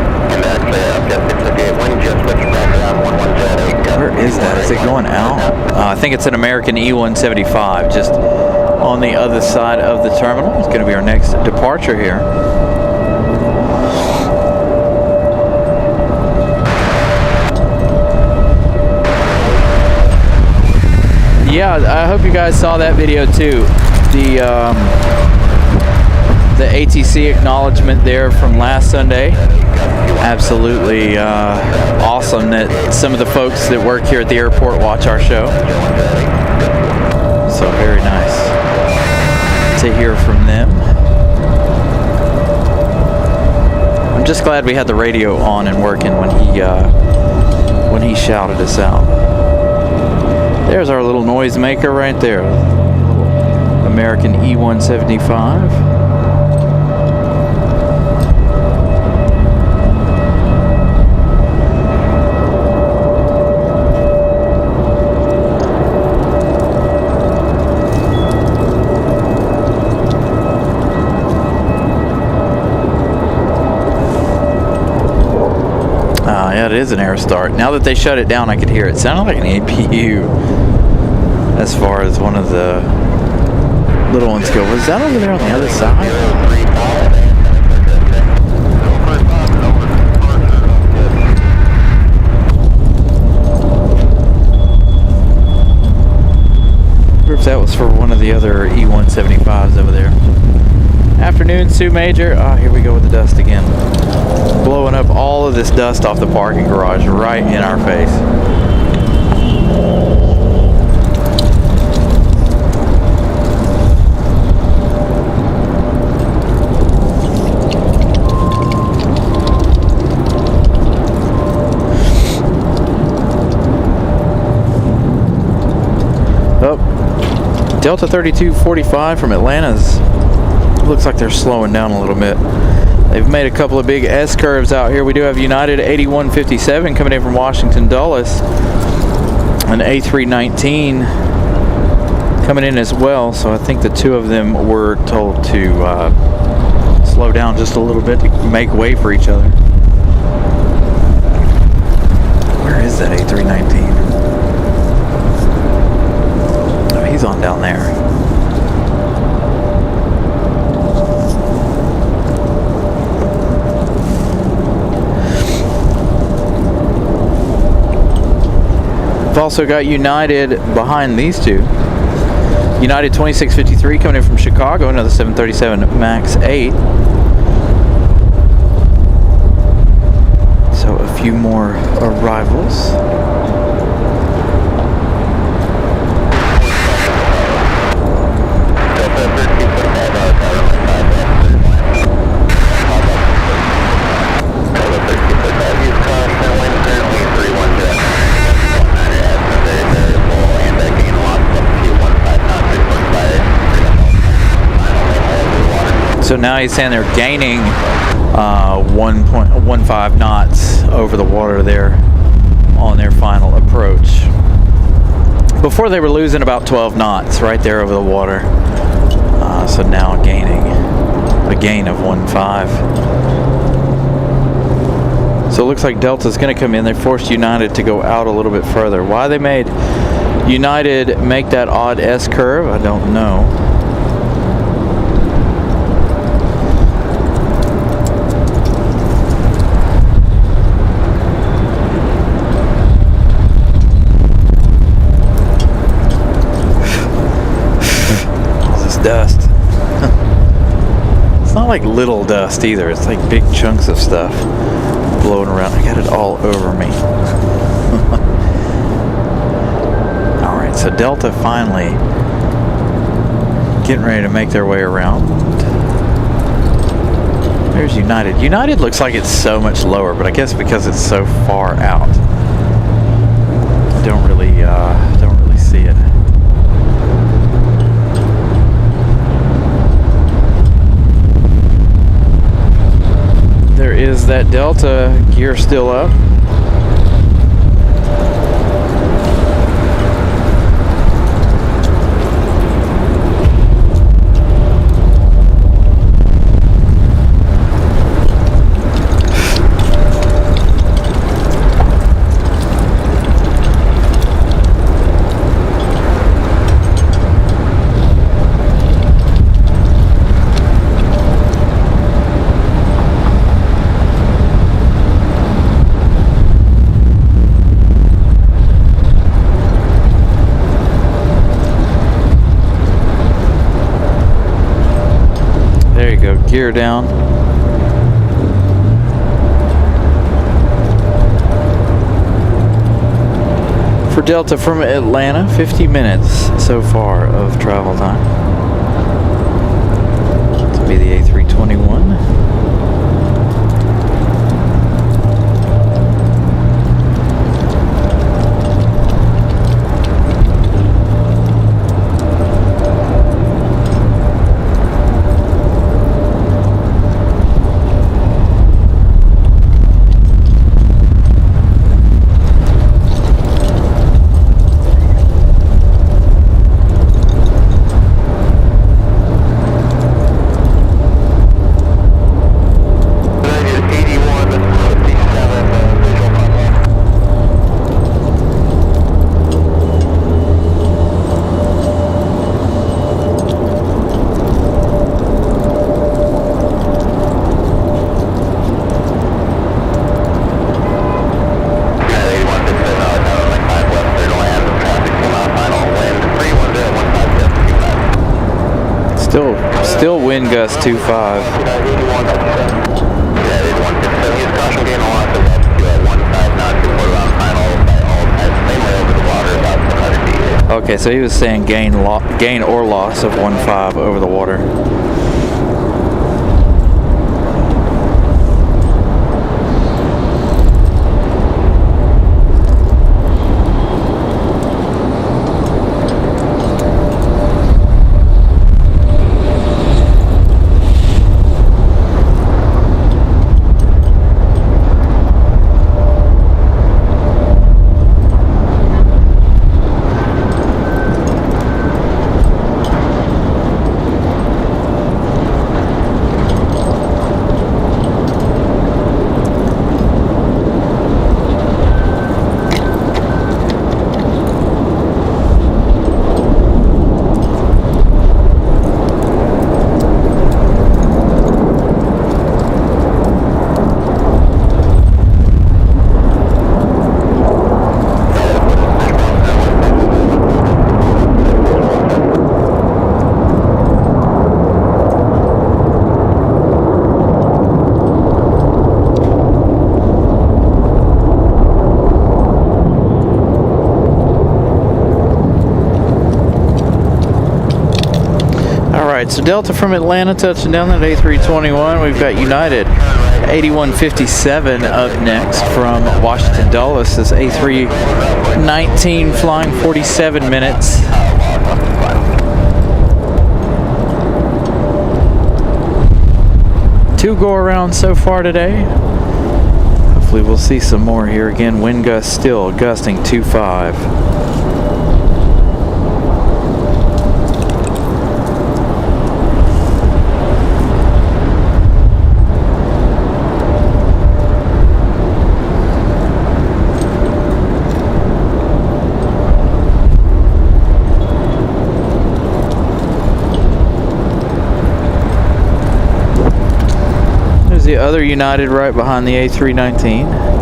[SPEAKER 1] Where is that? Is it going out? I think it's an American E175 just on the other side of the terminal. It's going to be our next departure here. Yeah, I hope you guys saw that video too. The ATC acknowledgement there from last Sunday. Absolutely awesome that some of the folks that work here at the airport watch our show. So very nice to hear from them. I'm just glad we had the radio on and working when he shouted us out. There's our little noisemaker right there. American E175. Yeah, it is an air start. Now that they shut it down, I could hear it. It sounded like an APU as far as one of the little ones go. Was that over there on the other side? I wonder if that was for one of the other E175s over there. Afternoon, Sue Major. Ah, here we go with the dust again. Blowing up all of this dust off the parking garage right in our face. Oh, Delta 3245 from Atlanta's. Looks like they're slowing down a little bit. They've made a couple of big S curves out here. We do have United 8157 coming in from Washington Dulles, an A319 coming in as well. So I think the two of them were told to slow down just a little bit to make way for each other. Where is that A319? Oh, he's on down there. We've also got United behind these two. United 2653 coming in from Chicago, another 737 MAX 8. So a few more arrivals. So now he's saying they're gaining 1.15 knots over the water there on their final approach. Before they were losing about 12 knots right there over the water. So now gaining a gain of 1.5. So it looks like Delta's going to come in. They forced United to go out a little bit further. Why they made United make that odd S curve, I don't know. Dust. It's not like little dust either. It's like big chunks of stuff blowing around. I got it all over me. Alright, so Delta finally getting ready to make their way around. There's United. United looks like it's so much lower, but I guess because it's so far out, I don't really see it. There is that Delta gear still up. Gear down. For Delta from Atlanta, 50 minutes so far of travel time. This will be the A321. Still wind gust 2.5. Okay, so he was saying gain or loss of 1.5 over the water. Alright, so Delta from Atlanta touching down at A321. We've got United 8157 up next from Washington Dulles. This A319 flying 47 minutes. Two go around so far today. Hopefully we'll see some more here. Again, wind gusts still gusting 2.5. The other United right behind the A319.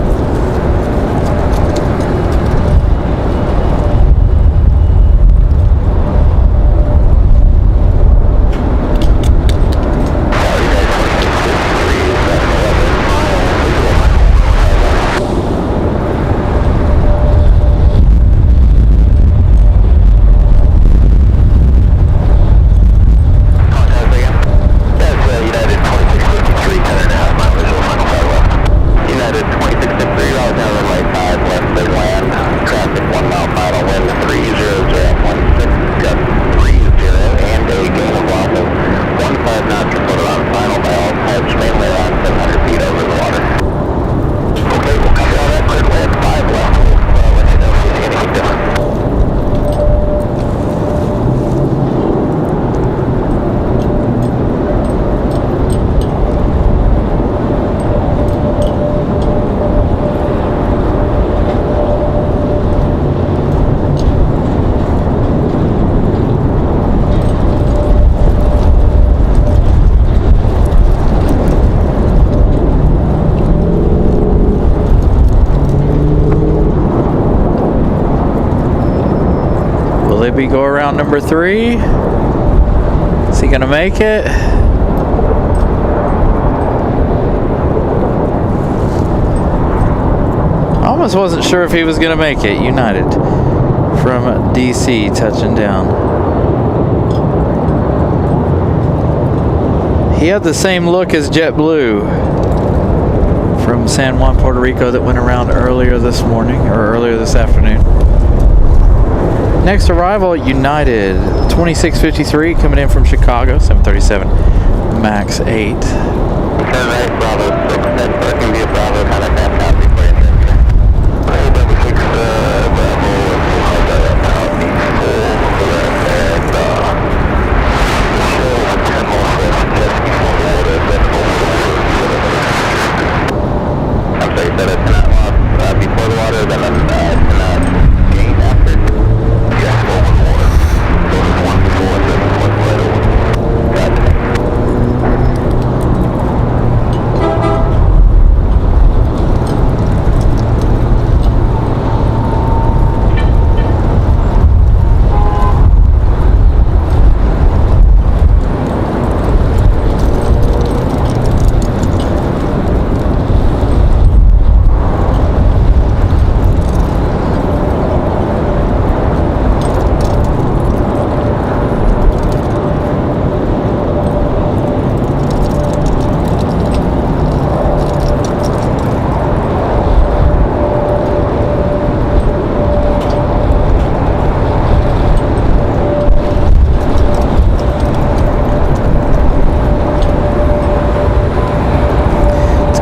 [SPEAKER 1] Libby go around number 3. Is he gonna make it? I almost wasn't sure if he was gonna make it. United from DC touching down. He had the same look as JetBlue from San Juan, Puerto Rico that went around earlier this morning or earlier this afternoon. Next arrival, United 2653 coming in from Chicago, 737 MAX 8.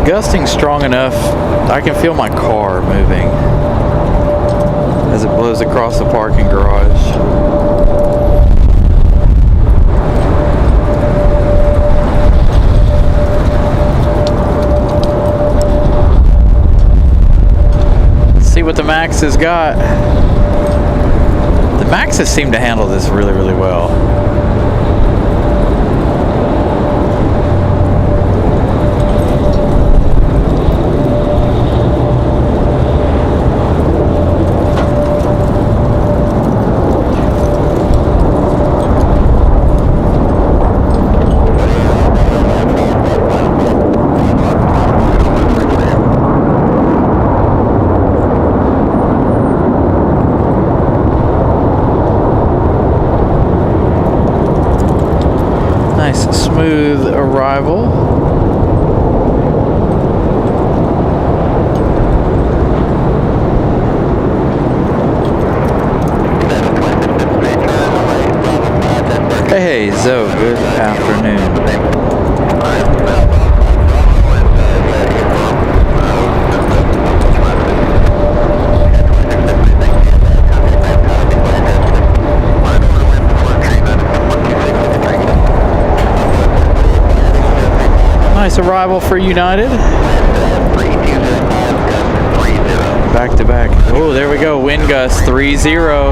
[SPEAKER 1] Gusting strong enough, I can feel my car moving as it blows across the parking garage. Let's see what the Max has got. The Maxes seem to handle this really, really well. smooth arrival. Hey, Zoe, good afternoon. Nice arrival for United. Back to back. Oh, there we go. Wind gust 3-0.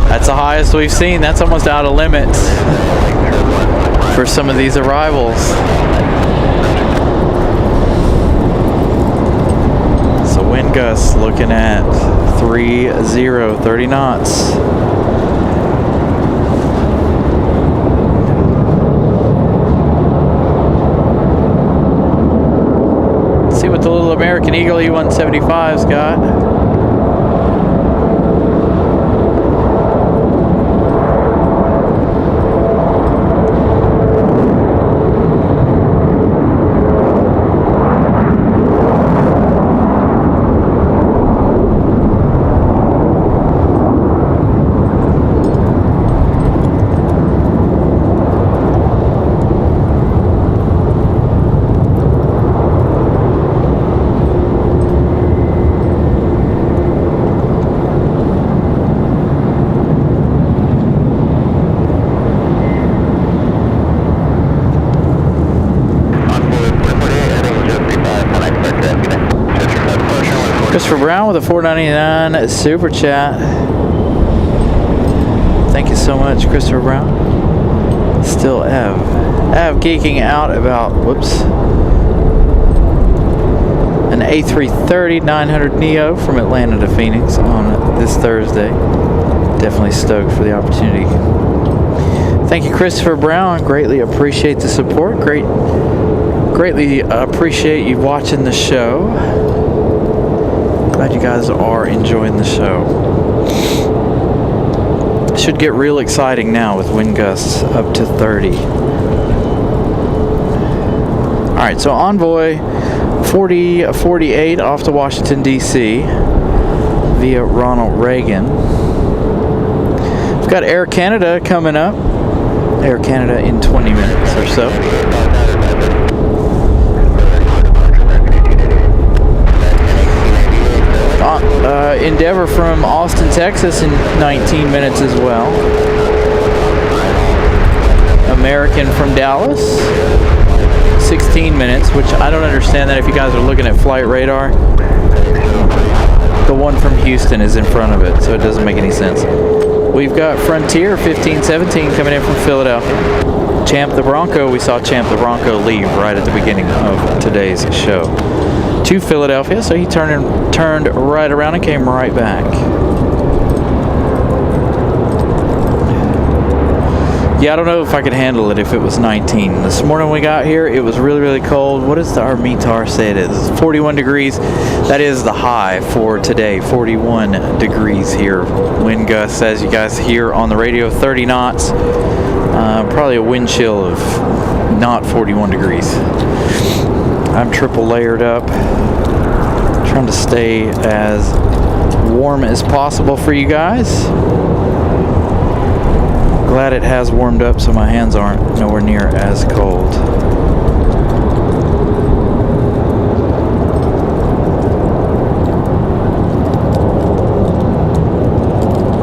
[SPEAKER 1] That's the highest we've seen. That's almost out of limits for some of these arrivals. So wind gusts looking at 3-0, 30 knots. Let's see what the little American Eagle E-175's got. Christopher Brown with a $4.99 super chat. Thank you so much, Christopher Brown. Still Av geeking out about, whoops, an A330 900 Neo from Atlanta to Phoenix on this Thursday. Definitely stoked for the opportunity. Thank you, Christopher Brown. Greatly appreciate the support. Greatly appreciate you watching the show. Glad you guys are enjoying the show. Should get real exciting now with wind gusts up to 30. All right, so Envoy 4048 off to Washington, D.C. via Ronald Reagan. We've got Air Canada coming up. Air Canada in 20 minutes or so. Endeavor from Austin, Texas in 19 minutes as well. American from Dallas, 16 minutes, which I don't understand that if you guys are looking at flight radar. The one from Houston is in front of it, so it doesn't make any sense. We've got Frontier 1517 coming in from Philadelphia. Champ the Bronco, we saw Champ the Bronco leave right at the beginning of today's show to Philadelphia, so he turned right around and came right back. Yeah, I don't know if I could handle it if it was 19. This morning when we got here, it was really, really cold. What does our METAR say it is? 41 degrees. That is the high for today, 41 degrees here. Wind gusts, as you guys hear on the radio, 30 knots. Probably a wind chill of not 41 degrees. I'm triple layered up, trying to stay as warm as possible for you guys. Glad it has warmed up so my hands aren't nowhere near as cold.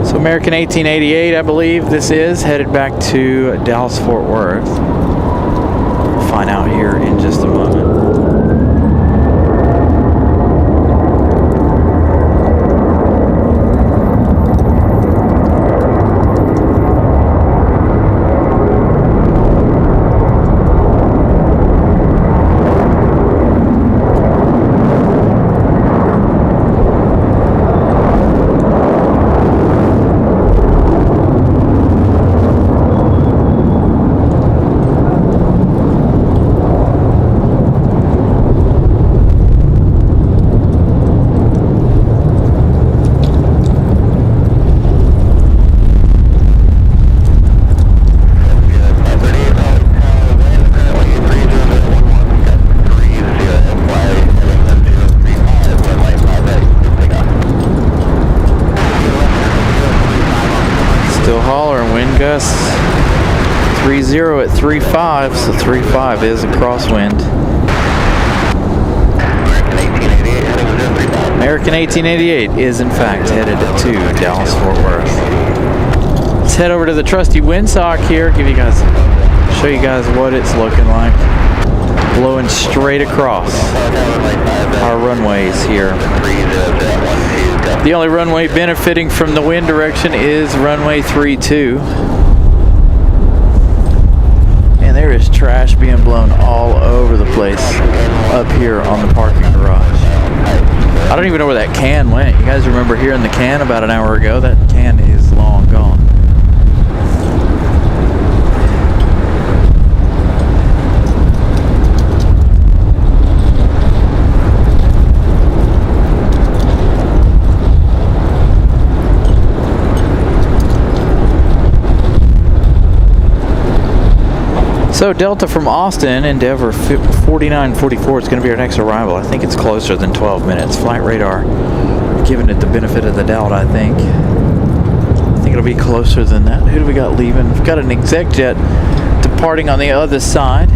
[SPEAKER 1] So American 1888, I believe this is, headed back to Dallas-Fort Worth. We'll find out here in just a moment. caller, wind gusts 3-0 at 3.5, so 3.5 is a crosswind. American 1888 is in fact headed to Dallas Fort Worth. Let's head over to the trusty windsock here, show you guys what it's looking like. Blowing straight across our runways here. The only runway benefiting from the wind direction is runway 32. And there is trash being blown all over the place up here on the parking garage. I don't even know where that can went. You guys remember hearing the can about an hour ago? That can is long gone. So Delta from Austin, Endeavor 4944 is going to be our next arrival. I think it's closer than 12 minutes. Flight radar giving it the benefit of the doubt, I think. I think it'll be closer than that. Who do we got leaving? We've got an exec jet departing on the other side.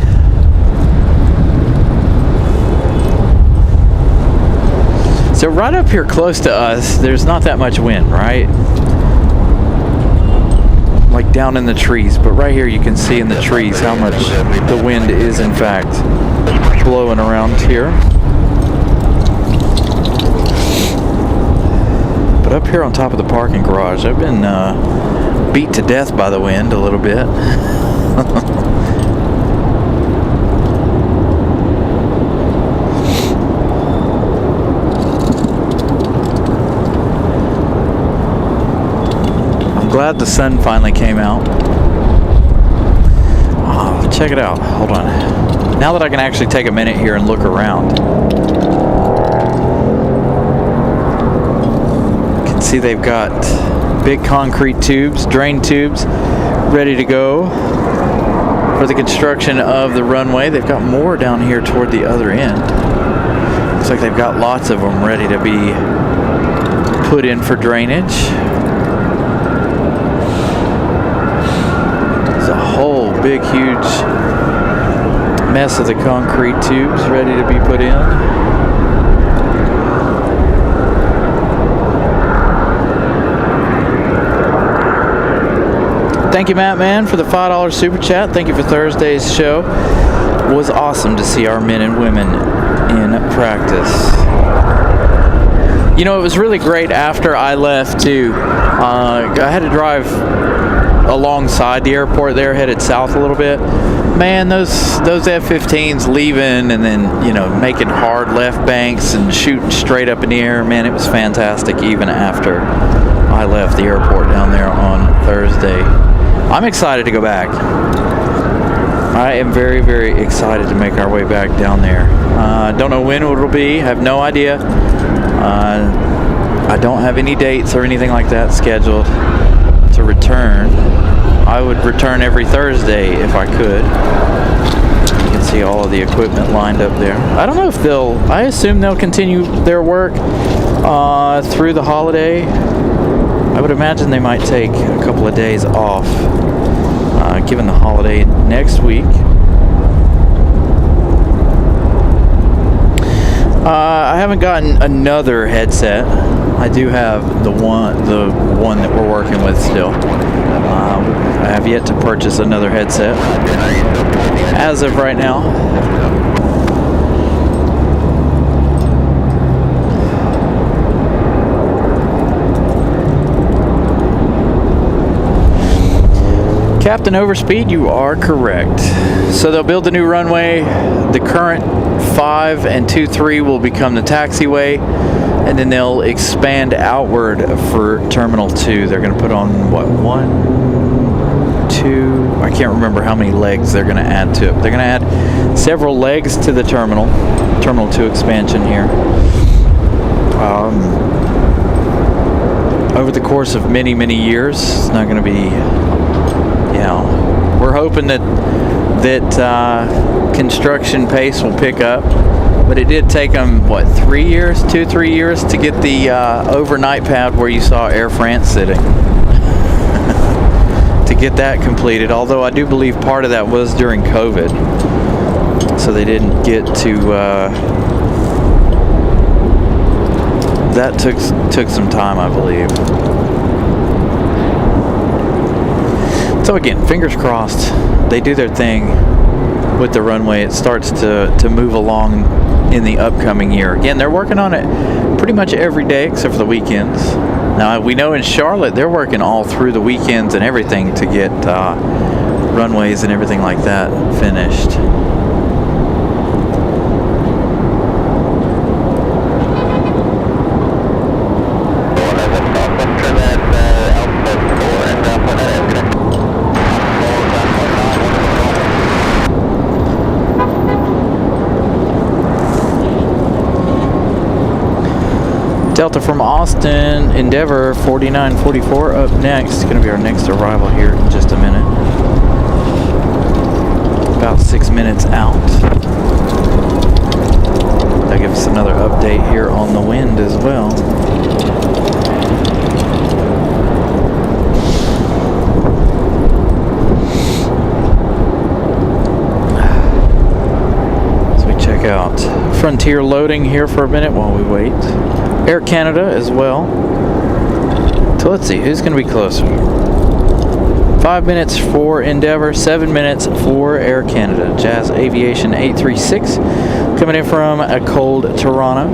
[SPEAKER 1] So right up here close to us, there's not that much wind, right? Like down in the trees, but right here you can see in the trees how much the wind is in fact blowing around here. But up here on top of the parking garage, I've been beat to death by the wind a little bit. Glad the sun finally came out. Oh, check it out. Hold on. Now that I can actually take a minute here and look around, you can see they've got big concrete tubes, drain tubes, ready to go for the construction of the runway. They've got more down here toward the other end. Looks like they've got lots of them ready to be put in for drainage. Whole big huge mess of the concrete tubes ready to be put in. Thank you, Matt Man, for the $5 super chat. Thank you for Thursday's show. It was awesome to see our men and women in practice. You know, it was really great after I left too. I had to drive alongside the airport there, headed south a little bit. Man, those F-15s leaving and then, you know, making hard left banks and shooting straight up in the air. Man, it was fantastic even after I left the airport down there on Thursday. I'm excited to go back. I am very, very excited to make our way back down there. Don't know when it'll be. I have no idea. I don't have any dates or anything like that scheduled to return. I would return every Thursday if I could. You can see all of the equipment lined up there. I don't know if I assume they'll continue their work through the holiday. I would imagine they might take a couple of days off given the holiday next week. I haven't gotten another headset. I do have the one that we're working with still. I have yet to purchase another headset as of right now. Captain Overspeed, you are correct. So they'll build the new runway. The current 5 and 2-3 will become the taxiway, and then they'll expand outward for Terminal 2. They're going to put on, what, 1, 2, I can't remember how many legs they're going to add to it. They're going to add several legs to the Terminal 2 expansion here. Over the course of many, many years. It's not going to be, you know, we're hoping that construction pace will pick up, but it did take them, what, 3 years, 2-3 years to get the overnight pad where you saw Air France sitting. to get that completed, although I do believe part of that was during COVID, so they didn't get to that took some time, I believe. So again, fingers crossed they do their thing with the runway. It starts to move along in the upcoming year. Again, they're working on it pretty much every day except for the weekends. Now, we know in Charlotte they're working all through the weekends and everything to get runways and everything like that finished. Delta from Austin, Endeavor 4944 up next. Going to be our next arrival here in just a minute. About 6 minutes out. That'll give us another update here on the wind as well. So we check out Frontier loading here for a minute while we wait. Air Canada as well. So let's see, who's going to be closer? 5 minutes for Endeavor, 7 minutes for Air Canada. Jazz Aviation 836 coming in from a cold Toronto.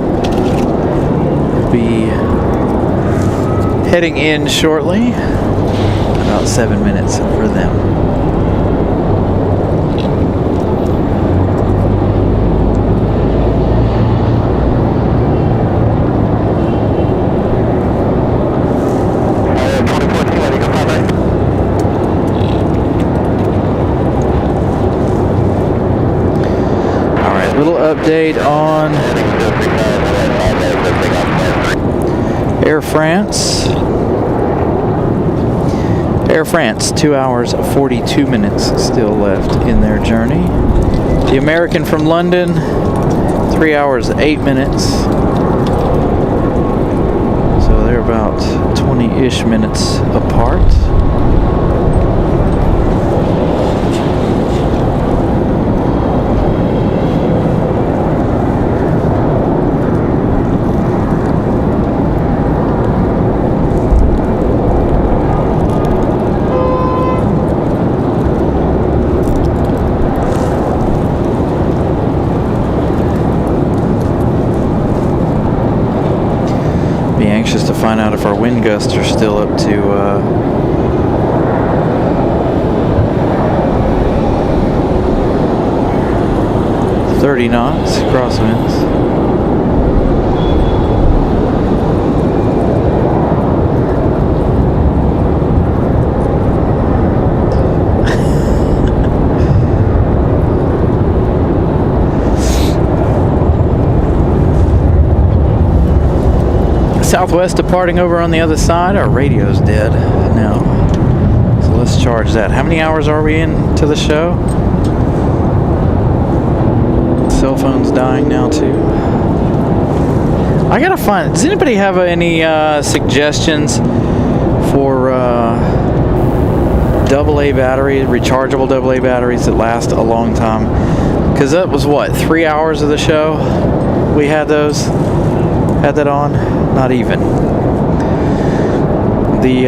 [SPEAKER 1] Be heading in shortly. About 7 minutes for them. Update on Air France. Air France, 2 hours 42 minutes still left in their journey. The American from London, 3 hours 8 minutes. So they're about 20-ish minutes apart. Anxious to find out if our wind gusts are still up to 30 knots crosswinds. Southwest departing over on the other side. Our radio's dead now, so let's charge that. How many hours are we into the show? Cell phone's dying now too. I gotta find, does anybody have any suggestions for AA battery, rechargeable AA batteries that last a long time? Because that was what, 3 hours of the show we had those, had that on? Not even. The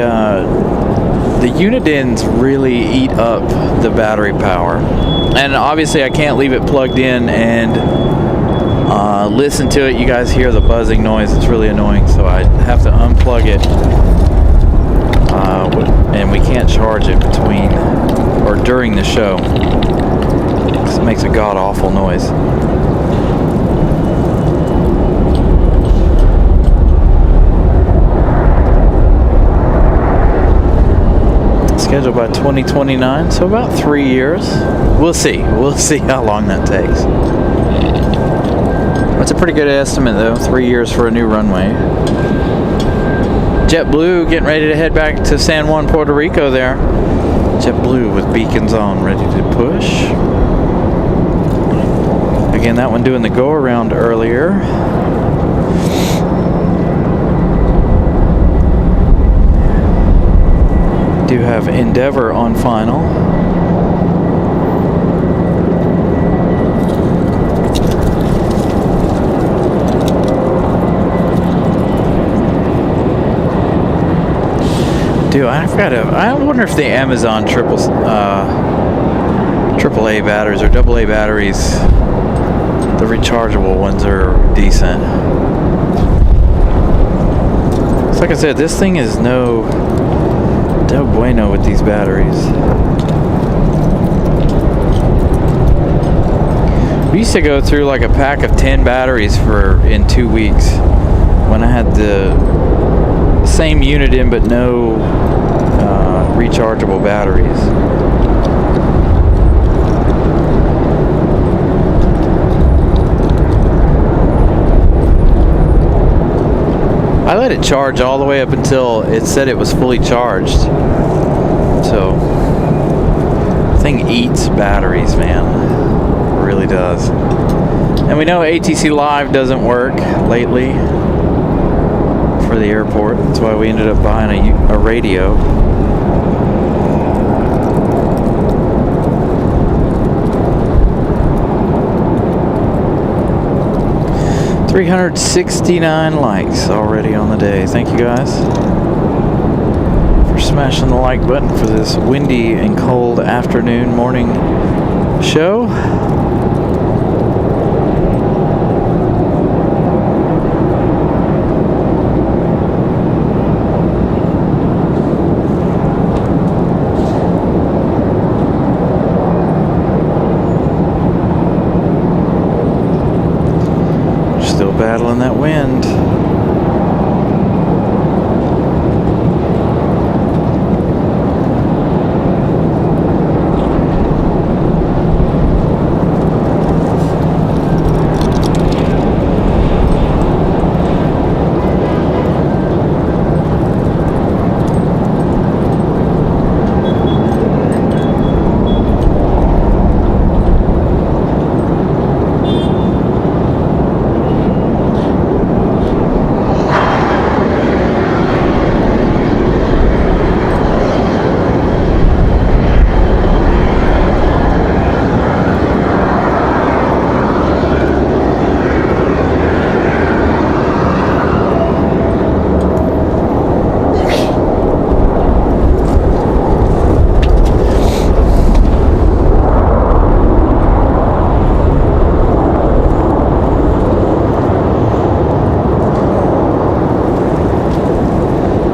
[SPEAKER 1] Unidins really eat up the battery power, and obviously I can't leave it plugged in and listen to it. You guys hear the buzzing noise, it's really annoying, so I have to unplug it, and we can't charge it between or during the show because it makes a god-awful noise. Scheduled by 2029, so about 3 years. We'll see how long that takes. That's a pretty good estimate though, 3 years for a new runway. JetBlue getting ready to head back to San Juan, Puerto Rico there. JetBlue with beacons on, ready to push. Again, that one doing the go around earlier. do have Endeavor on final. Dude, I wonder if the Amazon AAA batteries or AA batteries, the rechargeable ones, are decent. So like I said, this thing is no bueno with these batteries. We used to go through like a pack of 10 batteries in 2 weeks when I had the same unit in but no rechargeable batteries. I let it charge all the way up until it said it was fully charged. So, the thing eats batteries, man. It really does. And we know ATC Live doesn't work lately for the airport. That's why we ended up buying a radio. $369 likes already on the day. Thank you guys for smashing the like button for this windy and cold afternoon morning show. Battling that wind.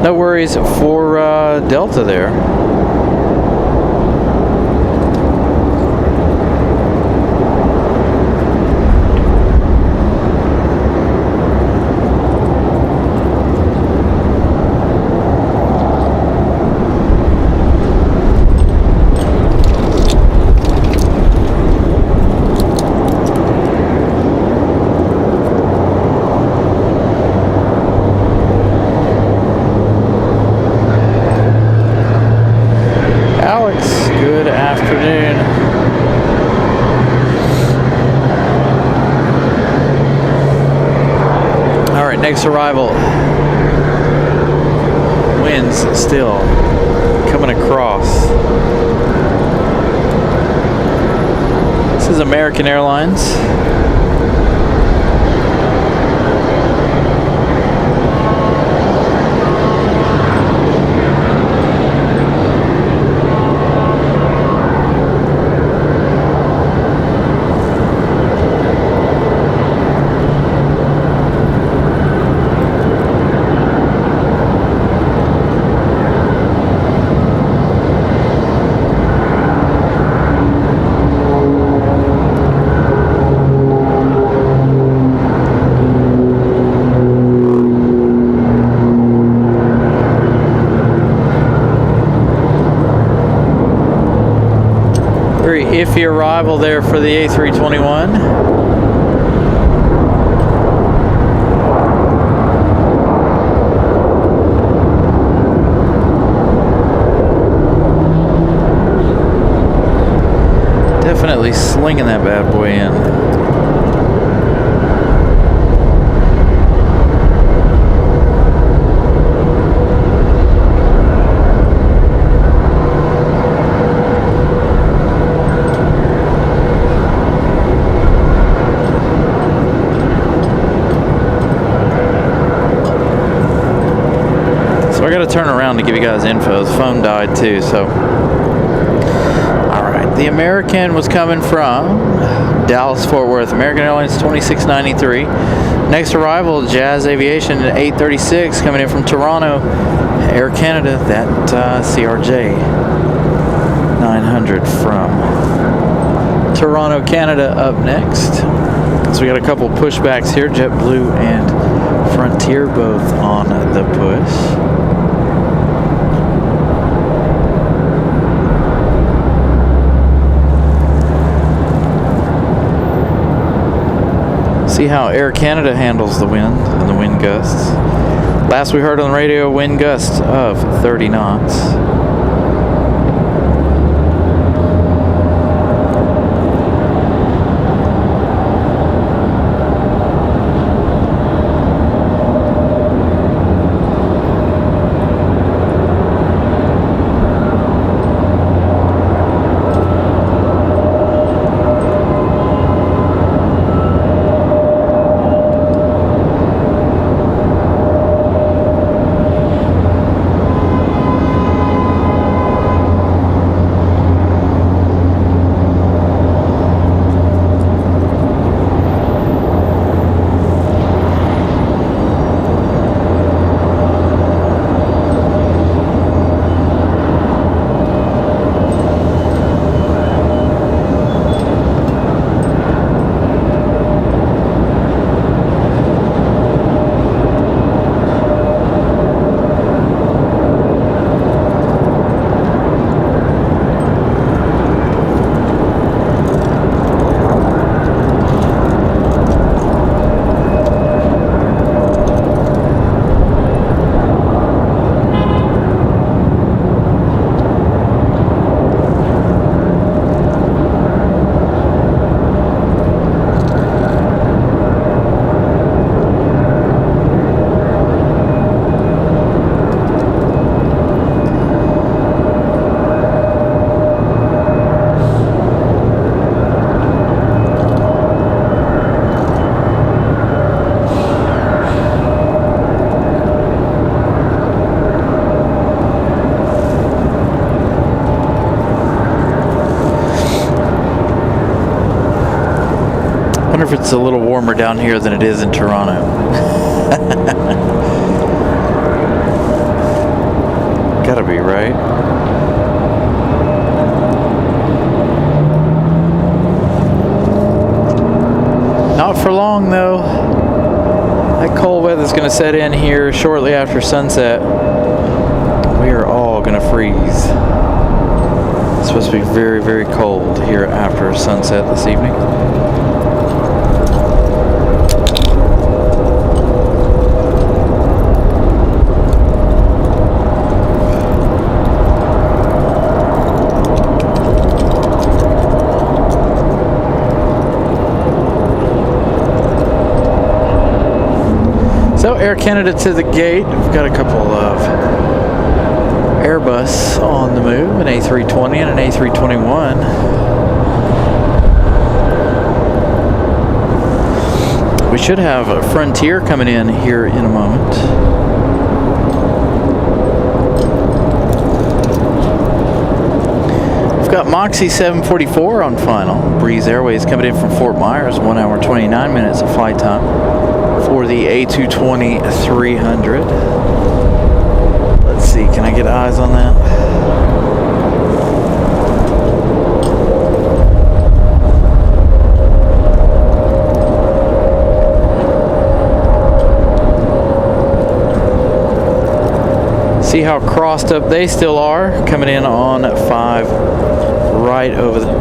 [SPEAKER 1] No worries for Delta there. Good afternoon. All right, next arrival. Winds still coming across. This is American Airlines. Very iffy arrival there for the A321. Definitely slinging that bad boy in. turn around to give you guys info. The phone died too, so. All right, the American was coming from Dallas Fort Worth. American Airlines 2693. Next arrival, Jazz Aviation at 836, coming in from Toronto. Air Canada, that CRJ 900 from Toronto, Canada up next. So we got a couple pushbacks here, JetBlue and Frontier both on the push. See how Air Canada handles the wind and the wind gusts. Last we heard on the radio, wind gusts of 30 knots. If it's a little warmer down here than it is in Toronto. Gotta be, right? Not for long though. That cold weather's gonna set in here shortly after sunset. We are all gonna freeze. It's supposed to be very, very cold here after sunset this evening. So Air Canada to the gate. We've got a couple of Airbus on the move, an A320 and an A321. We should have a Frontier coming in here in a moment. We've got Moxie 744 on final. Breeze Airways coming in from Fort Myers, 1 hour 29 minutes of flight time for the A220-300. Let's see, can I get eyes on that? See how crossed up they still are, coming in on 5 right over the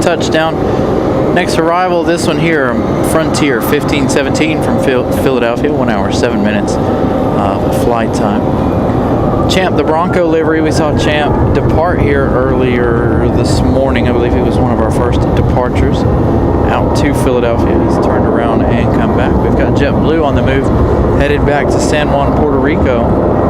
[SPEAKER 1] next touchdown. Next arrival, this one here, Frontier 1517 from Philadelphia, 1 hour, 7 minutes flight time. Champ, the Bronco livery, we saw Champ depart here earlier this morning. I believe he was one of our first departures out to Philadelphia. He's turned around and come back. We've got JetBlue on the move, headed back to San Juan, Puerto Rico.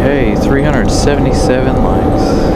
[SPEAKER 1] Hey, 377 likes.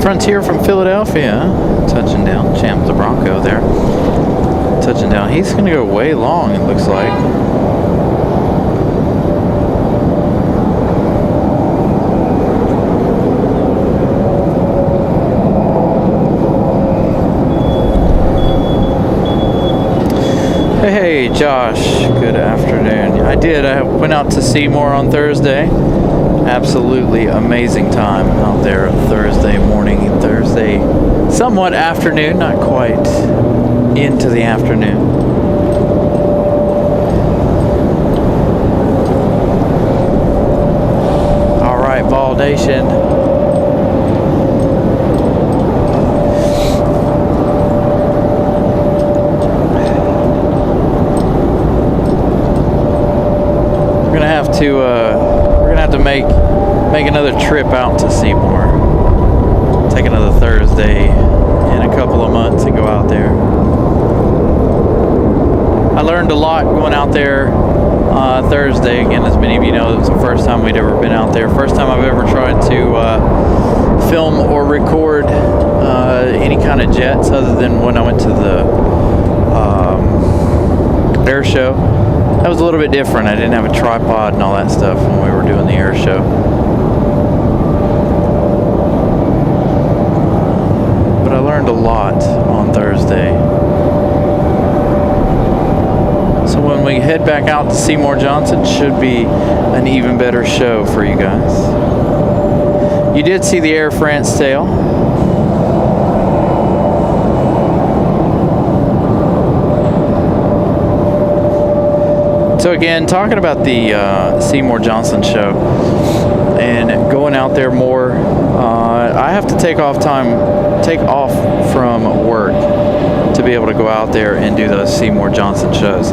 [SPEAKER 1] Frontier from Philadelphia, touching down. Champ the Bronco there, touching down. He's going to go way long, it looks like. Hey, Josh, good afternoon. I went out to Seymour on Thursday. Absolutely amazing time out there Thursday morning, Thursday somewhat afternoon, not quite into the afternoon. All right, Vol Nation. We're gonna have to make another trip out to Seymour. Take another Thursday in a couple of months and go out there. I learned a lot going out there Thursday. Again, as many of you know, it was the first time we'd ever been out there. First time I've ever tried to film or record any kind of jets other than when I went to the air show. That was a little bit different. I didn't have a tripod and all that stuff when we were doing the air show. But I learned a lot on Thursday. So when we head back out to Seymour Johnson, should be an even better show for you guys. You did see the Air France tail. So again, talking about the Seymour Johnson show and going out there more, I have to take off from work to be able to go out there and do those Seymour Johnson shows.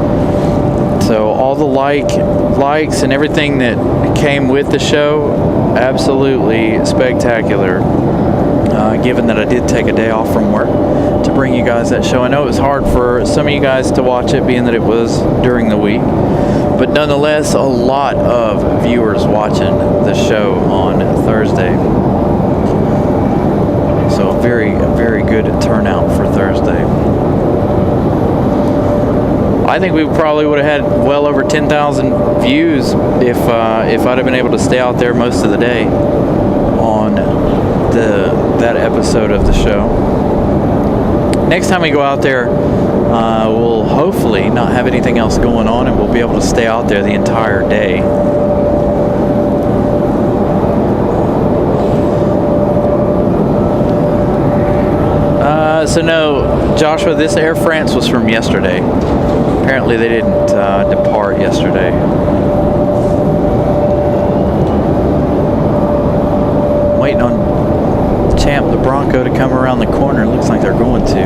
[SPEAKER 1] So all the likes and everything that came with the show, absolutely spectacular. Given that I did take a day off from work to bring you guys that show. I know it was hard for some of you guys to watch it, being that it was during the week, but nonetheless, a lot of viewers watching the show on Thursday. So a very, very good turnout for Thursday. I think we probably would have had well over 10,000 views if I'd have been able to stay out there most of the day on that episode of the show. Next time we go out there, we'll hopefully not have anything else going on, and we'll be able to stay out there the entire day. So no, Joshua, this Air France was from yesterday. Apparently they didn't depart yesterday. I'm waiting on Champ the Bronco to come around the corner. It looks like they're going to.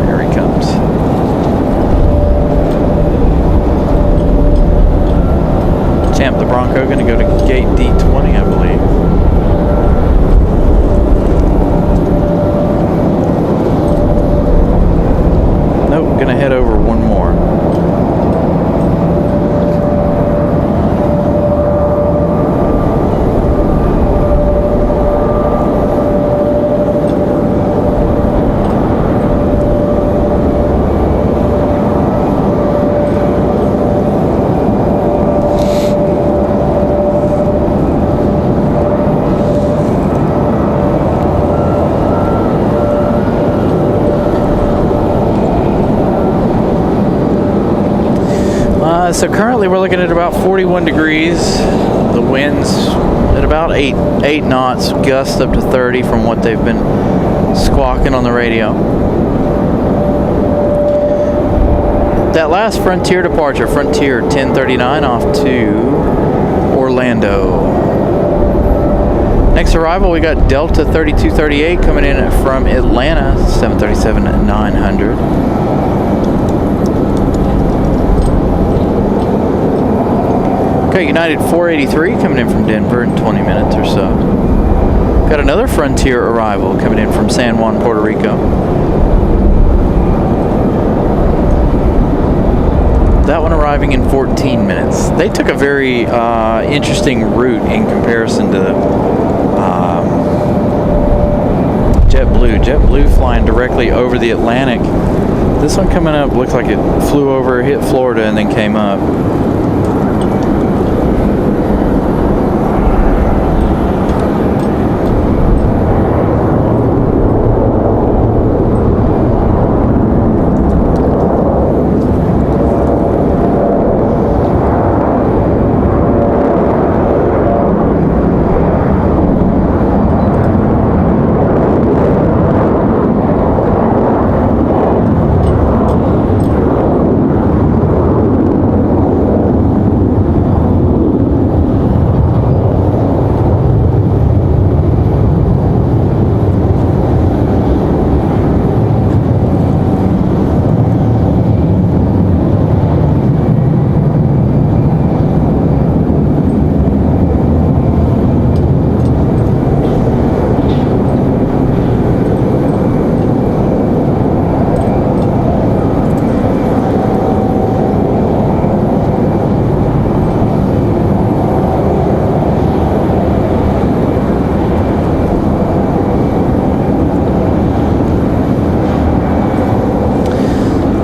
[SPEAKER 1] Here he comes. Champ the Bronco going to go to gate D20, I believe. Nope, going to head over one more. So currently we're looking at about 41 degrees. The wind's at about 8 knots, gusts up to 30 from what they've been squawking on the radio. That last Frontier departure, Frontier 1039 off to Orlando. Next arrival, we got Delta 3238 coming in from Atlanta, 737-900. Okay, United 483 coming in from Denver in 20 minutes or so. Got another Frontier arrival coming in from San Juan, Puerto Rico. That one arriving in 14 minutes. They took a very interesting route in comparison to JetBlue. JetBlue flying directly over the Atlantic. This one coming up looks like it flew over, hit Florida, and then came up.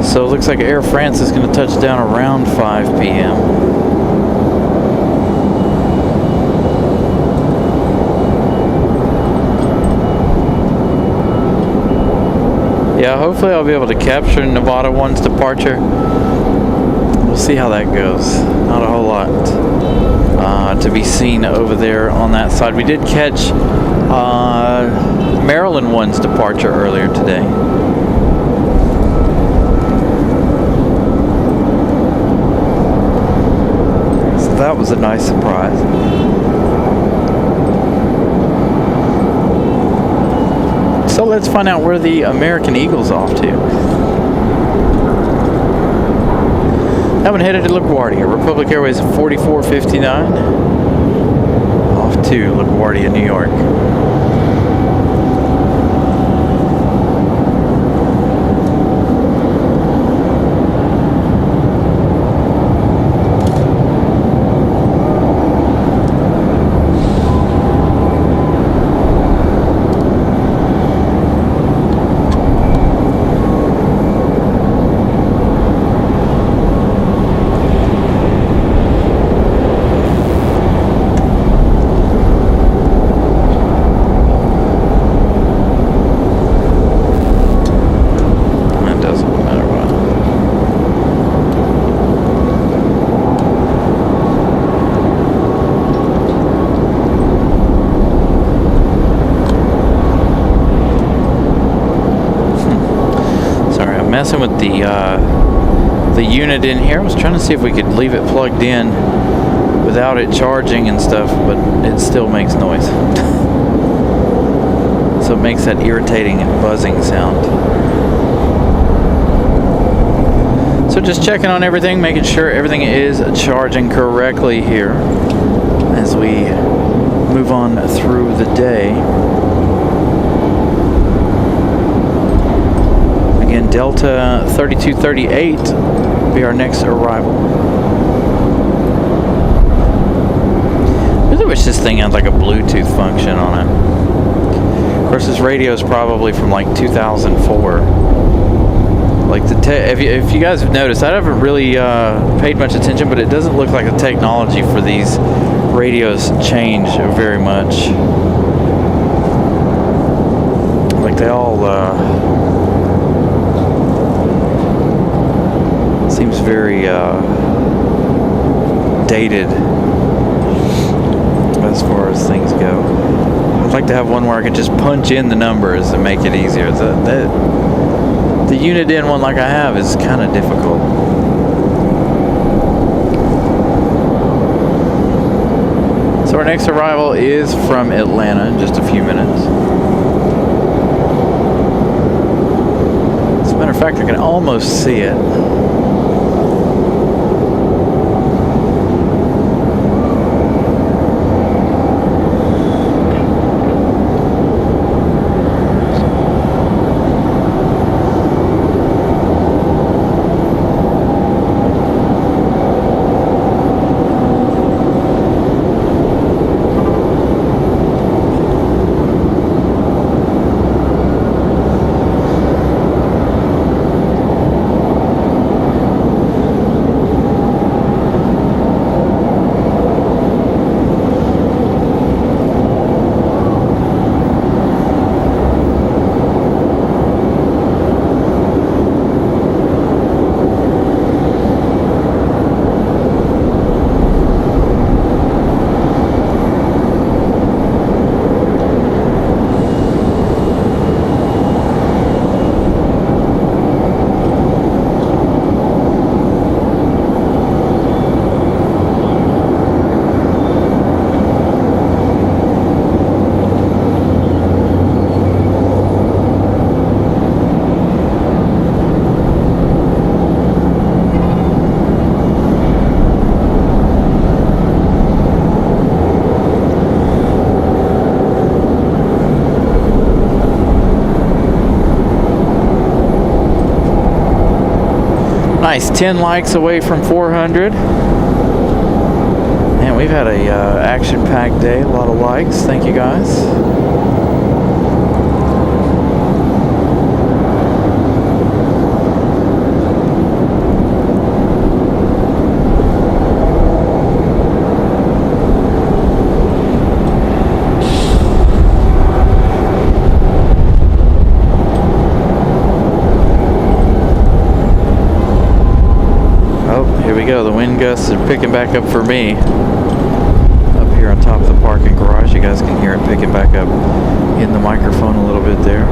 [SPEAKER 1] So it looks like Air France is going to touch down around 5 p.m. Yeah, hopefully I'll be able to capture Nevada 1's departure. We'll see how that goes. Not a whole lot to be seen over there on that side. We did catch Maryland 1's departure earlier today. That was a nice surprise. So let's find out where the American Eagle's off to. That one headed to LaGuardia. Republic Airways 4459. Off to LaGuardia, New York. Messing with the unit in here. I was trying to see if we could leave it plugged in without it charging and stuff, but it still makes noise. So it makes that irritating buzzing sound. So just checking on everything, making sure everything is charging correctly here as we move on through the day. Again, Delta 3238 will be our next arrival. I really wish this thing had like a Bluetooth function on it. Of course, this radio is probably from like 2004. Like if you guys have noticed, I haven't really paid much attention, but it doesn't look like the technology for these radios change very much. Like they all seems very dated as far as things go. I'd like to have one where I could just punch in the numbers and make it easier. The unit in one like I have is kind of difficult. So our next arrival is from Atlanta in just a few minutes. As a matter of fact, I can almost see it. Nice, 10 likes away from 400. Man, we've had a action-packed day, a lot of likes. Thank you guys. The wind gusts are picking back up for me up here on top of the parking garage. You guys can hear it picking back up in the microphone a little bit there.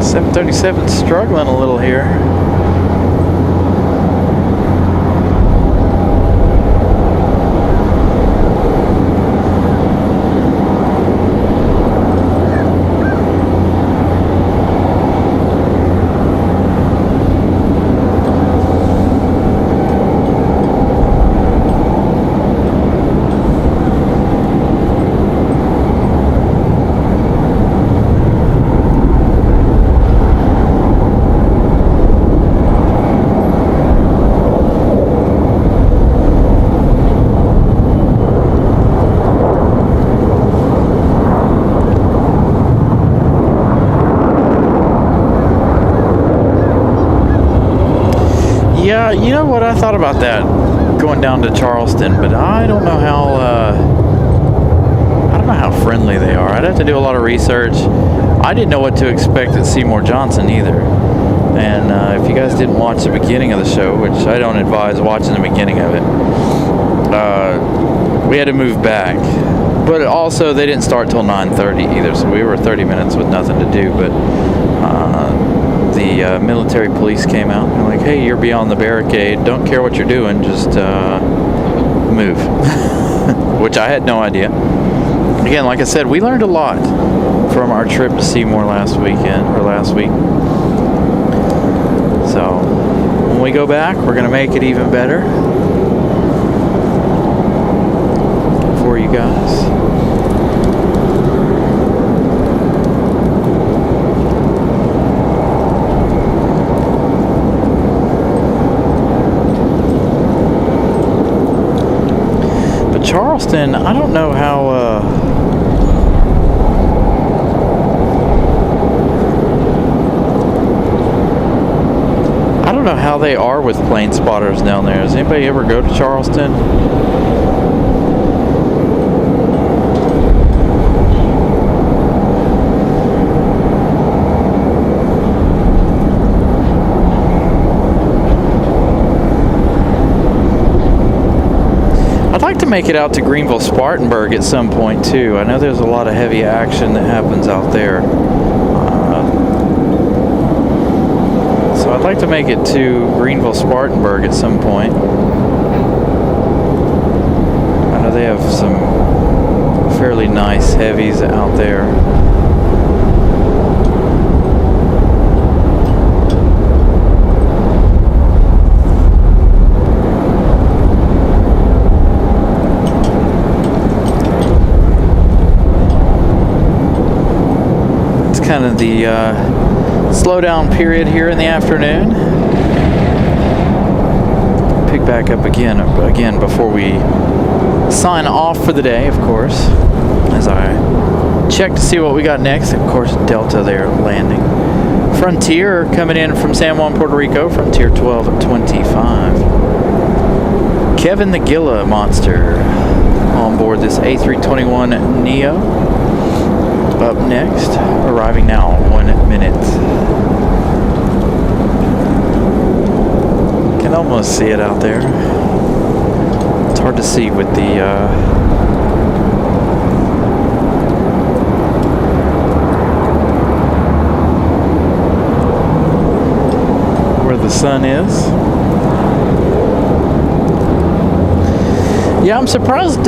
[SPEAKER 1] 737 struggling a little here. Yeah, you know what, I thought about that going down to Charleston, but I don't know how friendly they are. I'd have to do a lot of research. I didn't know what to expect at Seymour Johnson either. And if you guys didn't watch the beginning of the show, which I don't advise watching the beginning of it, we had to move back. But also, they didn't start till 9:30 either, so we were 30 minutes with nothing to do. But the military police came out and they're like, hey, you're beyond the barricade. Don't care what you're doing, just move. Which I had no idea. Again, like I said, we learned a lot from our trip to Seymour last week. So when we go back, we're going to make it even better for you guys. Charleston, I don't know how they are with plane spotters down there. Does anybody ever go to Charleston? To make it out to Greenville Spartanburg at some point too. I know there's a lot of heavy action that happens out there, so I'd like to make it to Greenville Spartanburg at some point. I know they have some fairly nice heavies out there. Kind of the slowdown period here in the afternoon. Pick back up again before we sign off for the day, of course, as I check to see what we got next. Of course, Delta there landing. Frontier coming in from San Juan, Puerto Rico, Frontier 1225. Kevin the Gila Monster on board this A321neo. Up next, arriving now, 1 minute. Can almost see it out there. It's hard to see with the where the sun is. Yeah, I'm surprised,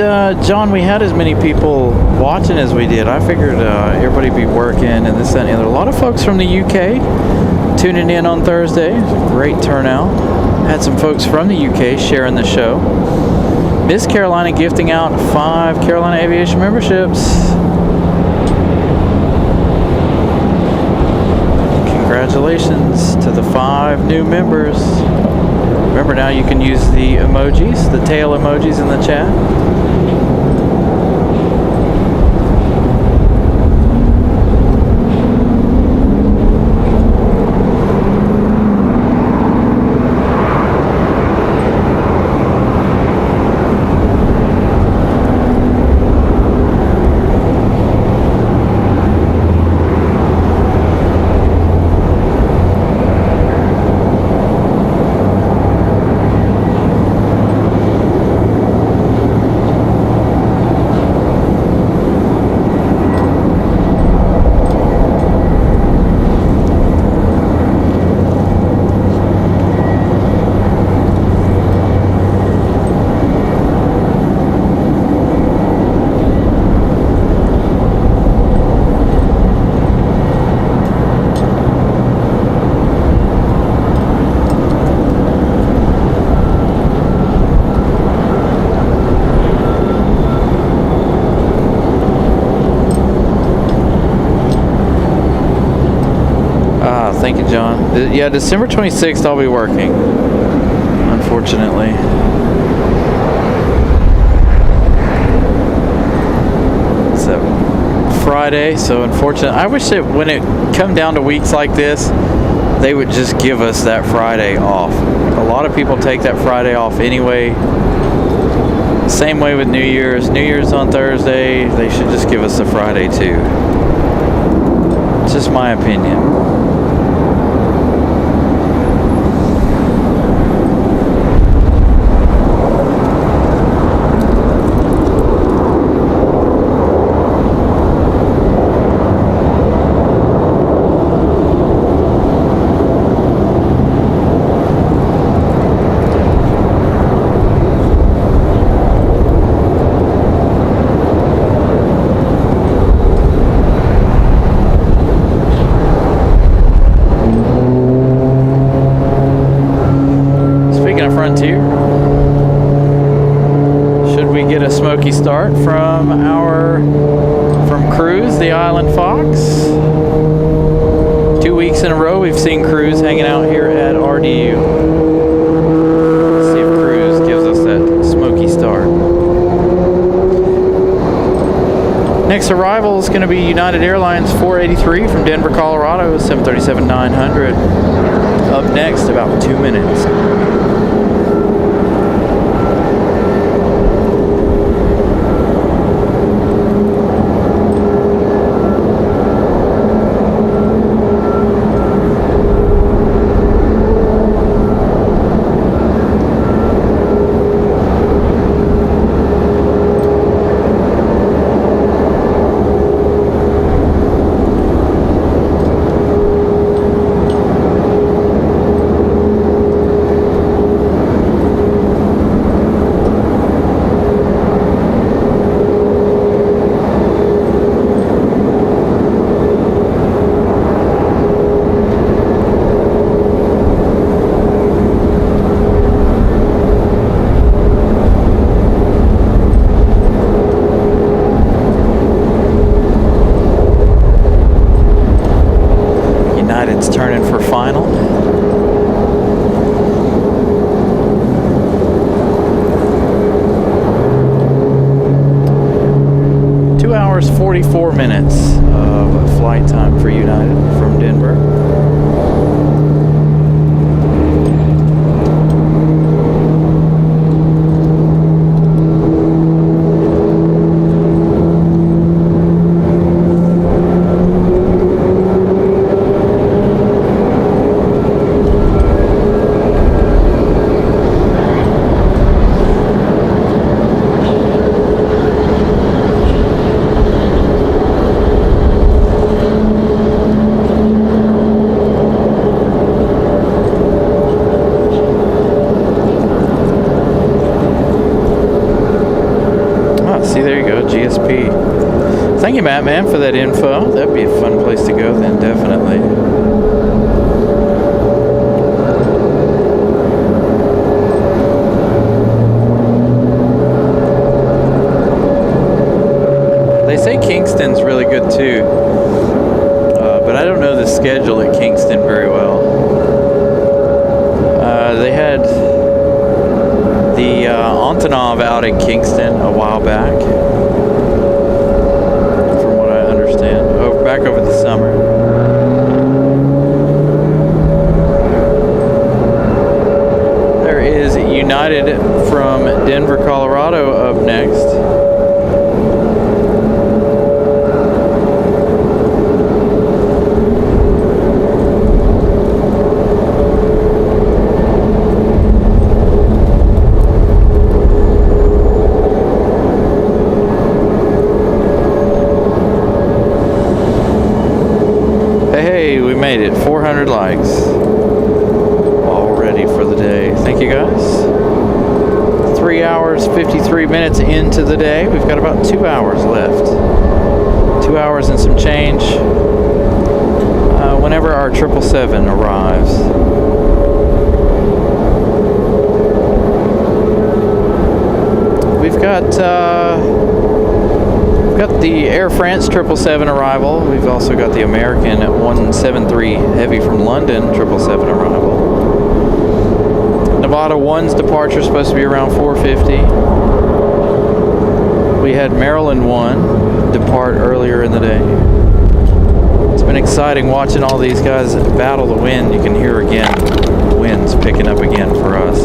[SPEAKER 1] John, we had as many people watching as we did. I figured everybody'd be working and this, that, and the other. A lot of folks from the UK tuning in on Thursday. Great turnout. Had some folks from the UK sharing the show. Miss Carolina gifting out 5 Carolina Aviation memberships. Congratulations to the 5 new members. Remember, now you can use the emojis, the tail emojis in the chat. Thank you, John. Yeah, December 26th I'll be working, unfortunately. It's a Friday, so unfortunately. I wish that when it come down to weeks like this, they would just give us that Friday off. A lot of people take that Friday off anyway. Same way with New Year's. New Year's on Thursday. They should just give us a Friday too. It's just my opinion. Smoky start from Cruise, the Island Fox. 2 weeks in a row we've seen Cruise hanging out here at RDU. Let's see if Cruise gives us that smoky start. Next arrival is going to be United Airlines 483 from Denver, Colorado, 737-900. Up next, about 2 minutes. Turning for final. Two hours 44 minutes of flight time for United from Denver. Thank you, Matt, man, for that info. That'd be a fun place to go then, definitely. They say Kingston's really good too, but I don't know the schedule at Kingston very well. They had the Antonov out in Kingston a while back. Back over the summer. There is United from Denver, Colorado up next. Made it 400 likes already for the day. Thank you guys. 3 hours 53 minutes into the day. We've got about 2 hours left. 2 hours and some change whenever our 777 arrives. We've got Got the Air France 777 arrival. We've also got the American 173 Heavy from London 777 arrival. Nevada 1's departure is supposed to be around 4:50. We had Maryland 1 depart earlier in the day. It's been exciting watching all these guys battle the wind. You can hear again, the wind's picking up again for us.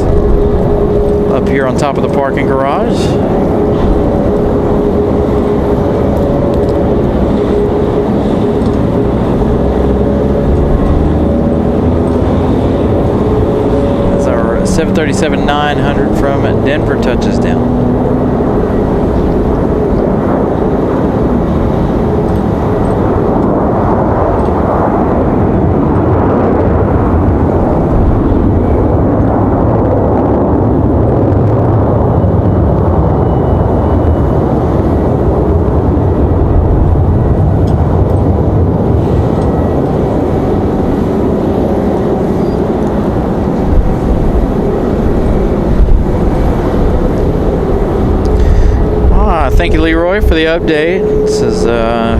[SPEAKER 1] Up here on top of the parking garage. As our 737-900 from Denver touches down. Thank you, Leroy, for the update. This is the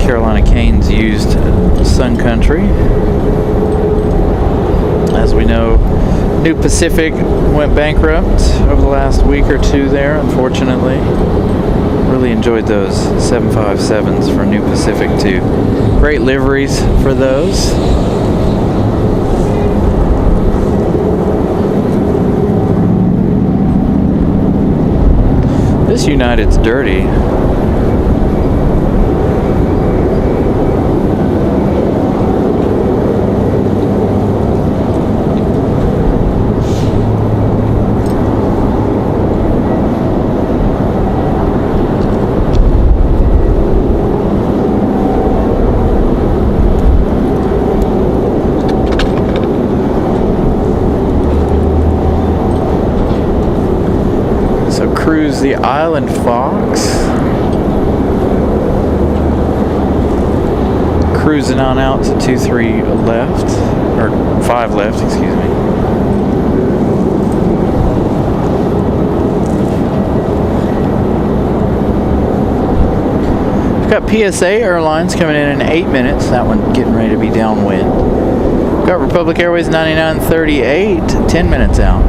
[SPEAKER 1] Carolina Canes used Sun Country. As we know, New Pacific went bankrupt over the last week or two there, unfortunately. Really enjoyed those 757s for New Pacific too. Great liveries for those. This United's dirty. Cruise the Island Fox. Cruising on out to 23 left, or 5 left, excuse me. We've got PSA Airlines coming in 8 minutes. That one getting ready to be downwind. We've got Republic Airways 9938, 10 minutes out.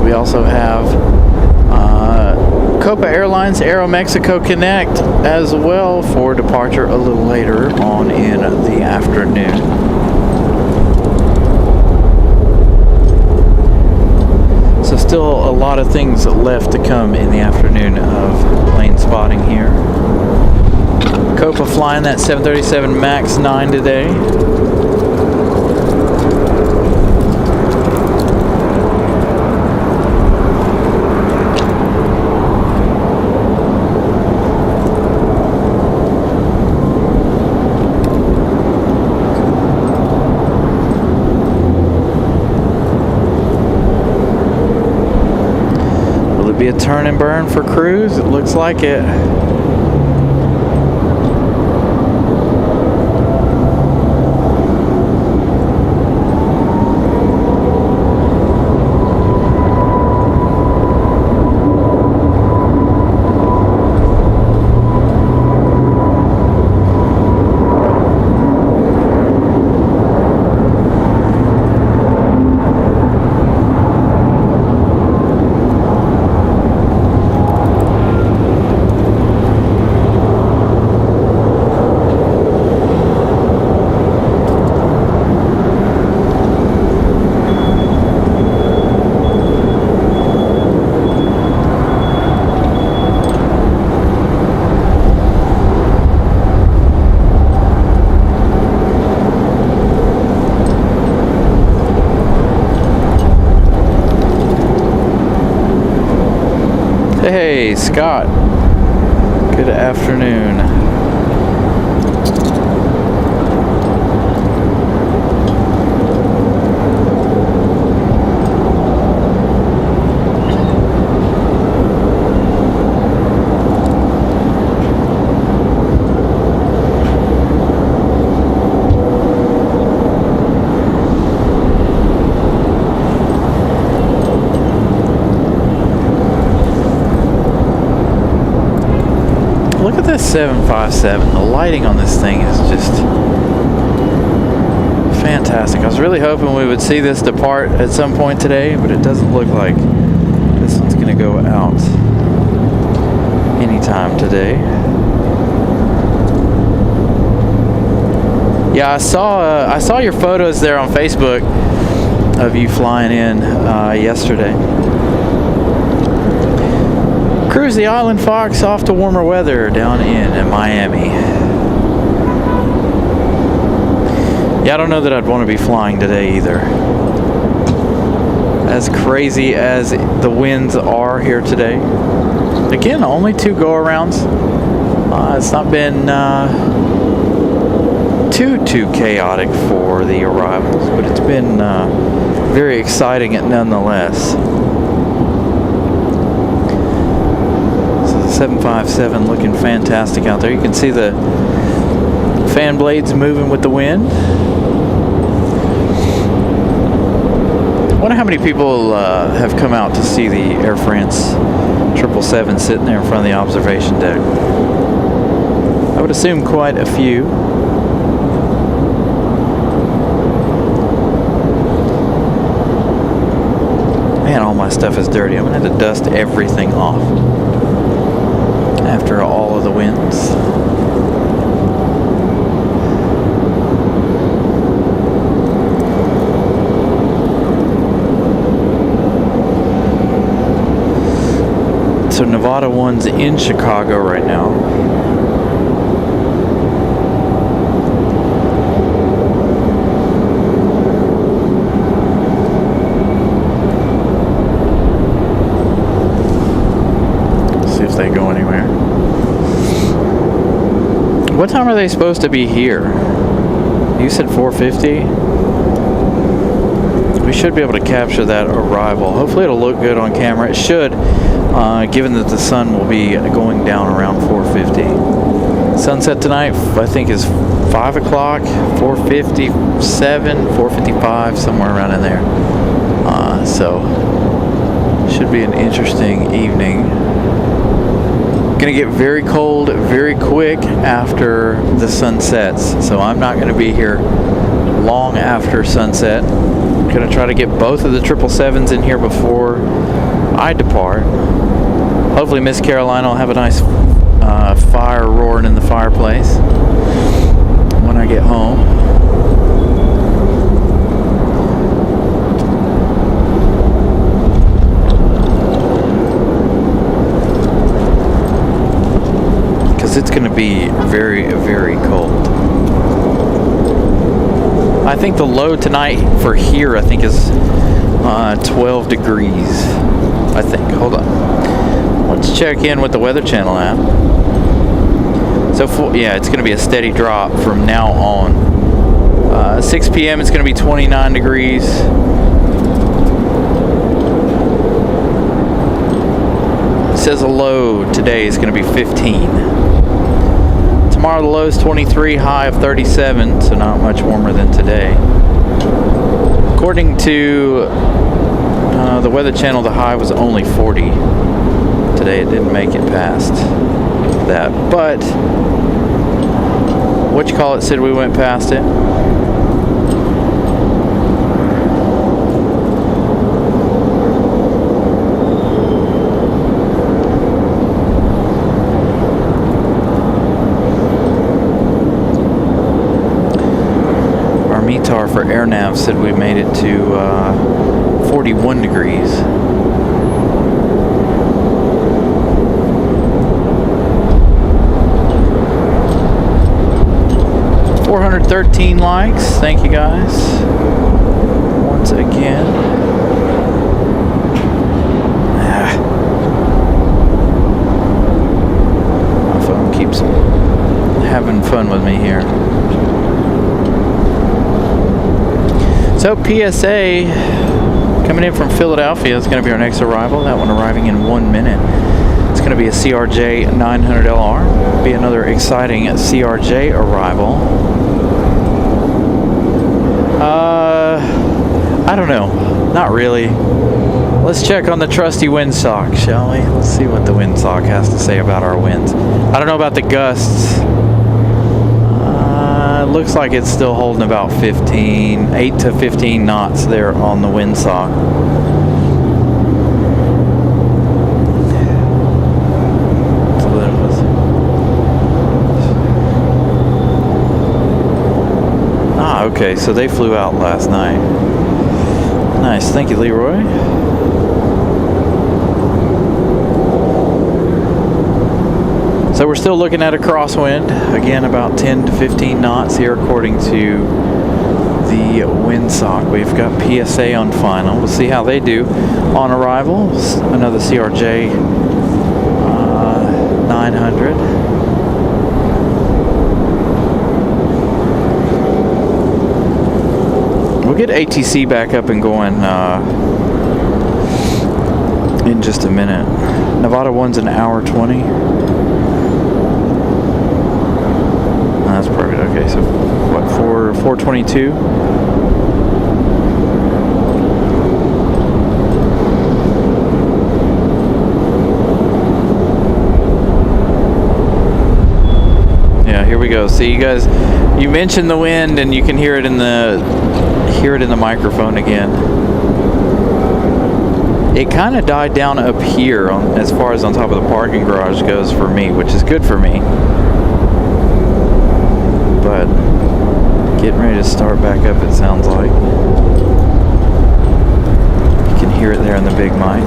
[SPEAKER 1] We also have Copa Airlines Aeromexico Connect as well for departure a little later on in the afternoon. So still a lot of things left to come in the afternoon of plane spotting here. Copa flying that 737 MAX 9 today. Be a turn and burn for Cruise. It looks like it. Hey, Scott. Good afternoon. 757. The lighting on this thing is just fantastic. I was really hoping we would see this depart at some point today, but it doesn't look like this one's going to go out anytime today. Yeah, I saw your photos there on Facebook of you flying in yesterday. Cruise the Island Fox off to warmer weather down in Miami. Yeah, I don't know that I'd want to be flying today either. As crazy as the winds are here today. Again, only 2 go-arounds. It's not been too chaotic for the arrivals, but it's been very exciting nonetheless. So the 757 looking fantastic out there. You can see the fan blades moving with the wind. I wonder how many people have come out to see the Air France 777 sitting there in front of the observation deck. I would assume quite a few. Man, all my stuff is dirty. I'm going to have to dust everything off after all of the winds. So Nevada 1's in Chicago right now. See if they go anywhere. What time are they supposed to be here? You said 4:50? We should be able to capture that arrival. Hopefully it'll look good on camera. It should. Given that the sun will be going down around 4:50. Sunset tonight, I think, is 5 o'clock, 4:57, 4:55, somewhere around in there. So, should be an interesting evening. Gonna get very cold very quick after the sun sets. So I'm not gonna be here long after sunset. Gonna try to get both of the 777s in here before I depart. Hopefully Miss Carolina will have a nice fire roaring in the fireplace when I get home. Because it's going to be very, very cold. I think the low tonight for here, I think, is 12 degrees. I think. Hold on. Let's check in with the Weather Channel app. So, yeah, it's going to be a steady drop from now on. 6 p.m. it's going to be 29 degrees. It says a low today is going to be 15. Tomorrow the low is 23, high of 37, so not much warmer than today. According to the Weather Channel, the high was only 40. Today it didn't make it past that, but whatchamacallit said we went past it. Our METAR for AirNav said we made it to 41 degrees. .413 likes. Thank you guys once again. My phone keeps having fun with me here. So PSA coming in from Philadelphia is going to be our next arrival. That one arriving in 1 minute. It's going to be a CRJ 900LR. Be another exciting CRJ arrival. I don't know. Not really. Let's check on the trusty windsock, shall we? Let's see what the windsock has to say about our winds. I don't know about the gusts. It looks like it's still holding about 8 to 15 knots there on the windsock. Okay, so they flew out last night. Nice, thank you, Leroy. So we're still looking at a crosswind. Again, about 10 to 15 knots here according to the windsock. We've got PSA on final. We'll see how they do on arrival. Another CRJ 900. We'll get ATC back up and going in just a minute. Nevada 1's an hour 20. That's perfect. Okay, so what, 422? Yeah, here we go. See, you guys, you mentioned the wind and you can hear it in the microphone again. It kind of died down up here as far as on top of the parking garage goes for me, which is good for me. But getting ready to start back up, it sounds like. You can hear it there in the big mic.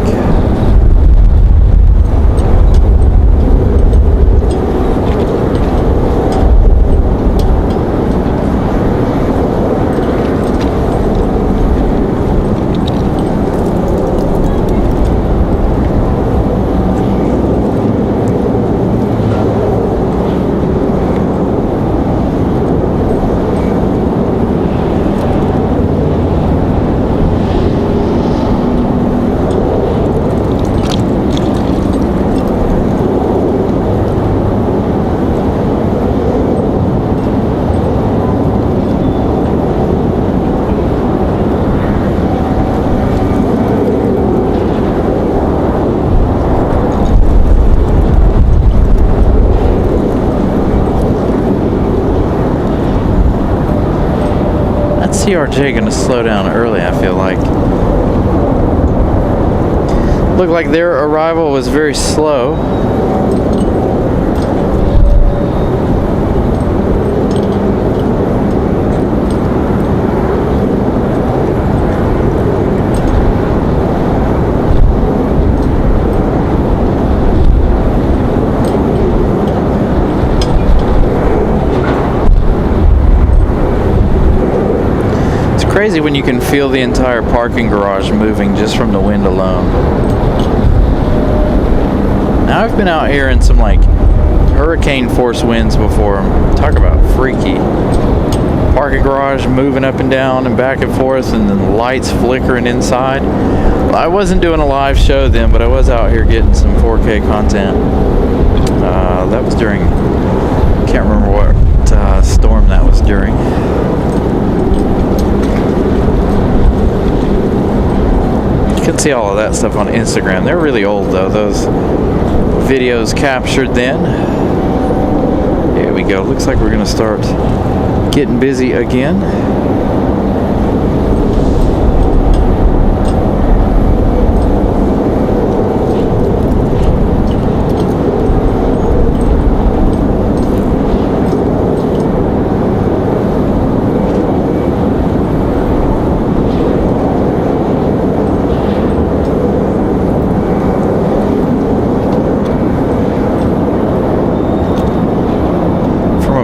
[SPEAKER 1] CRJ gonna slow down early, I feel like. Looked like their arrival was very slow. Crazy when you can feel the entire parking garage moving just from the wind alone. Now I've been out here in some like hurricane force winds before. Talk about freaky. Parking garage moving up and down and back and forth, and then the lights flickering inside. Well, I wasn't doing a live show then, but I was out here getting some 4K content. That was during, can't remember what storm that was during. You can see all of that stuff on Instagram. They're really old though, those videos captured then. Here we go. Looks like we're gonna start getting busy again.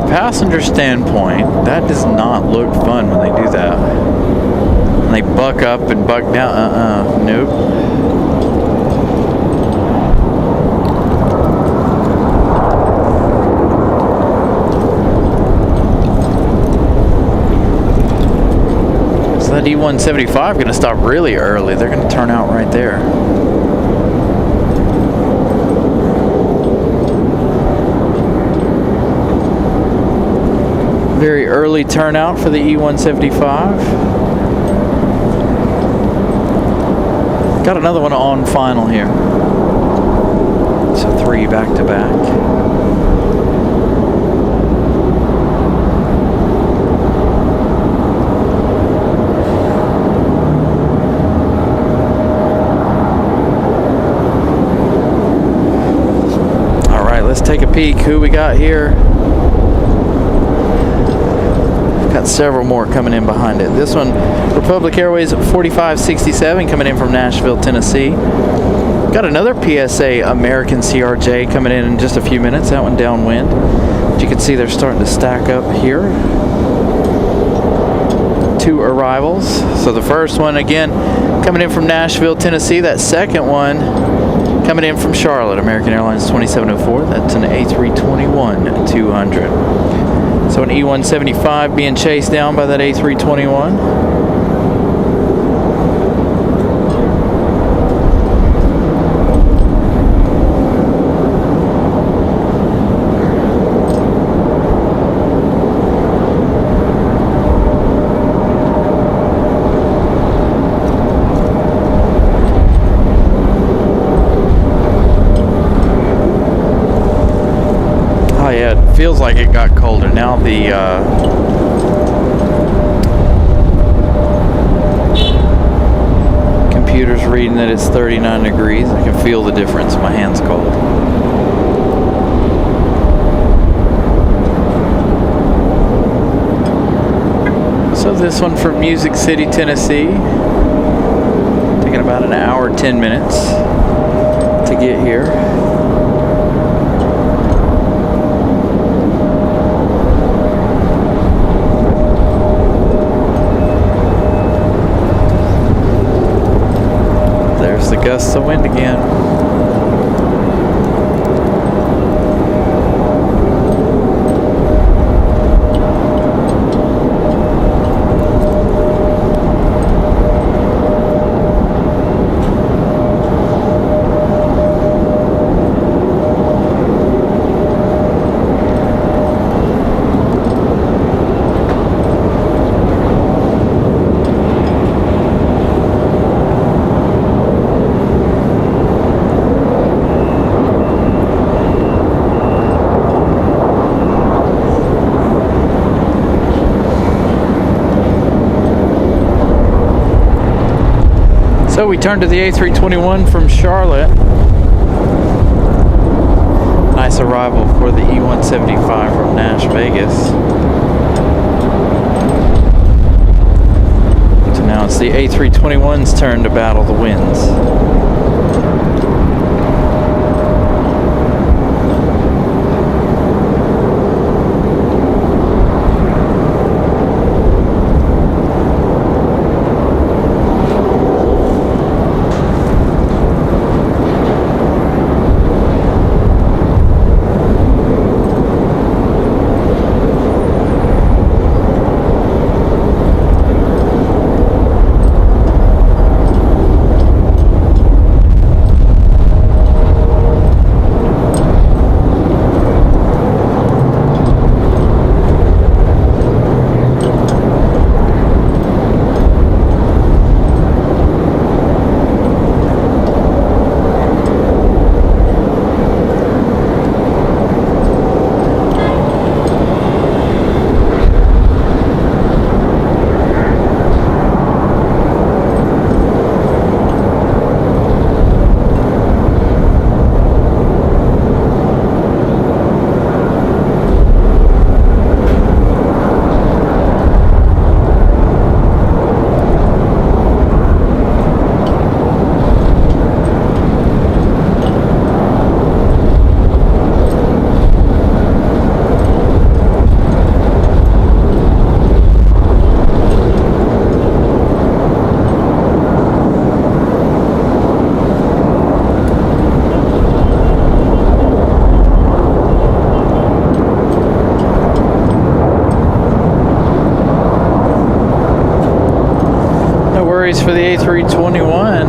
[SPEAKER 1] Passenger standpoint, that does not look fun when they do that. When they buck up and buck down, nope. So that E175 going to stop really early. They're going to turn out right there. Very early turnout for the E175. Got another one on final here. So 3 back to back. peek who we got here. Got several more coming in behind it. This one, Republic Airways 4567 coming in from Nashville, Tennessee. Got another PSA American CRJ coming in just a few minutes. That one downwind. But you can see they're starting to stack up here. 2 arrivals. So the first one again coming in from Nashville, Tennessee. That second one coming in from Charlotte, American Airlines 2704. That's an A321-200. So an E-175 being chased down by that A321. Oh yeah, it feels like it got colder. Now the computer's reading that it's 39 degrees. I can feel the difference. My hand's cold. So this one from Music City, Tennessee. Taking about an hour, 10 minutes to get here. There's the gusts of wind again. So we turn to the A321 from Charlotte. Nice arrival for the E-175 from Nash Vegas. So now it's the A321's turn to battle the winds. For the A321.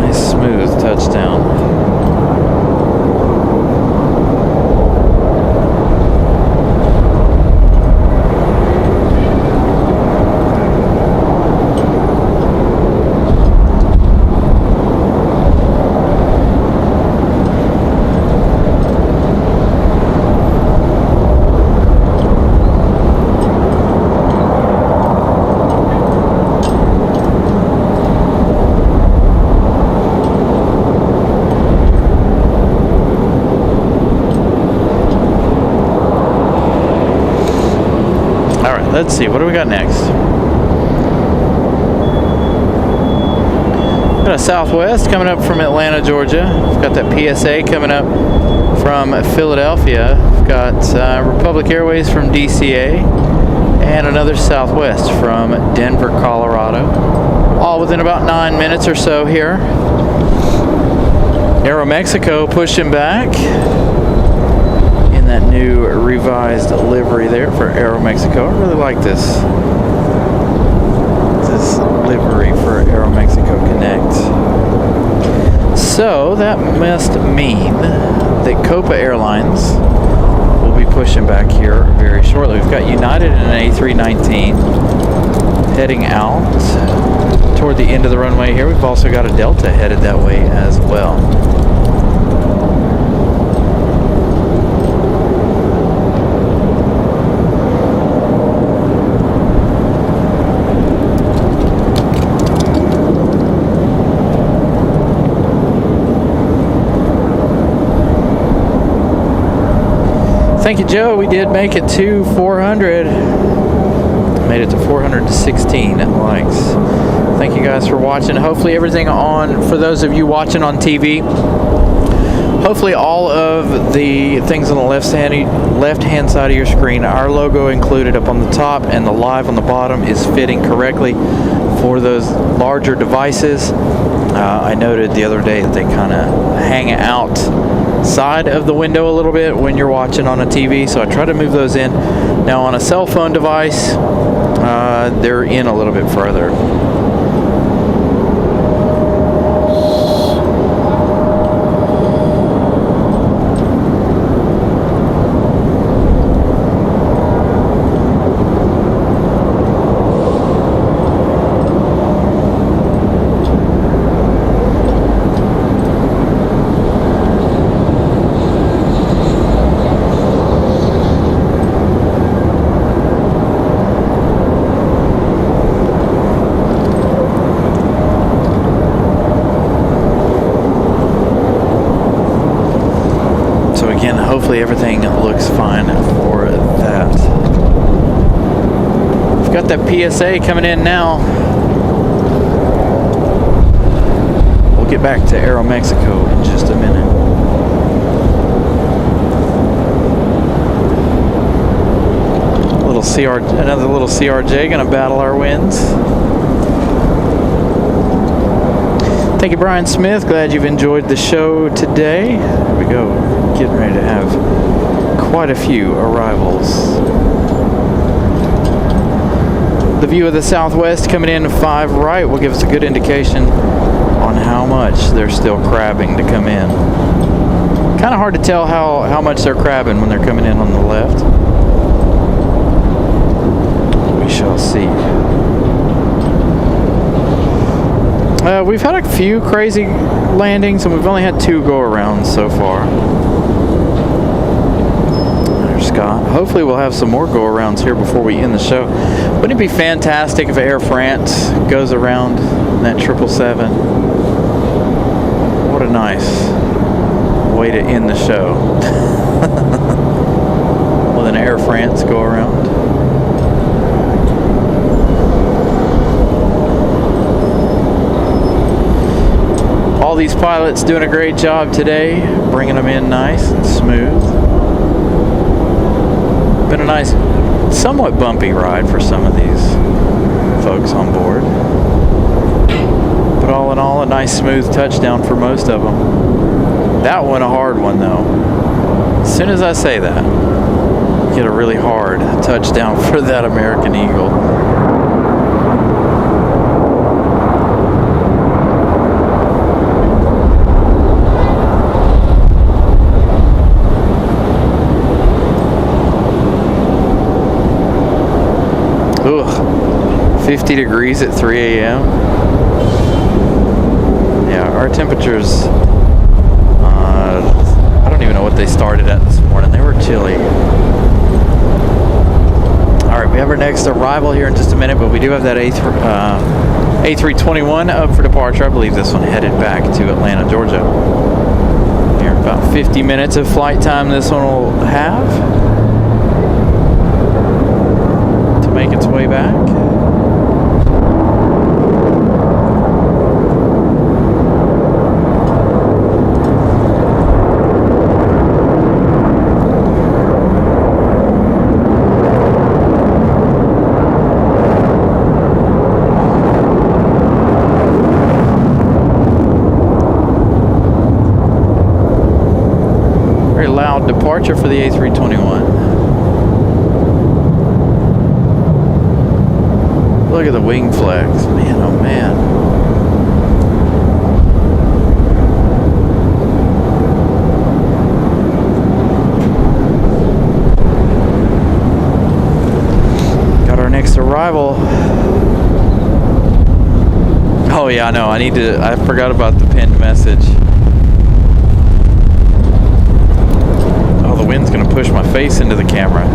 [SPEAKER 1] Nice smooth touchdown. let's see, what do we got next? Got a Southwest coming up from Atlanta, Georgia. We've got that PSA coming up from Philadelphia. We've got Republic Airways from DCA, and another Southwest from Denver, Colorado. All within about 9 minutes or so here. Aeromexico pushing back in that new revised livery there for Aeromexico. I really like this livery for Aeromexico Connect. So that must mean that Copa Airlines will be pushing back here very shortly. We've got United and an A319 heading out toward the end of the runway here. We've also got a Delta headed that way as well. Thank you, Joe. We did make it to 400. Made it to 416 likes. Thank you guys for watching. Hopefully everything on, for those of you watching on TV, hopefully all of the things on the left-hand side of your screen, our logo included up on the top and the live on the bottom, is fitting correctly for those larger devices. I noted the other day that they kind of hang out side of the window a little bit when you're watching on a TV, so I try to move those in. Now on a cell phone device, they're in a little bit further. Hopefully everything looks fine for that. We've got that PSA coming in now. We'll get back to Aeromexico in just a minute. Another little CRJ gonna battle our winds. Thank you, Brian Smith. Glad you've enjoyed the show today. Here we go. Getting ready to have quite a few arrivals. The view of the Southwest coming in 5 right will give us a good indication on how much they're still crabbing to come in. Kind of hard to tell how much they're crabbing when they're coming in on the left. We shall see. We've had a few crazy landings, and we've only had 2 go-arounds so far. There's Scott. Hopefully we'll have some more go-arounds here before we end the show. Wouldn't it be fantastic if Air France goes around that 777? What a nice way to end the show. With an Air France go-around. All these pilots doing a great job today, bringing them in nice and smooth. Been a nice, somewhat bumpy ride for some of these folks on board. But all in all, a nice smooth touchdown for most of them. That one a hard one though. As soon as I say that, get a really hard touchdown for that American Eagle. Ugh, 50 degrees at 3 a.m. Yeah, our temperatures, I don't even know what they started at this morning. They were chilly. All right, we have our next arrival here in just a minute, but we do have that A321 up for departure. I believe this one headed back to Atlanta, Georgia. Here, about 50 minutes of flight time this one will have. make its way back. Very loud departure for the A321. Look at the wing flags. Man, oh man. Got our next arrival. Oh yeah, I know. I forgot about the pinned message. Oh, the wind's gonna push my face into the camera.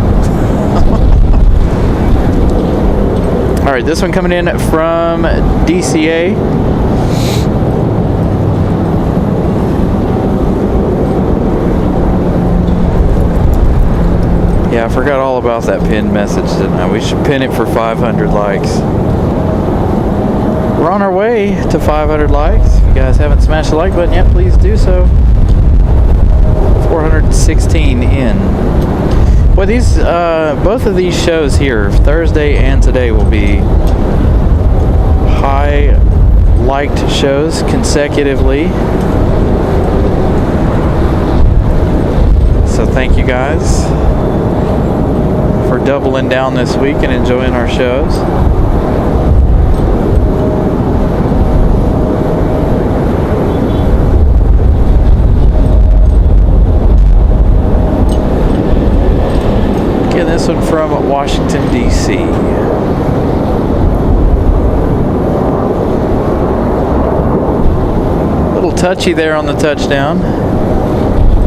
[SPEAKER 1] All right, this one coming in from DCA. Yeah, I forgot all about that pinned message, didn't I? We should pin it for 500 likes. We're on our way to 500 likes. If you guys haven't smashed the like button yet, please do so. 416 in. Well, these both of these shows here, Thursday and today, will be high liked shows consecutively. So thank you guys for doubling down this week and enjoying our shows. This one from Washington, D.C. A little touchy there on the touchdown,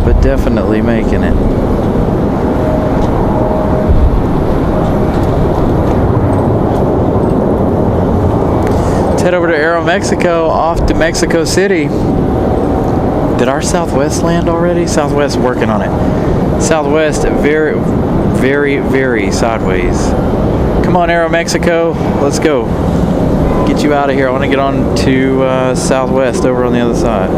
[SPEAKER 1] but definitely making it. Let's head over to Aeromexico, off to Mexico City. Did our Southwest land already? Southwest working on it. Southwest, very sideways. Come on, Aeromexico, let's go. Get you out of here. I want to get on to Southwest over on the other side.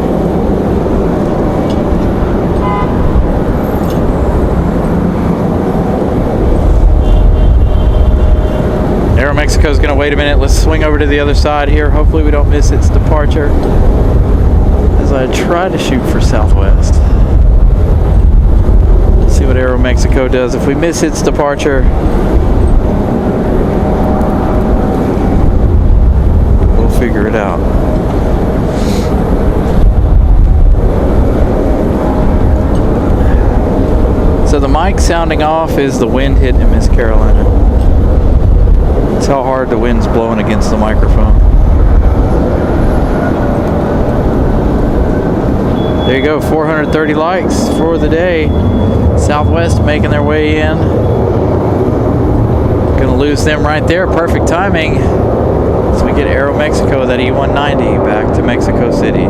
[SPEAKER 1] Aeromexico's going to wait a minute. Let's swing over to the other side here. Hopefully we don't miss its departure as I try to shoot for Southwest. See what Aeromexico does. If we miss its departure, we'll figure it out. So the mic sounding off is the wind hitting in Miss Carolina. That's how hard the wind's blowing against the microphone. There you go, 430 likes for the day. Southwest making their way in. Gonna lose them right there. Perfect timing. So we get Aeromexico, that E190, back to Mexico City.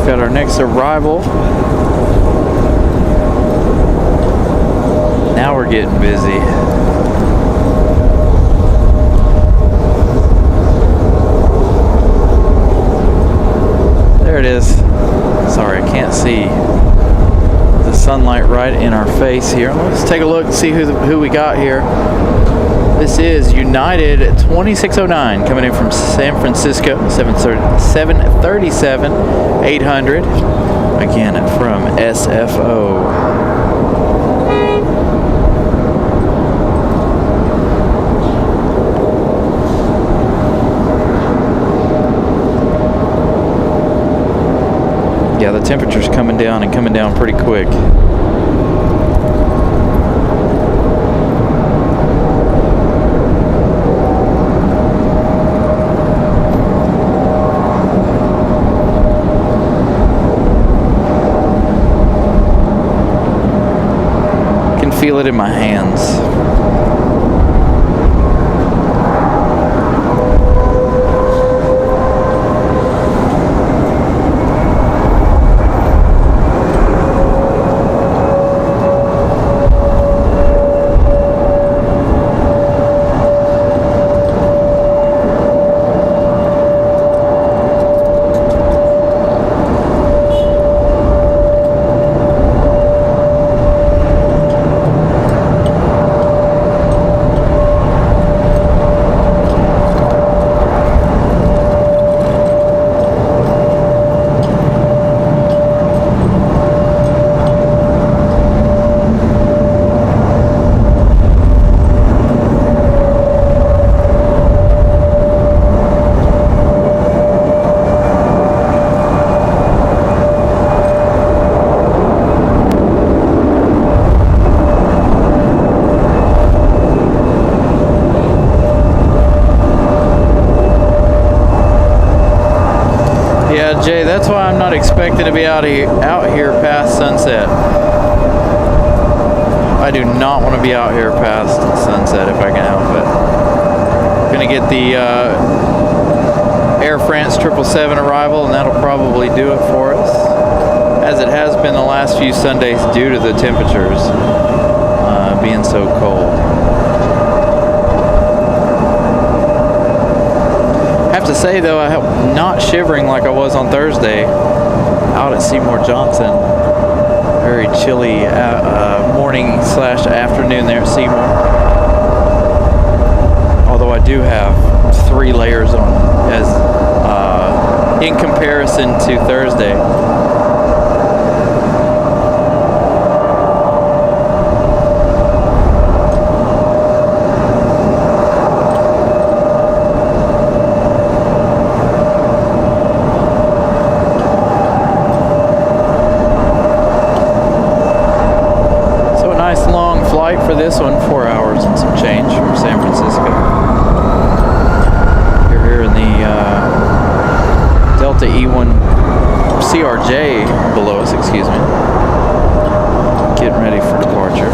[SPEAKER 1] Got our next arrival. Now we're getting busy. There it is. Sorry, I can't see the sunlight right in our face here. Let's take a look and see who we got here. This is United 2609 coming in from San Francisco, 737 800. Again, from SFO. Yeah, the temperature's coming down and coming down pretty quick. Feel it in my hands. Jay, that's why I'm not expected to be out here past sunset. I do not want to be out here past sunset if I can help it. I'm gonna get the Air France 777 arrival, and that'll probably do it for us, as it has been the last few Sundays due to the temperatures being so cold. To say though, I'm not shivering like I was on Thursday out at Seymour Johnson. Very chilly morning / afternoon there at Seymour. Although I do have 3 layers on, as in comparison to Thursday. For this one, 4 hours and some change from San Francisco. You're here in the Delta E1 CRJ below us, excuse me. Getting ready for departure.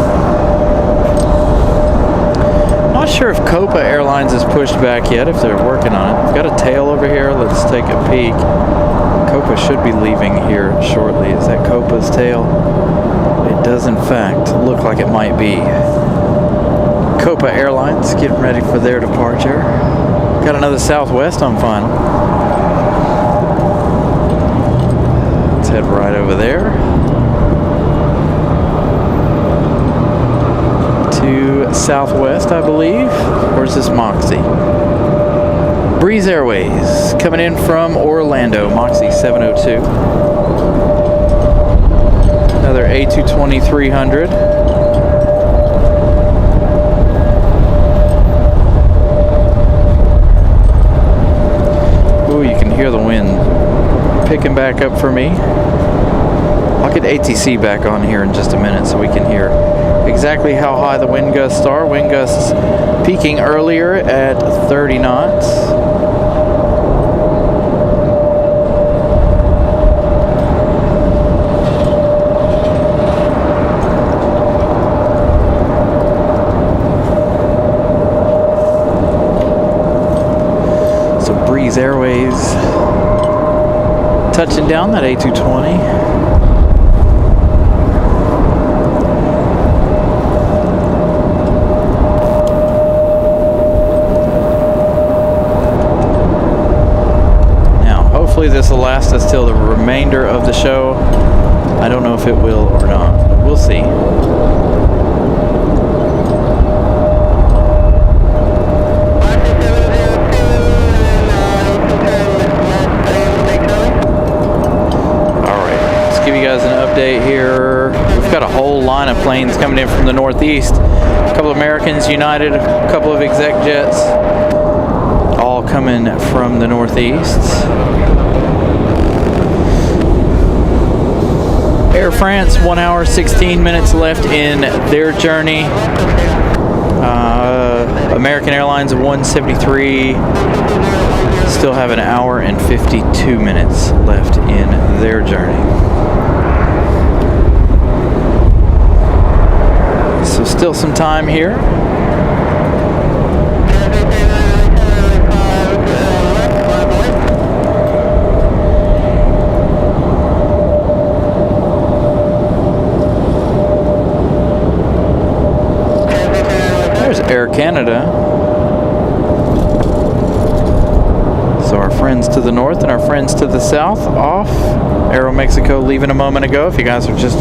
[SPEAKER 1] Not sure if Copa Airlines is pushed back yet, if they're working on it. We've got a tail over here. Let's take a peek. Copa should be leaving here shortly. Is that Copa's tail? It does in fact look like it might be. Copa Airlines getting ready for their departure. Got another Southwest on final. Let's head right over there to Southwest, I believe. Or is this Moxie? Breeze Airways coming in from Orlando, Moxie 702. Another A220-300. Ooh, you can hear the wind picking back up for me. I'll get ATC back on here in just a minute so we can hear exactly how high the wind gusts are. Wind gusts peaking earlier at 30 knots. Airways touching down that A220. Now, hopefully this will last us till the remainder of the show. I don't know if it will or not, but we'll see. update here. We've got a whole line of planes coming in from the northeast. A couple of Americans, United, a couple of exec jets, all coming from the northeast. Air France, 1 hour, 16 minutes left in their journey. American Airlines, 173, still have an hour and 52 minutes left in their journey. So still some time here. Air Canada. So our friends to the north and our friends to the south off. Aeromexico leaving a moment ago. If you guys are just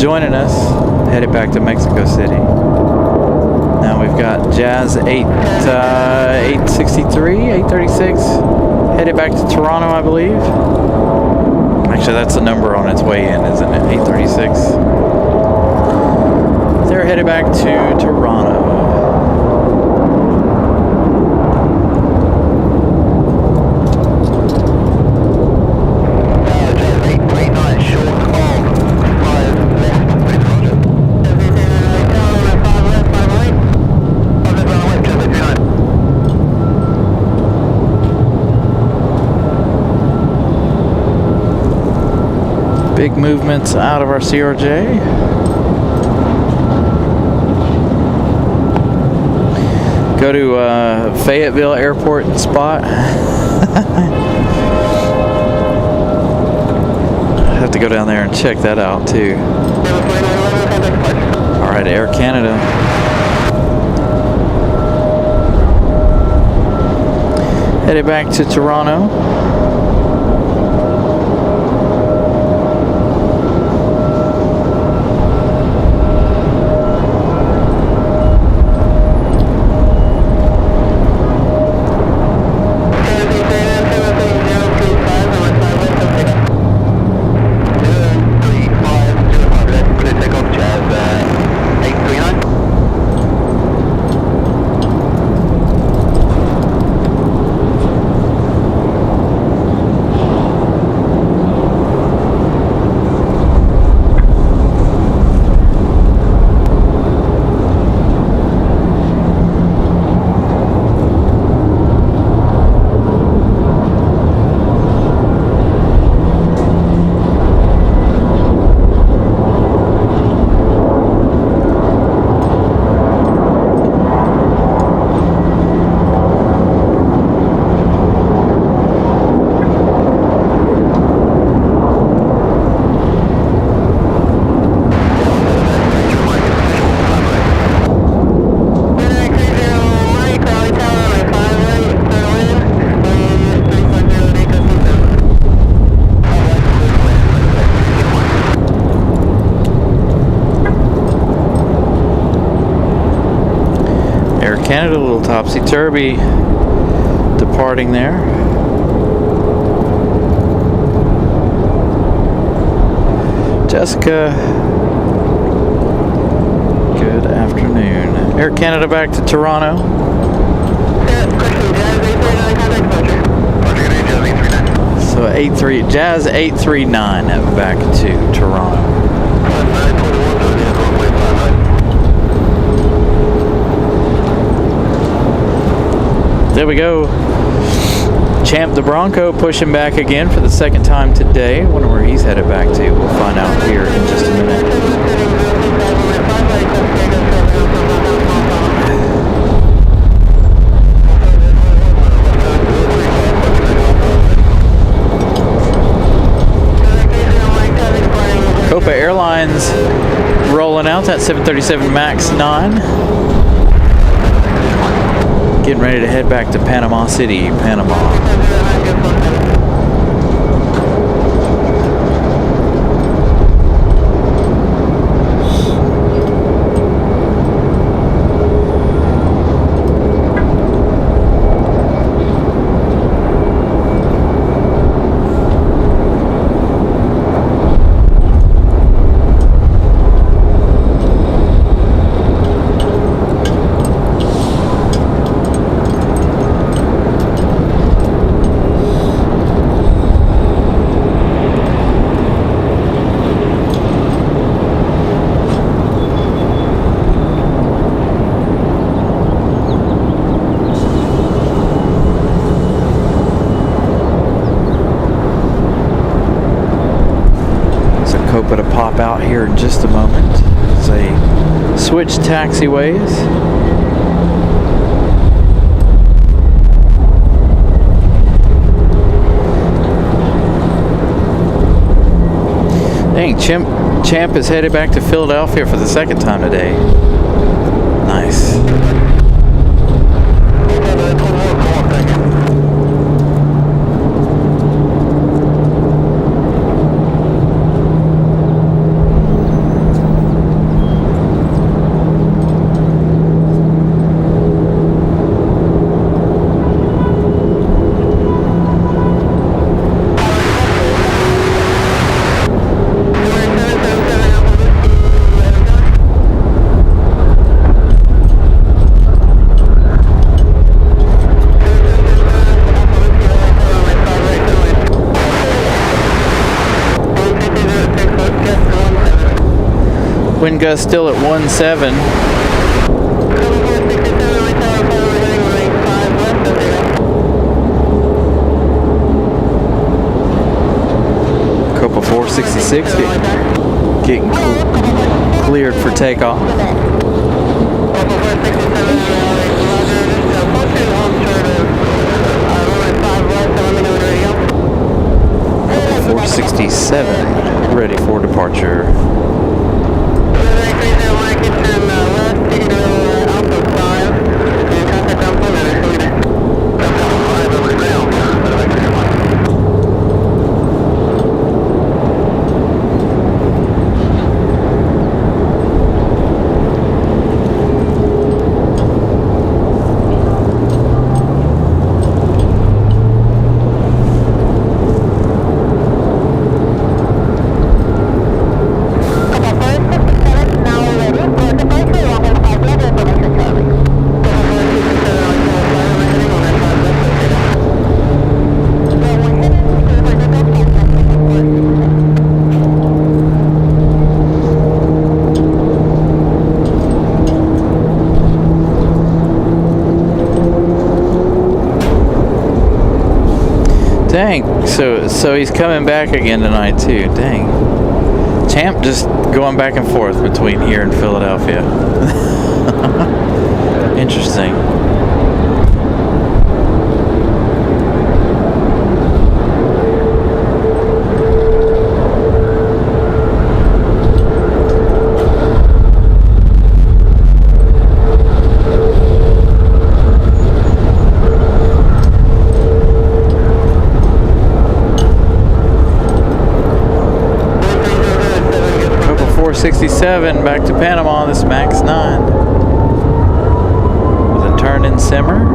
[SPEAKER 1] joining us, headed back to Mexico City. Now we've got Jazz 863, 836, headed back to Toronto, I believe. Actually, that's the number on its way in, isn't it? 836. They're headed back to Toronto. Big movements out of our CRJ. Go to Fayetteville Airport spot. Have to go down there and check that out too. All right, Air Canada. Headed back to Toronto. Canada, a little topsy-turvy departing there. Jessica, good afternoon. Air Canada back to Toronto. So Jazz 839 back to Toronto. There we go. Champ the Bronco pushing back again for the second time today. I wonder where he's headed back to. We'll find out here in just a minute. Copa Airlines rolling out that 737 MAX 9. Getting ready to head back to Panama City, Panama. hop out here in just a moment. Say, switch taxiways. Dang, Champ is headed back to Philadelphia for the second time today. Nice. Wind gust still at 1.7. Copa 466 getting cleared for takeoff. 467 ready for departure. Dang, so he's coming back again tonight too. Dang. Champ just going back and forth between here and Philadelphia. Interesting. Copa 467 back to Panama. This Max 9 with a turn in simmer.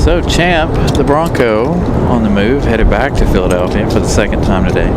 [SPEAKER 1] So Champ, the Bronco, on the move, headed back to Philadelphia for the second time today.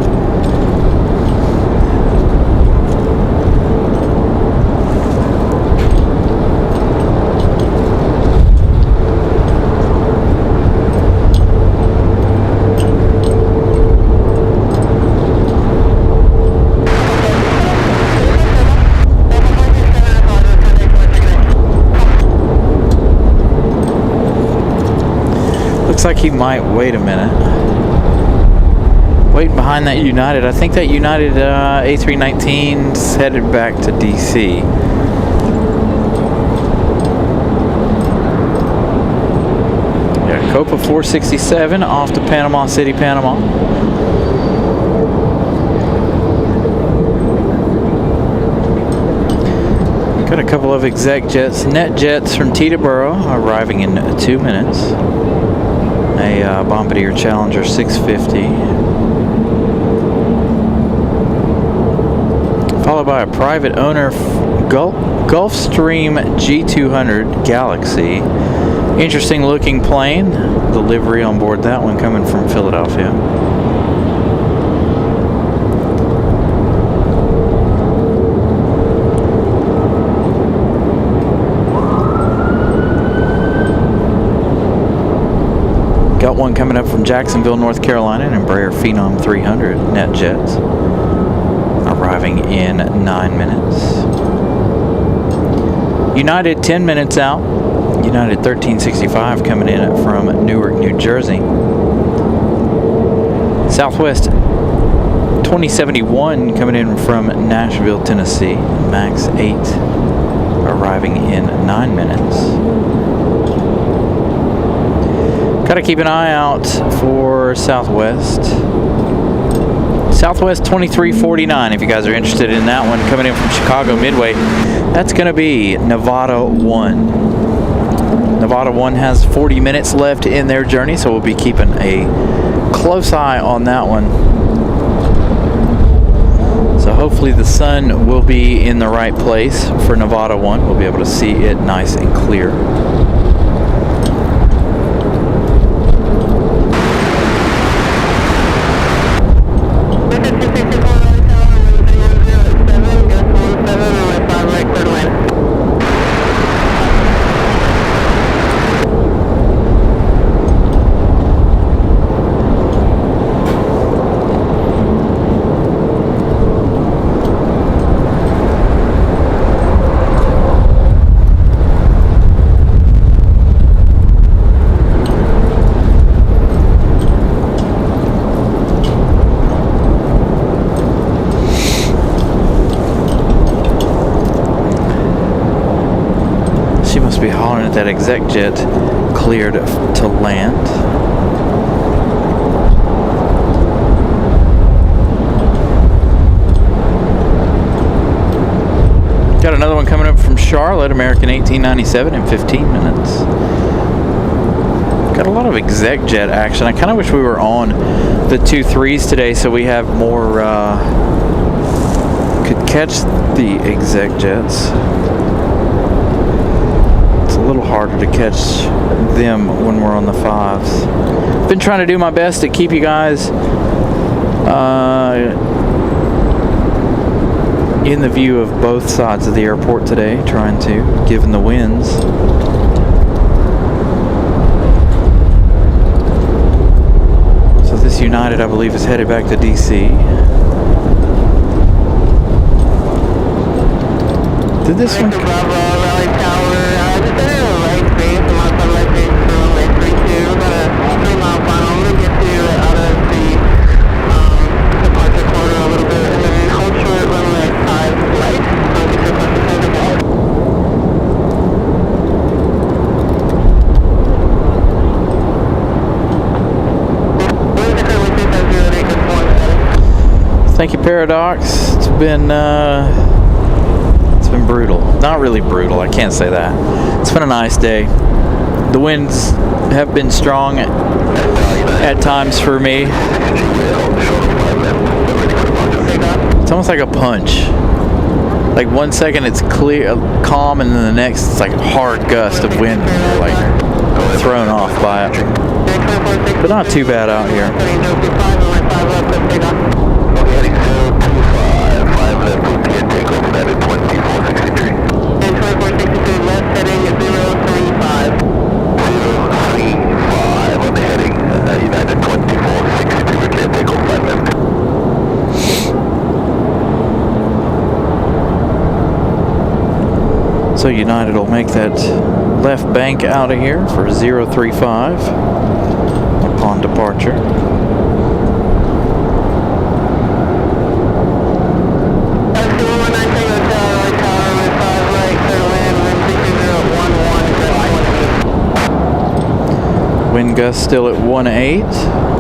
[SPEAKER 1] Looks like he might wait a minute. Wait behind that United. I think that United A319's headed back to DC. Yeah, Copa 467 off to Panama City, Panama. couple of exec jets, net jets from Teterboro, arriving in 2 minutes. A Bombardier Challenger 650, followed by a private owner Gulfstream G200 Galaxy. Interesting looking plane. The livery on board that one coming from Philadelphia. Got one coming up from Jacksonville, North Carolina, an Embraer Phenom 300 net jets, arriving in 9 minutes. United 10 minutes out. United 1365 coming in from Newark, New Jersey. Southwest 2071 coming in from Nashville, Tennessee. Max 8 arriving in 9 minutes. Got to keep an eye out for Southwest. Southwest 2349, if you guys are interested in that one, coming in from Chicago Midway. That's going to be Nevada 1. Nevada 1 has 40 minutes left in their journey, so we'll be keeping a close eye on that one. So hopefully the sun will be in the right place for Nevada 1. We'll be able to see it nice and clear. Be hollering at that exec jet cleared to land. Got another one coming up from Charlotte, American 1897 in 15 minutes. Got a lot of exec jet action. I kind of wish we were on the 2-3s today so we have more could catch the exec jets. A little harder to catch them when we're on the 5s. Been trying to do my best to keep you guys in the view of both sides of the airport today, trying to, given the winds. So this United, I believe, is headed back to DC. Did this one? Thank you, Paradox. It's been brutal. Not really brutal, I can't say that. It's been a nice day. The winds have been strong at times for me. It's almost like a punch. Like 1 second it's clear, calm, and then the next it's like a hard gust of wind. You're like thrown off by it. But not too bad out here. So United will make that left bank out of here for 035 upon departure. Wind gust still at 1.8.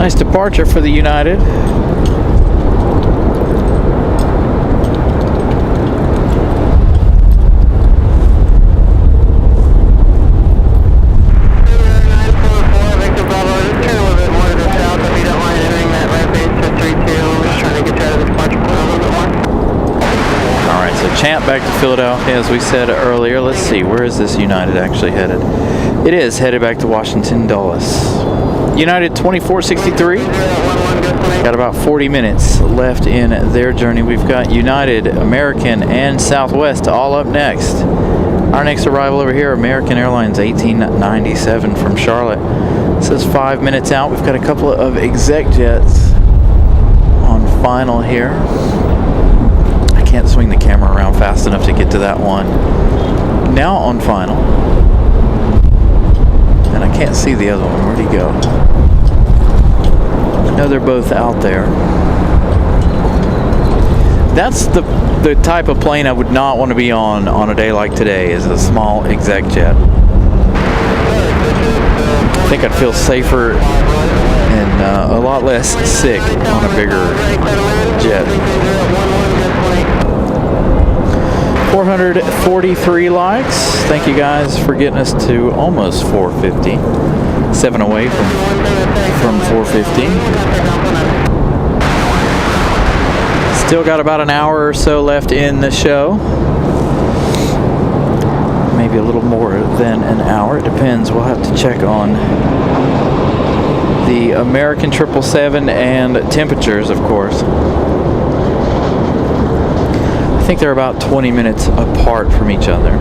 [SPEAKER 1] Nice departure for the United. Champ back to Philadelphia, as we said earlier. Let's see, where is this United actually headed? It is headed back to Washington Dulles. United 2463. Got about 40 minutes left in their journey. We've got United, American, and Southwest all up next. Our next arrival over here, American Airlines 1897 from Charlotte. It says 5 minutes out. We've got a couple of exec jets on final here. Can't swing the camera around fast enough to get to that one. Now on final. And I can't see the other one. Where'd he go? No, they're both out there. That's the type of plane I would not want to be on a day like today, is a small exec jet. I think I'd feel safer and a lot less sick on a bigger jet. 443 likes. Thank you guys for getting us to almost 450. 7 away from 450. Still got about an hour or so left in the show. Maybe a little more than an hour. It depends. We'll have to check on the American 777 and temperatures, of course. I think they're about 20 minutes apart from each other.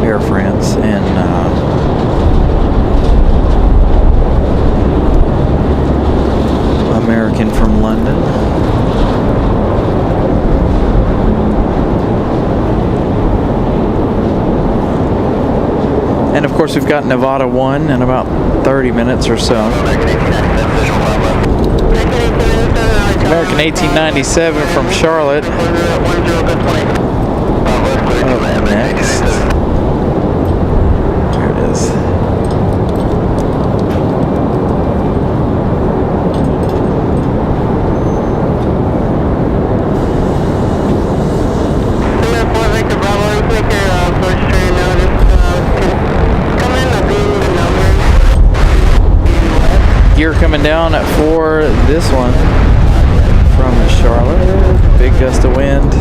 [SPEAKER 1] Air France and American from London. And of course we've got Nevada 1 in about 30 minutes or so. American 1897 from Charlotte. Up next. There it is. Gear coming down for this one. From Charlotte, big gust of wind.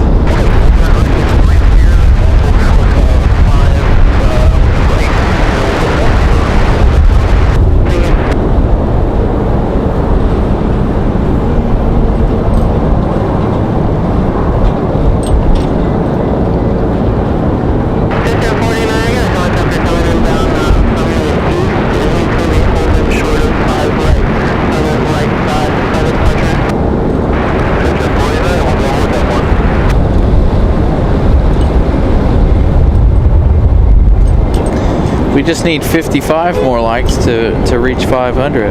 [SPEAKER 1] We just need 55 more likes to reach 500.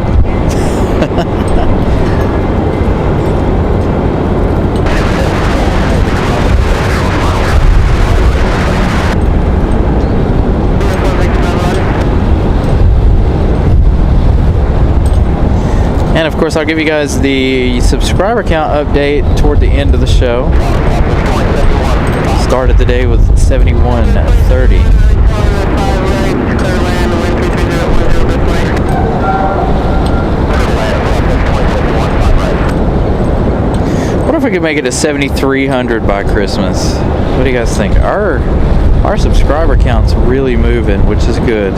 [SPEAKER 1] And of course, I'll give you guys the subscriber count update toward the end of the show. Started the day with 7130. What if we could make it to 7,300 by Christmas? What do you guys think? Our subscriber count's really moving, which is good.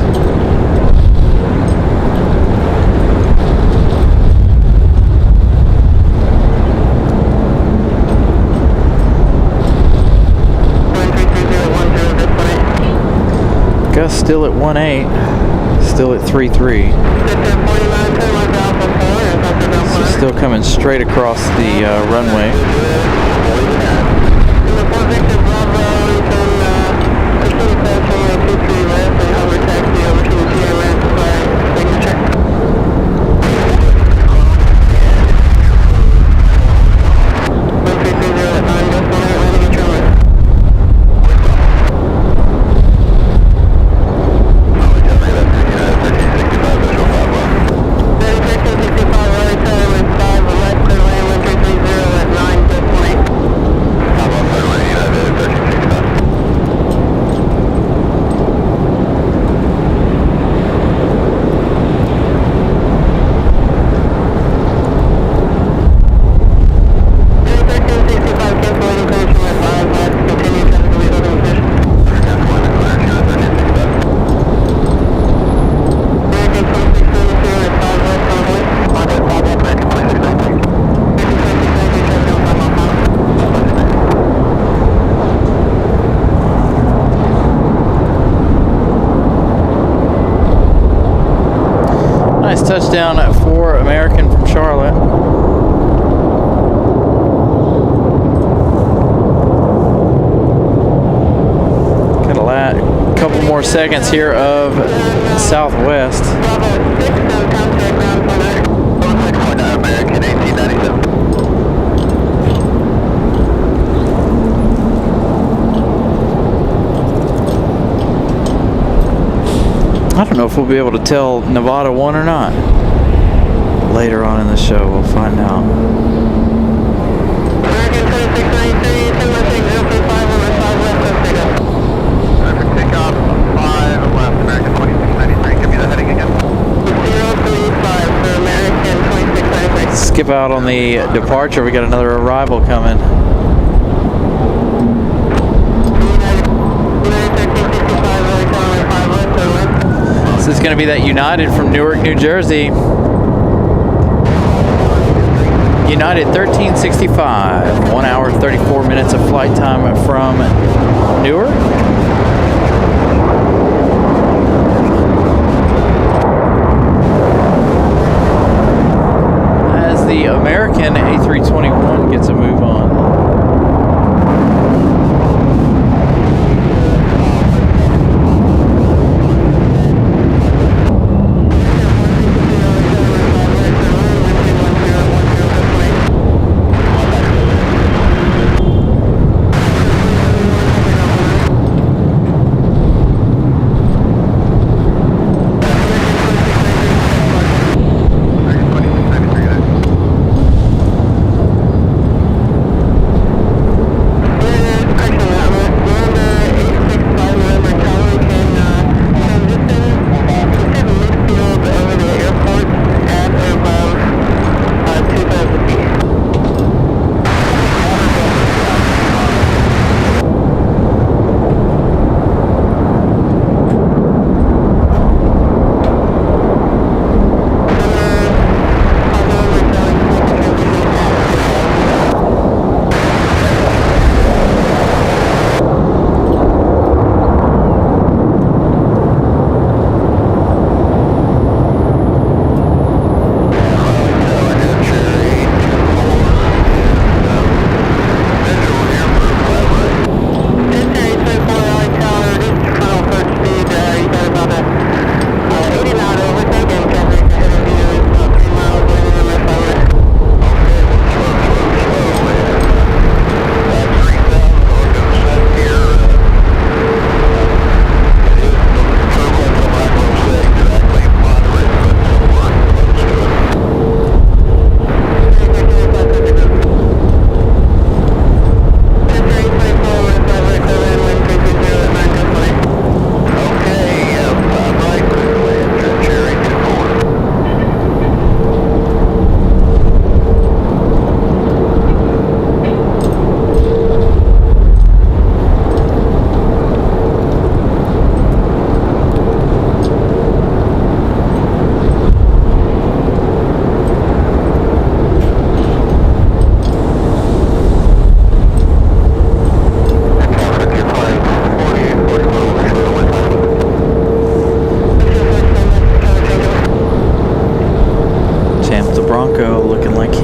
[SPEAKER 1] Gus still at 1.8, still at 3.3. So still coming straight across the runway. touchdown for American from Charlotte. Got a couple more seconds here of Southwest.
[SPEAKER 3] American 1897.
[SPEAKER 1] I don't know if we'll be able to tell Nevada won or not. Later on in the show, we'll find out.
[SPEAKER 3] American 2693, 216, 035 over 5 left, let's take up. Traffic takeoff, 5 left, American 2693, give me the heading again. 035 for American 2693.
[SPEAKER 1] Skip out on the departure, we got another arrival coming. This is going to be that United from Newark, New Jersey. United 1365, 1 hour 34 minutes of flight time from Newark. As the American A321 gets a move on.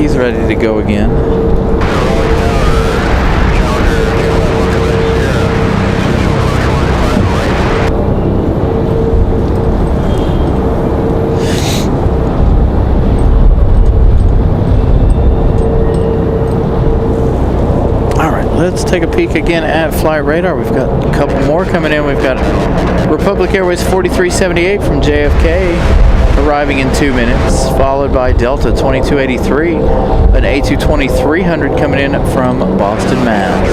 [SPEAKER 1] Ready to go again. All right, let's take a peek again at flight radar. We've got a couple more coming in. We've got Republic Airways 4378 from JFK. Arriving in 2 minutes, followed by Delta 2283, an A220-300 coming in from Boston, Mass.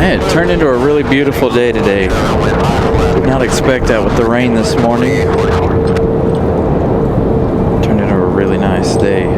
[SPEAKER 1] It turned into a really beautiful day today. Did not expect that with the rain this morning. Turned into a really nice day.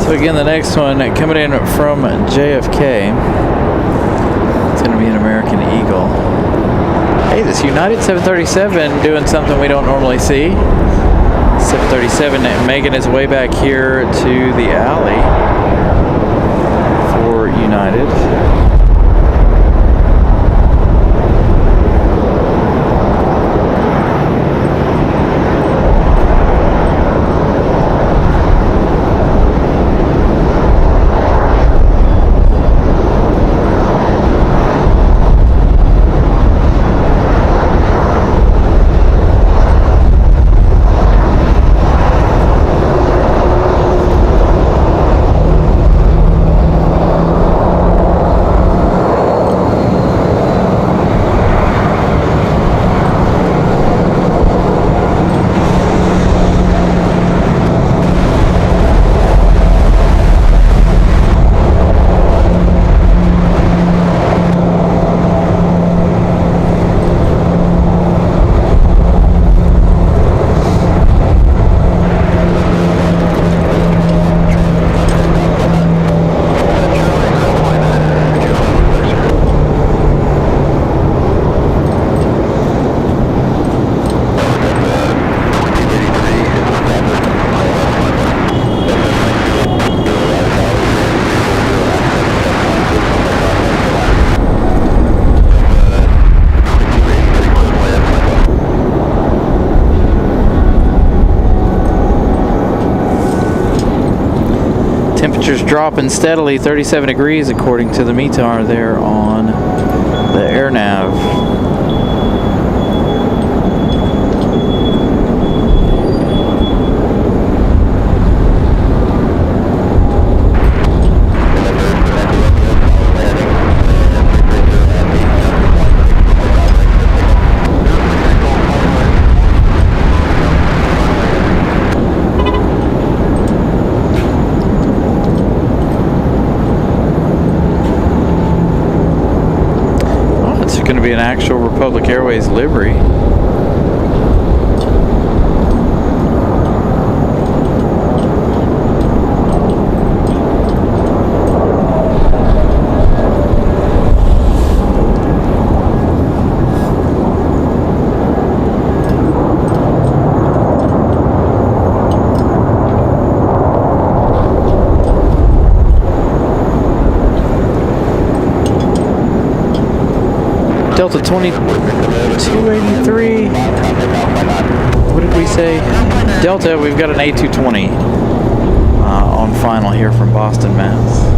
[SPEAKER 1] So again, the next one coming in from JFK. It's going to be an American Eagle. Hey, this United 737 doing something we don't normally see. 737 making its way back here to the alley for United. Temperatures dropping steadily, 37 degrees according to the METAR there on the air nav. Going to be an actual Republic Airways livery. Delta 2283. What did we say? Delta, we've got an A220 on final here from Boston, Mass.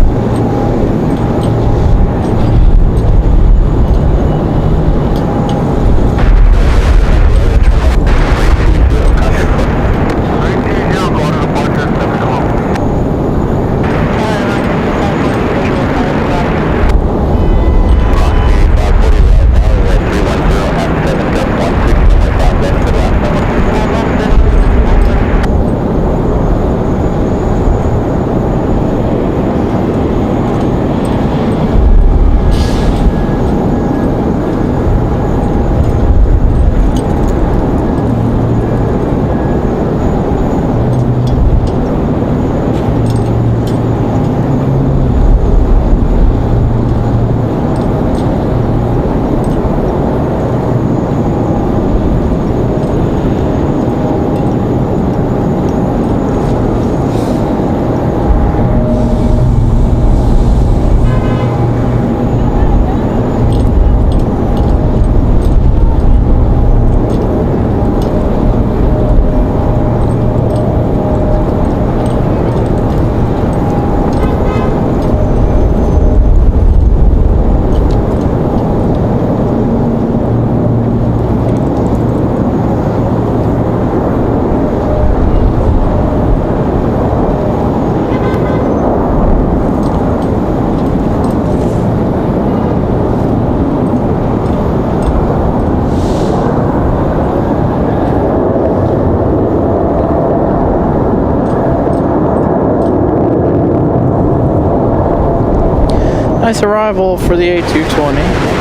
[SPEAKER 1] Nice arrival for the A220.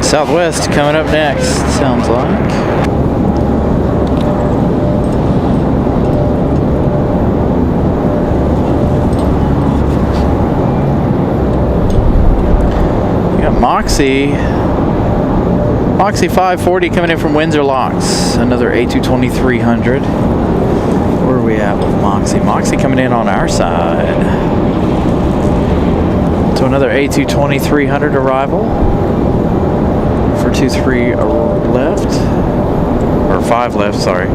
[SPEAKER 1] Southwest coming up next, sounds like. We got Moxie 540 coming in from Windsor Locks, another A220-300. Where are we at with Moxie? Moxie coming in on our side. So another A220-300 arrival for 2-3 left, or 5 left, sorry.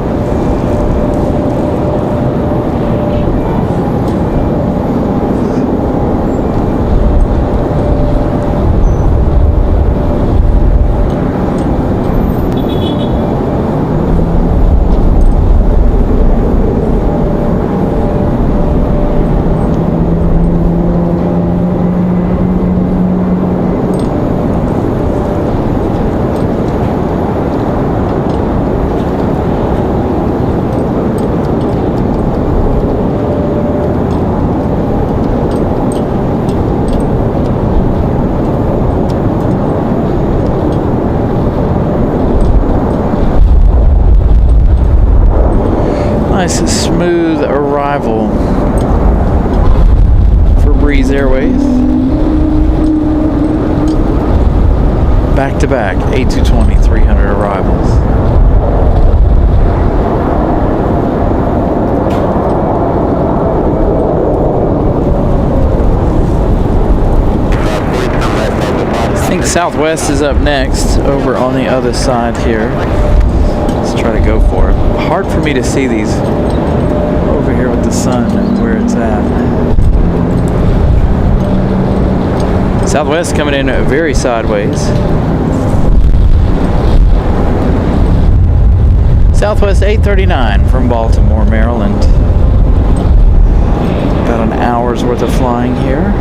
[SPEAKER 1] Nice smooth arrival for Breeze Airways. Back to back A220-300 arrivals. I think Southwest is up next over on the other side here. Let's try to go for it. Hard for me to see these over here with the sun and where it's at. Southwest coming in very sideways. Southwest 839 from Baltimore, Maryland. About an hour's worth of flying here.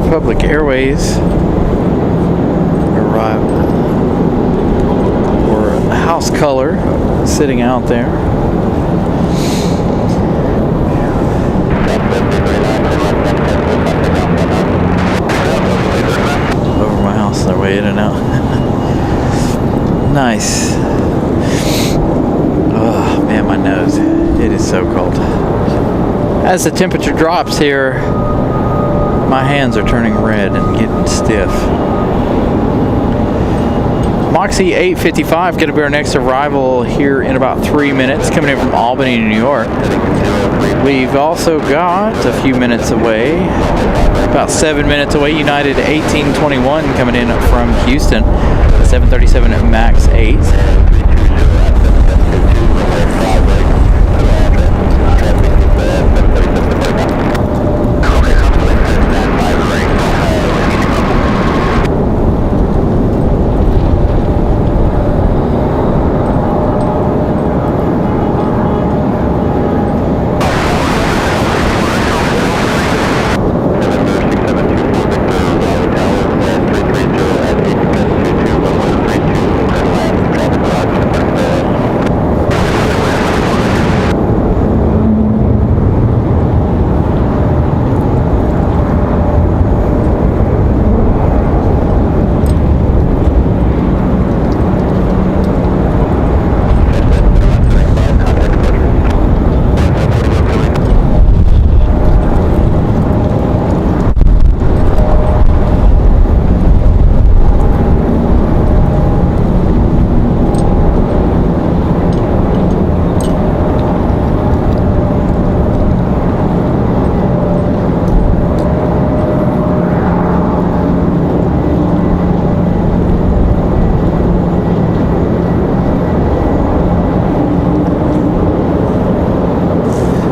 [SPEAKER 1] Republic Airways arrived, or house color sitting out there. Over my house, their way in and out. Nice. Oh man, my nose. It is so cold. As the temperature drops here, my hands are turning red and getting stiff. Moxie 855 going to be our next arrival here in about 3 minutes, coming in from Albany, New York. We've also got a few minutes away, about 7 minutes away, United 1821 coming in from Houston, 737 MAX 8.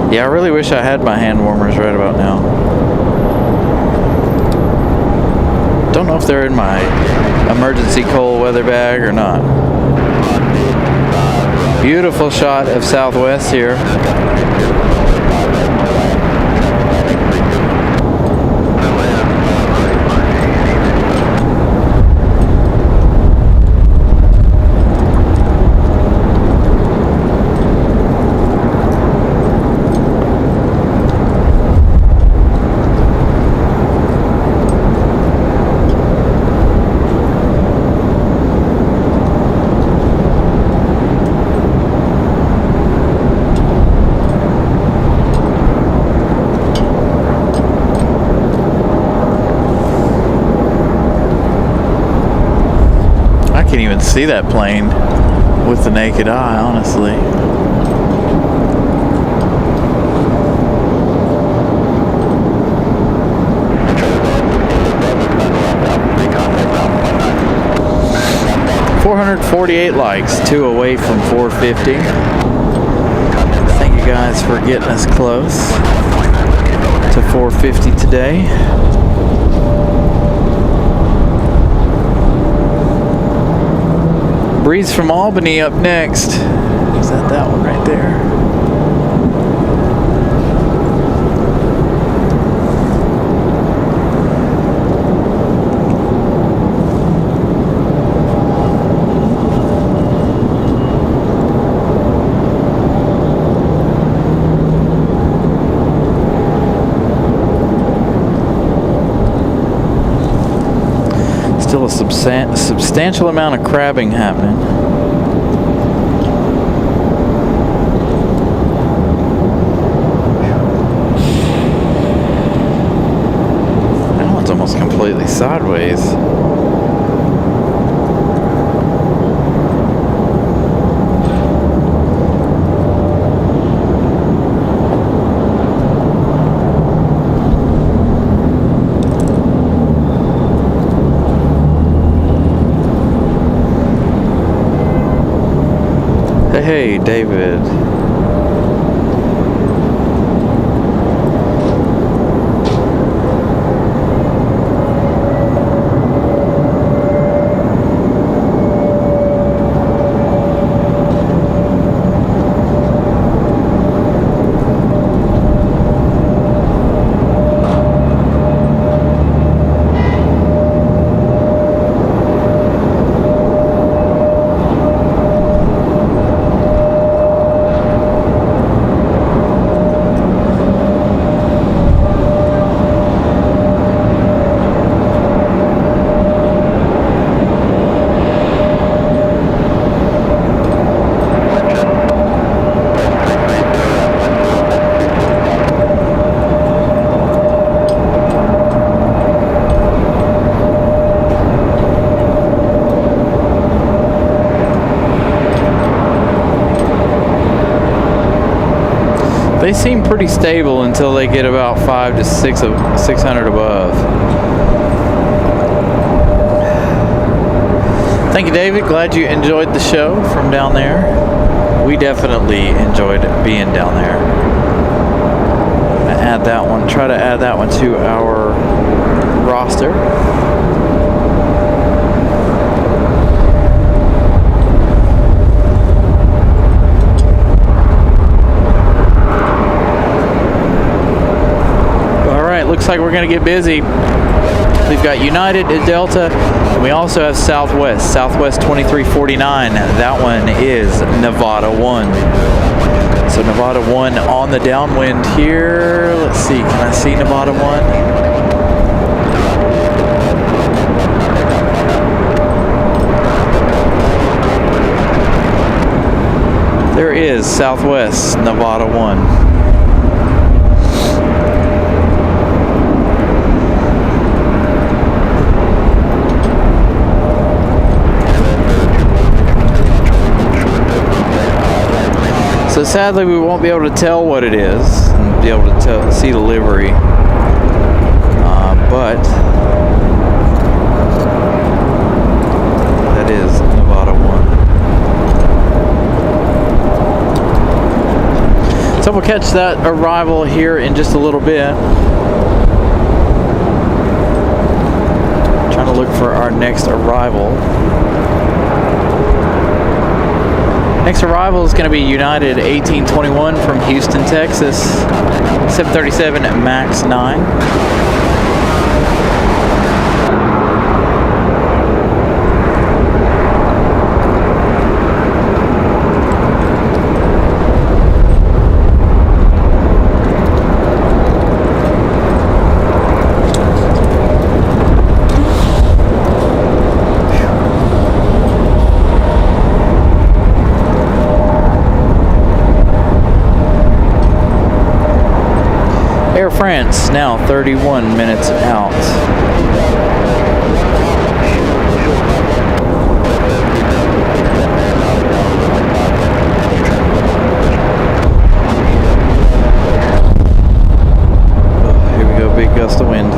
[SPEAKER 1] Yeah, I really wish I had my hand warmers right about now. Don't know if they're in my emergency cold weather bag or not. Beautiful shot of Southwest here. Can't even see that plane with the naked eye, honestly. $448 likes, 2 away from 450. Thank you guys for getting us close to 450 today. Breeze from Albany up next. Is that one right there? Still a substantial amount of crabbing happening. That one's almost completely sideways. Hey, David. They seem pretty stable until they get about 500 to 600 above. Thank you, David. Glad you enjoyed the show from down there. We definitely enjoyed being down there. Add that one. Try to add that one to our roster. Looks like we're going to get busy. We've got United at Delta, and we also have Southwest. Southwest 2349. That one is Nevada 1. So Nevada 1 on the downwind here. Let's see. Can I see Nevada 1? There is Southwest Nevada 1. So sadly, we won't be able to tell what it is and be able to see the livery, but that is Nevada 1. So we'll catch that arrival here in just a little bit. Trying to look for our next arrival. Next arrival is going to be United 1821 from Houston, Texas. 737 MAX 9. Air France now 31 minutes out. Here we go, big gust of wind.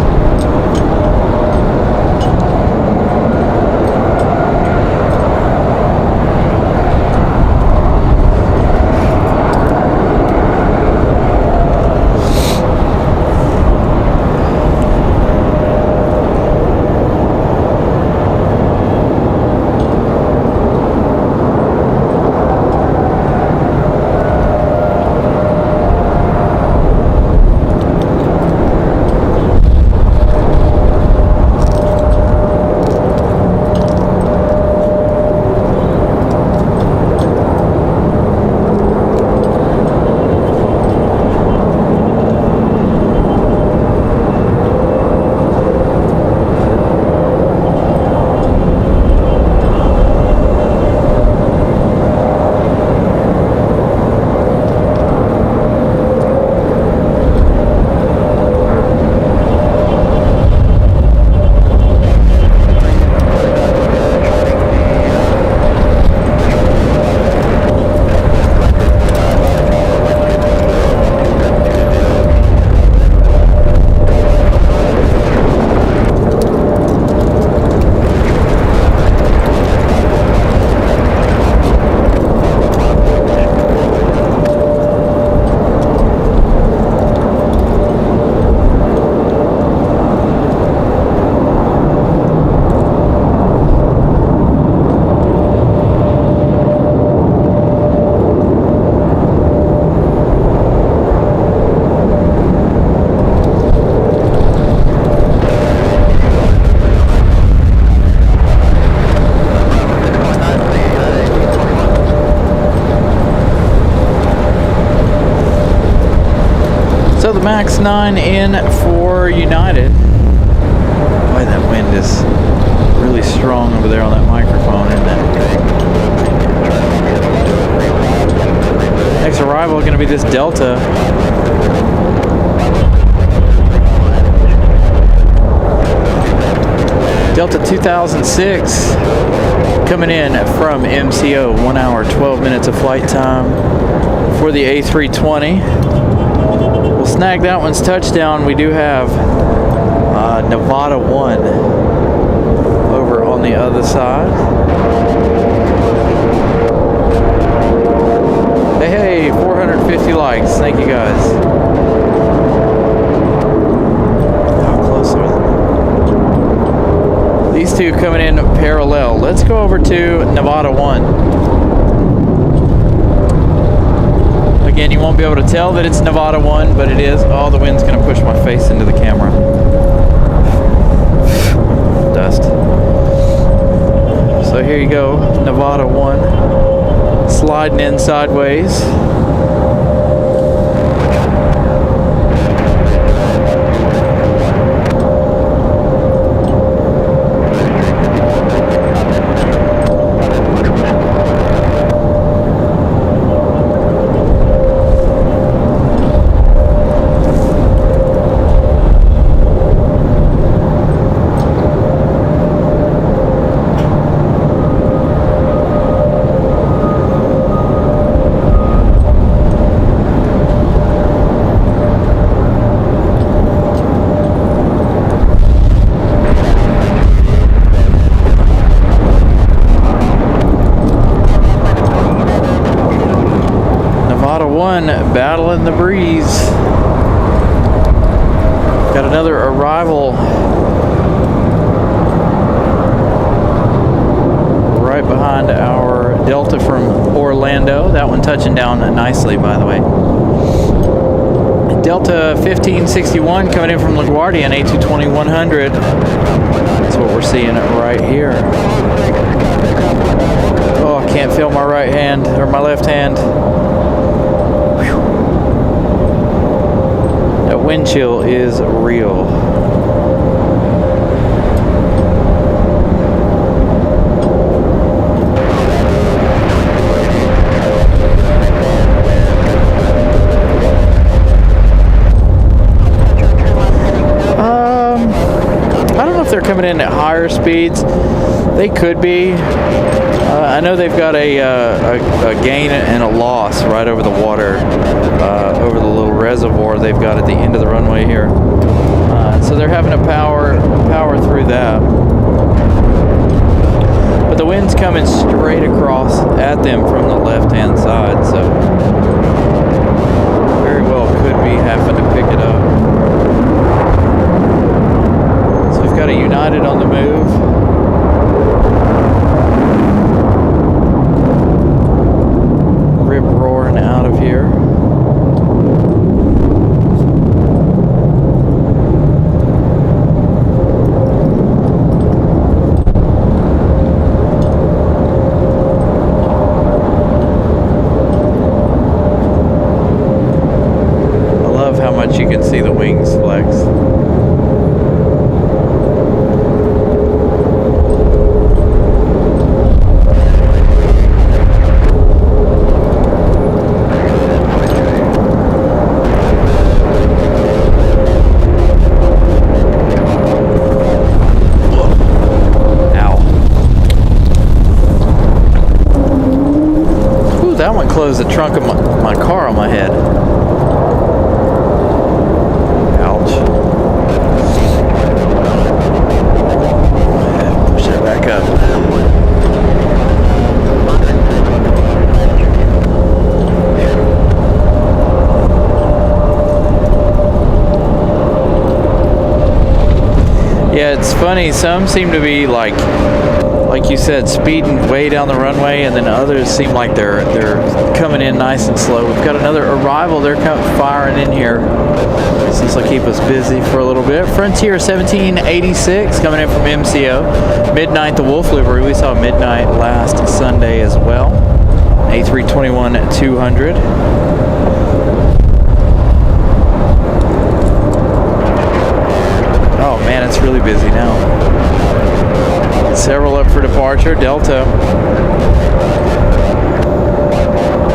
[SPEAKER 1] So the MAX 9 in for United. Boy, that wind is really strong over there on that microphone, isn't it? Next arrival is going to be this Delta. Delta 2006 coming in from MCO. 1 hour, 12 minutes of flight time for the A320. We'll snag that one's touchdown. We do have Nevada 1 over on the other side. Hey, 450 likes. Thank you guys. How close are they? These two coming in parallel. Let's go over to Nevada 1. Again, you won't be able to tell that it's Nevada 1, but it is. Oh, the wind's going to push my face into the camera. Dust. So here you go, Nevada 1. Sliding in sideways. 661 battling the breeze. Got another arrival right behind our Delta from Orlando. That one touching down nicely, by the way. Delta 1561 coming in from LaGuardia on A220-100. That's what we're seeing right here. Oh, I can't feel my right hand or my left hand. Whew. That wind chill is real. They're coming in at higher speeds. They could be. I know they've got a gain and a loss right over the water, over the little reservoir they've got at the end of the runway here. So they're having to power through that. But the wind's coming straight across at them from the left-hand side, so very well could be having to pick it up. Got a United on the move. Rip roaring out of here. I love how much you can see the wings flex. That one closed the trunk of my car on my head. Ouch. Push that back up. Yeah, it's funny. Some seem to be like you said, speeding way down the runway, and then others seem like they're coming in nice and slow. We've got another arrival. They're firing in here. This will keep us busy for a little bit. Frontier 1786 coming in from MCO. Midnight, the Wolf livery. We saw Midnight last Sunday as well. A321-200. Oh man, it's really busy now. Several up for departure. Delta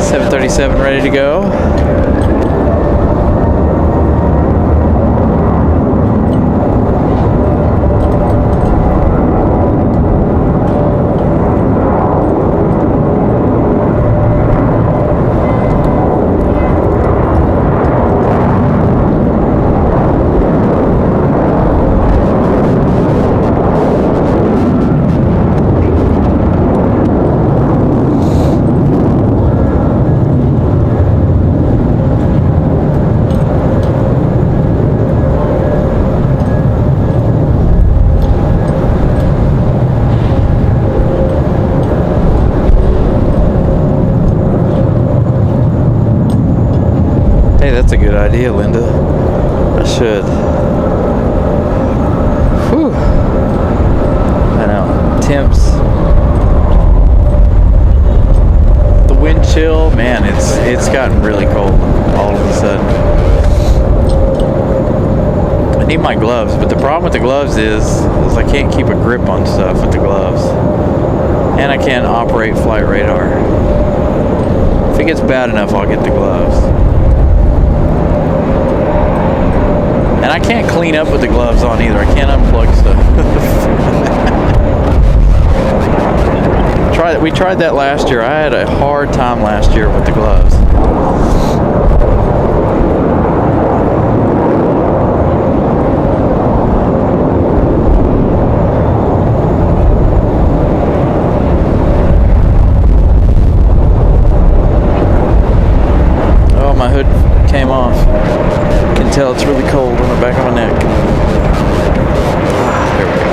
[SPEAKER 1] 737 ready to go. Hey, that's a good idea, Linda. I should. Whew. I know. Temps. The wind chill, man, it's gotten really cold all of a sudden. I need my gloves, but the problem with the gloves is I can't keep a grip on stuff with the gloves. And I can't operate flight radar. If it gets bad enough, I'll get the gloves. And I can't clean up with the gloves on either. I can't unplug stuff. We tried that last year. I had a hard time last year with the gloves. tell it's really cold on the back of my neck. There we go.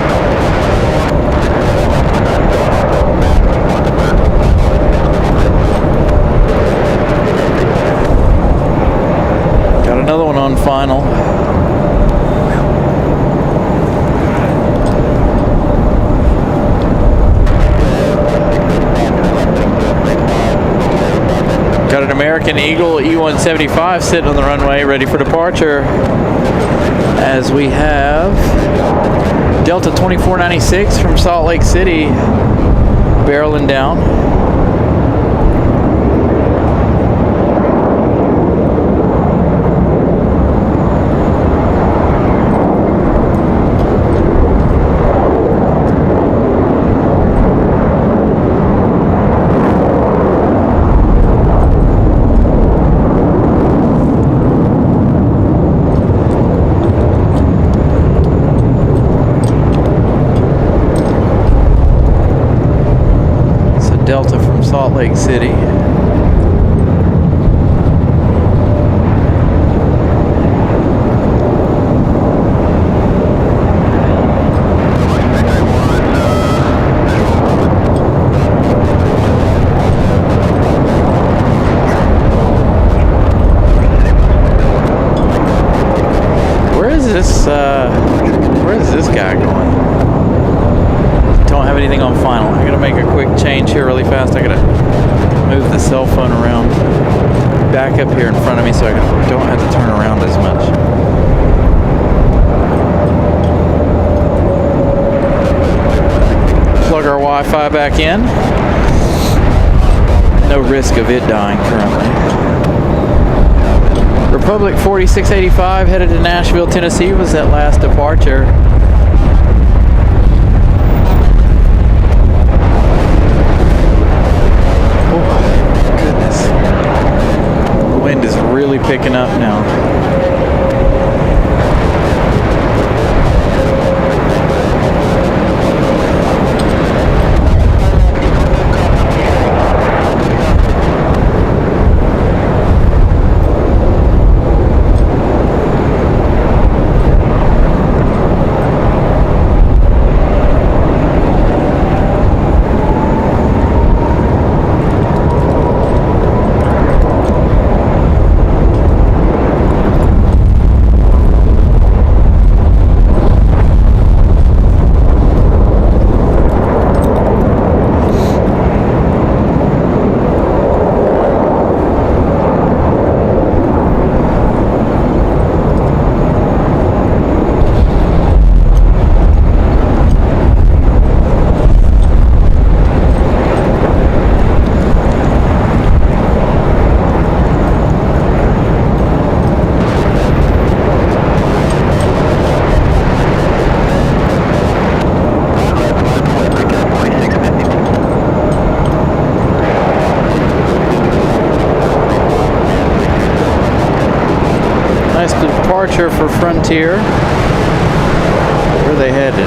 [SPEAKER 1] Got another one on final. Got an American Eagle E-175 sitting on the runway ready for departure, as we have Delta 2496 from Salt Lake City barreling down. Delta from Salt Lake City. Where is this guy going? Don't have anything on final. I gotta make a quick change here really fast. I gotta move the cell phone around back up here in front of me so I don't have to turn around as much. Plug our Wi-Fi back in. No risk of it dying currently. Republic 4685 headed to Nashville, Tennessee was that last departure. Wind is really picking up now. Nice departure for Frontier. Where are they headed?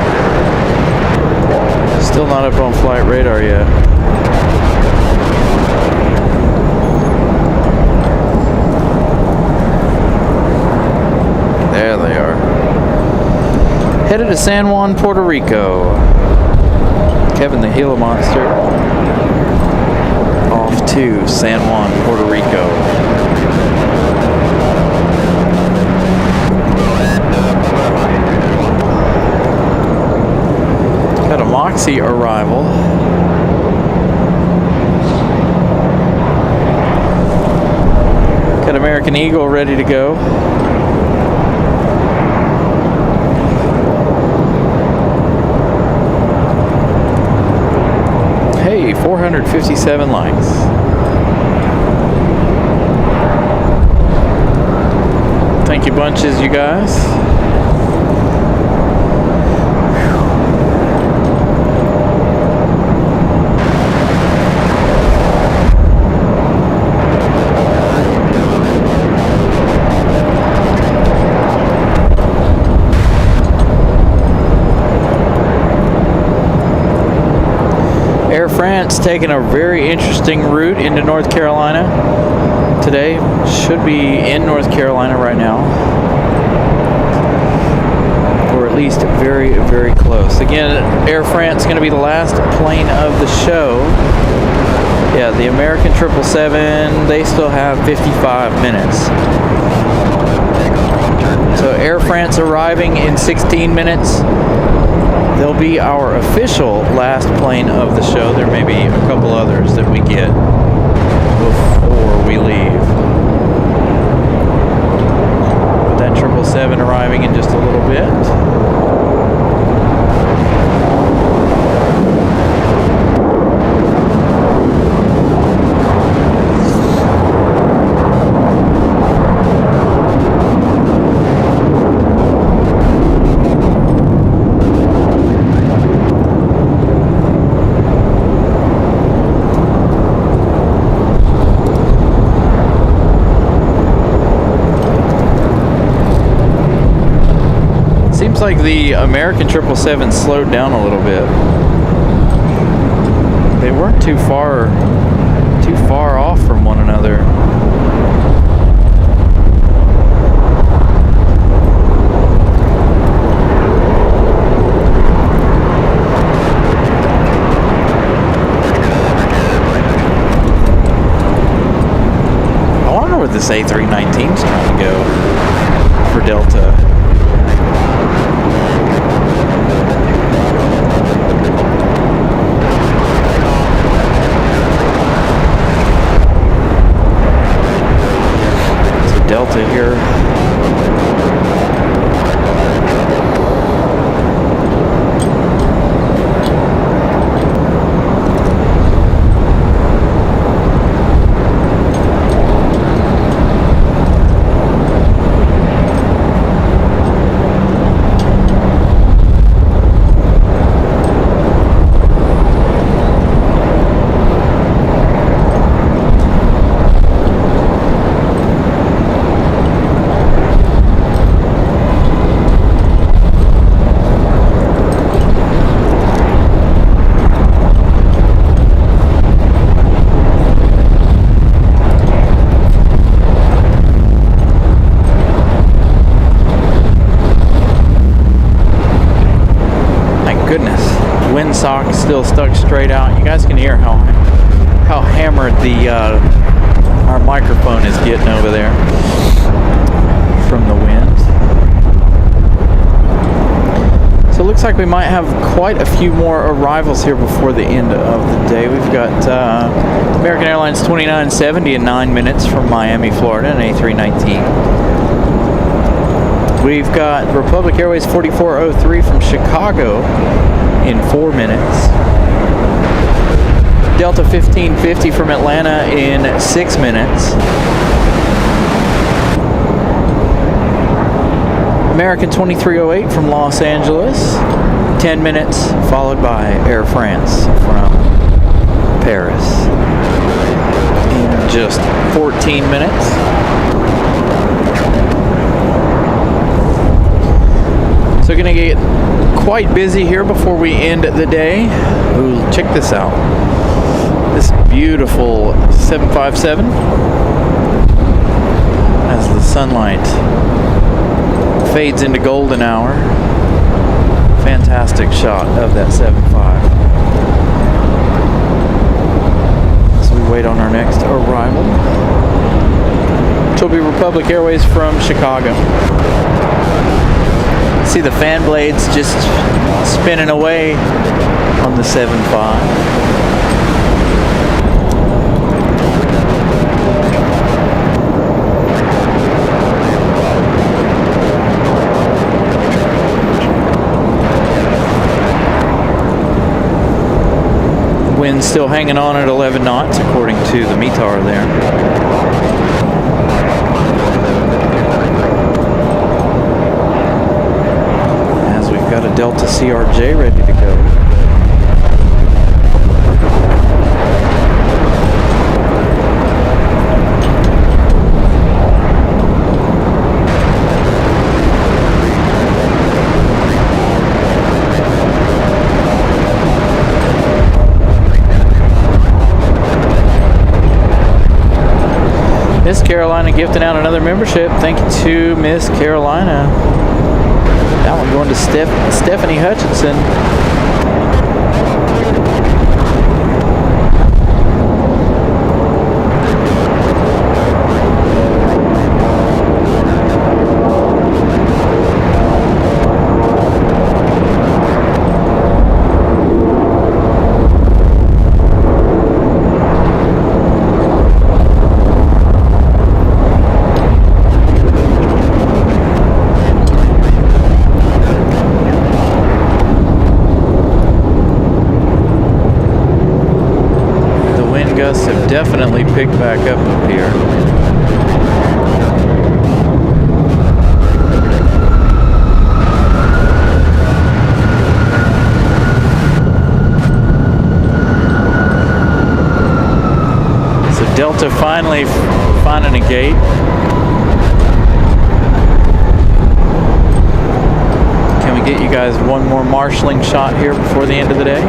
[SPEAKER 1] Still not up on flight radar yet. There they are. Headed to San Juan, Puerto Rico. Kevin the Gila Monster off to San Juan, Puerto Rico. Got a Moxie arrival. Got American Eagle ready to go. Hey, 457 likes. Thank you bunches, you guys. Air France taking a very interesting route into North Carolina. today. Should be in North Carolina right now. Or at least very, very close. Again, Air France is going to be the last plane of the show. Yeah, the American 777, they still have 55 minutes. So Air France arriving in 16 minutes. They'll be our official last plane of the show. There may be a couple others that we get before we leave. But that 777 arriving in just a little bit. Like the American 777 slowed down a little bit. They weren't too far off from one another. I wonder where this A319 is trying to go for Delta. Delta here. Windsock still stuck straight out. You guys can hear how hammered our microphone is getting over there from the wind. So it looks like we might have quite a few more arrivals here before the end of the day. We've got American Airlines 2970 in 9 minutes from Miami, Florida, an A319. We've got Republic Airways 4403 from Chicago in 4 minutes. Delta 1550 from Atlanta in 6 minutes. American 2308 from Los Angeles, 10 minutes, followed by Air France from Paris in just 14 minutes. So going to get quite busy here before we end the day. Ooh, check this out. This beautiful 757 as the sunlight fades into golden hour. Fantastic shot of that 75. So we wait on our next arrival, which will be Republic Airways from Chicago. See the fan blades just spinning away on the 75. Wind's still hanging on at 11 knots according to the METAR there. Got a Delta CRJ ready to go. Miss Carolina gifting out another membership. Thank you to Miss Carolina. That one going to Stephanie Hutchinson. Have definitely picked back up here. So Delta finally finding a gate. Can we get you guys one more marshalling shot here before the end of the day?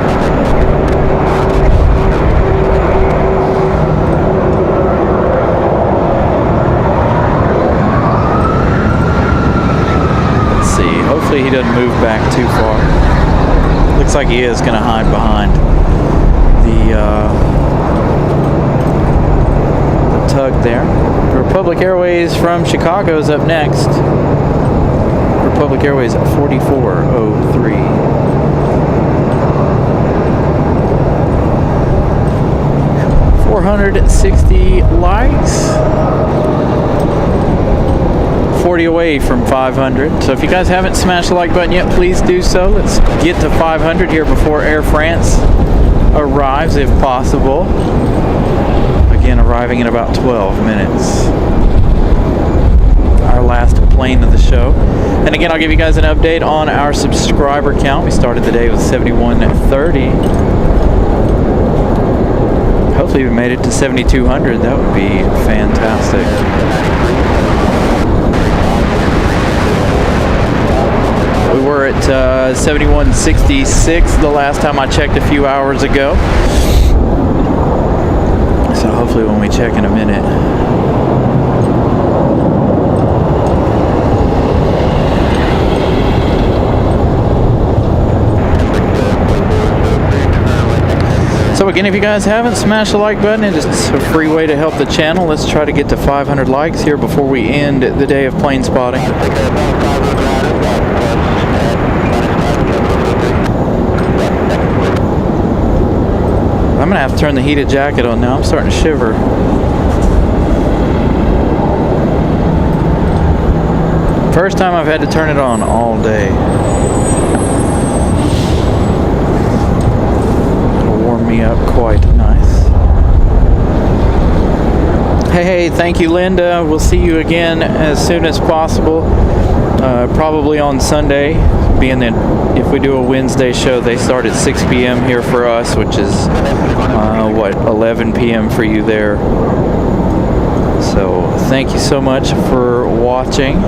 [SPEAKER 1] Hopefully he doesn't move back too far. Looks like he is going to hide behind the tug there. Republic Airways from Chicago is up next. Republic Airways 4403. 460 likes. 40 away from 500. So if you guys haven't smashed the like button yet, please do so. Let's get to 500 here before Air France arrives, if possible. Again, arriving in about 12 minutes. Our last plane of the show. And again, I'll give you guys an update on our subscriber count. We started the day with 7130. Hopefully we made it to 7,200. That would be fantastic. We were at 7166 the last time I checked a few hours ago. So hopefully when we check in a minute. So again, if you guys haven't smashed the like button, it's a free way to help the channel. Let's try to get to 500 likes here before we end the day of plane spotting. I'm gonna have to turn the heated jacket on now. I'm starting to shiver. First time I've had to turn it on all day. It'll warm me up quite nice. Hey, thank you, Linda. We'll see you again as soon as possible. Probably on Sunday, being that if we do a Wednesday show, they start at 6 p.m. here for us, which is, 11 p.m. for you there. So thank you so much for watching.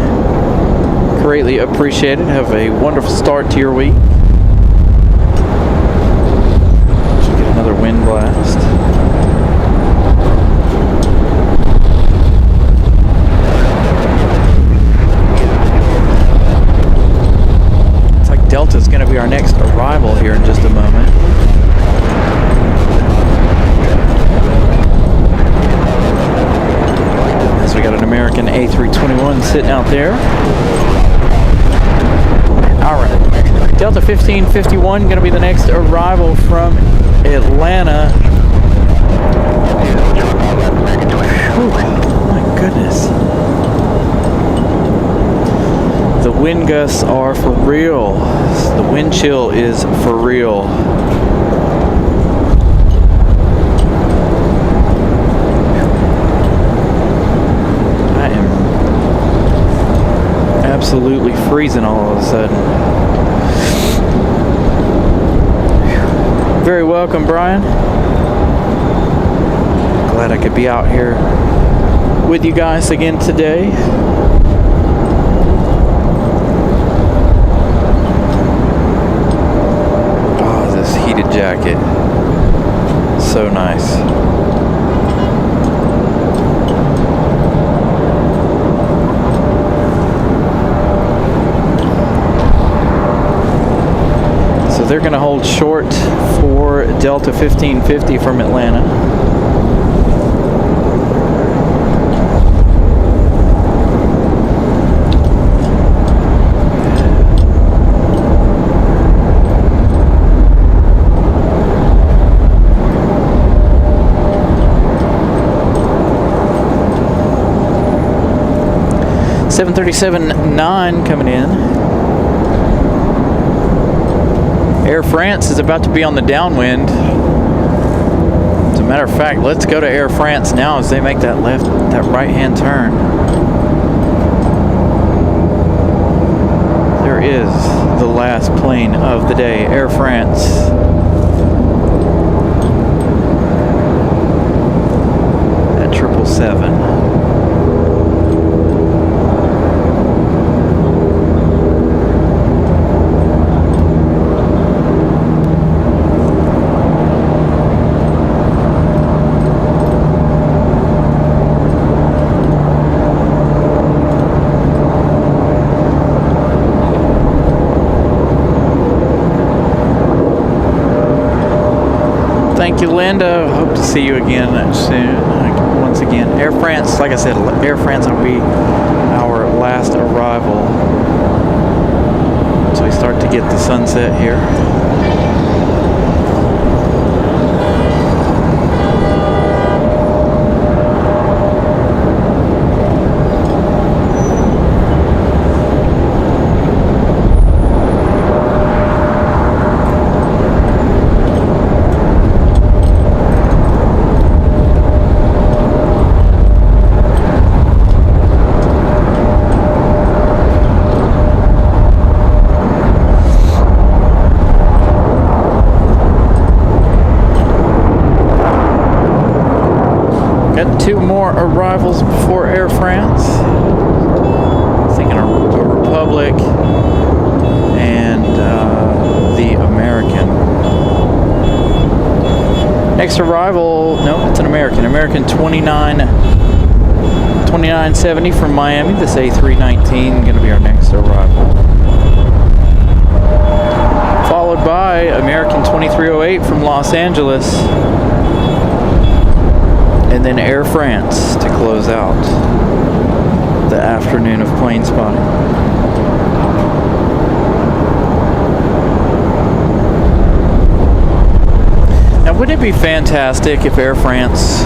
[SPEAKER 1] Greatly appreciate it. Have a wonderful start to your week. Get another wind blast. Delta is going to be our next arrival here in just a moment. As we got an American A321 sitting out there. Alright, Delta 1551 going to be the next arrival from Atlanta. Whew, my goodness. The wind gusts are for real. The wind chill is for real. I am absolutely freezing all of a sudden. Very welcome, Brian. Glad I could be out here with you guys again today. Jacket. So nice. they're going to hold short for Delta 1550 from Atlanta. Seven 737-9 coming in. Air France is about to be on the downwind. As a matter of fact, let's go to Air France now as they make that right-hand turn. There is the last plane of the day, Air France. At 777. Thank you, Linda. Hope to see you again soon. Once again, Air France, like I said, Air France will be our last arrival. So we start to get the sunset here. Got 2 more arrivals before Air France. Thinking of the Republic and the American. Next arrival, no, it's an American. American 2970 from Miami. This A319 going to be our next arrival. Followed by American 2308 from Los Angeles. And then Air France to close out the afternoon of plane spotting. Now, wouldn't it be fantastic if Air France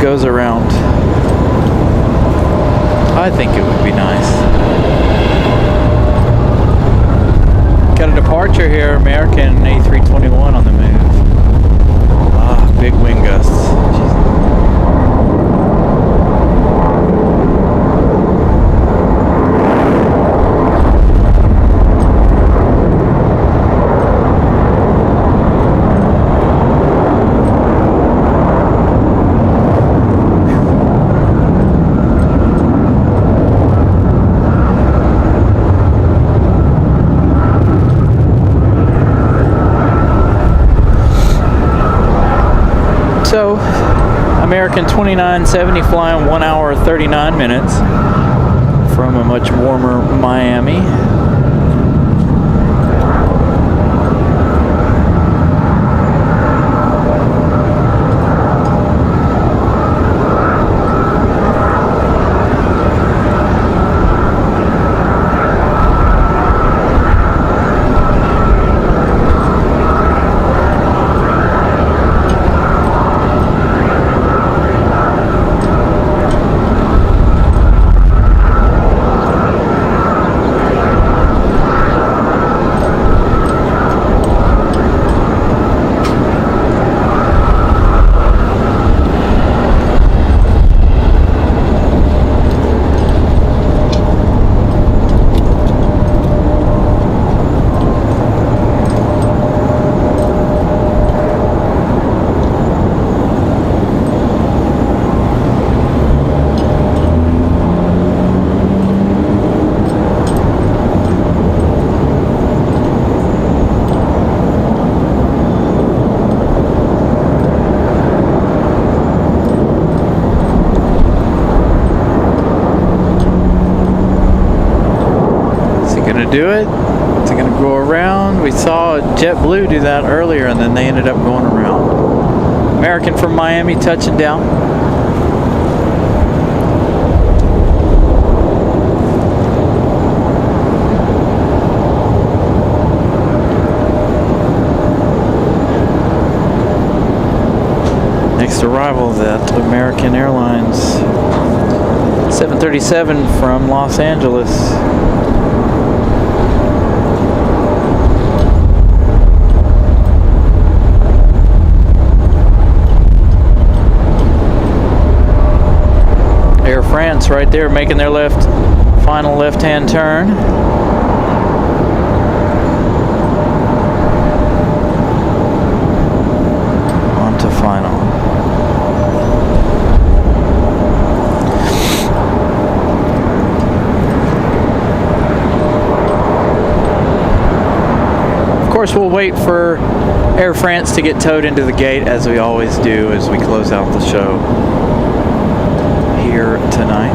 [SPEAKER 1] goes around? I think it would be nice. Got a departure here, American A321 on the move. Big wind gusts. So, American 2970 flying 1 hour 39 minutes from a much warmer Miami. Do it. It's They're going to go around. We saw JetBlue do that earlier, and then they ended up going around. American from Miami touching down. Next arrival is at American Airlines 737 from Los Angeles. Air France right there making their final left-hand turn. On to final. Of course, we'll wait for Air France to get towed into the gate, as we always do as we close out the show here tonight.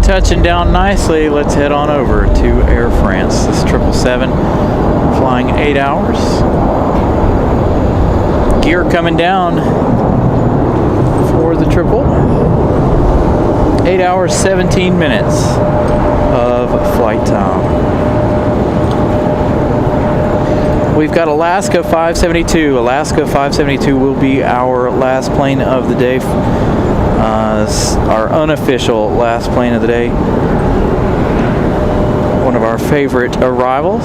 [SPEAKER 1] Touching down nicely. Let's head on over to Air France. This 777 flying 8 hours. Gear coming down for the triple. 8 hours, 17 minutes of flight time. We've got Alaska 572. Alaska 572 will be our last plane of the day. Our unofficial last plane of the day. One of our favorite arrivals.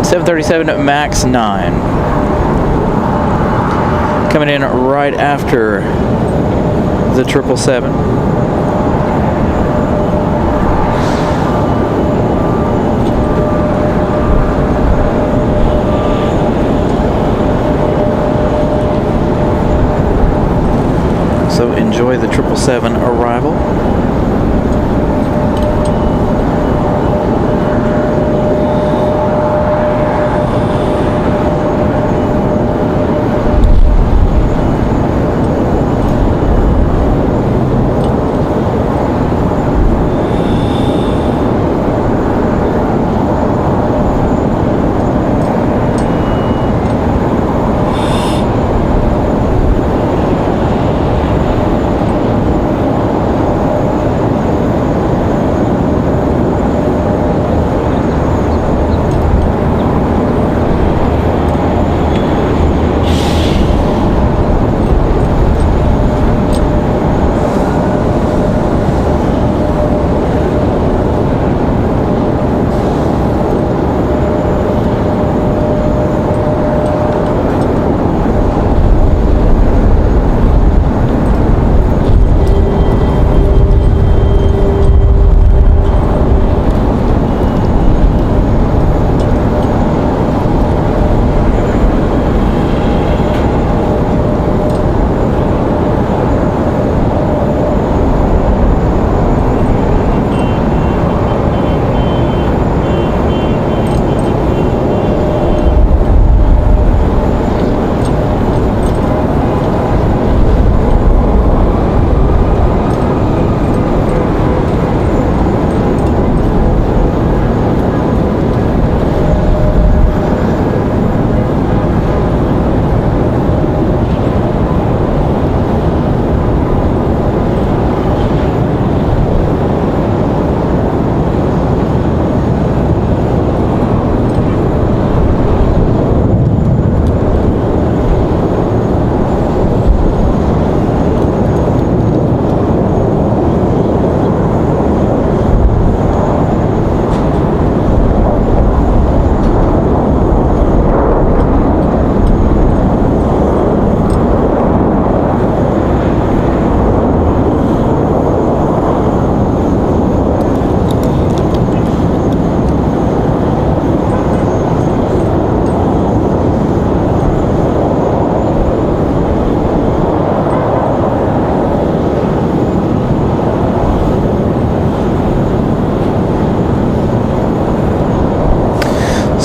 [SPEAKER 1] 737 MAX 9. Coming in right after the 777. So enjoy the 777 arrival.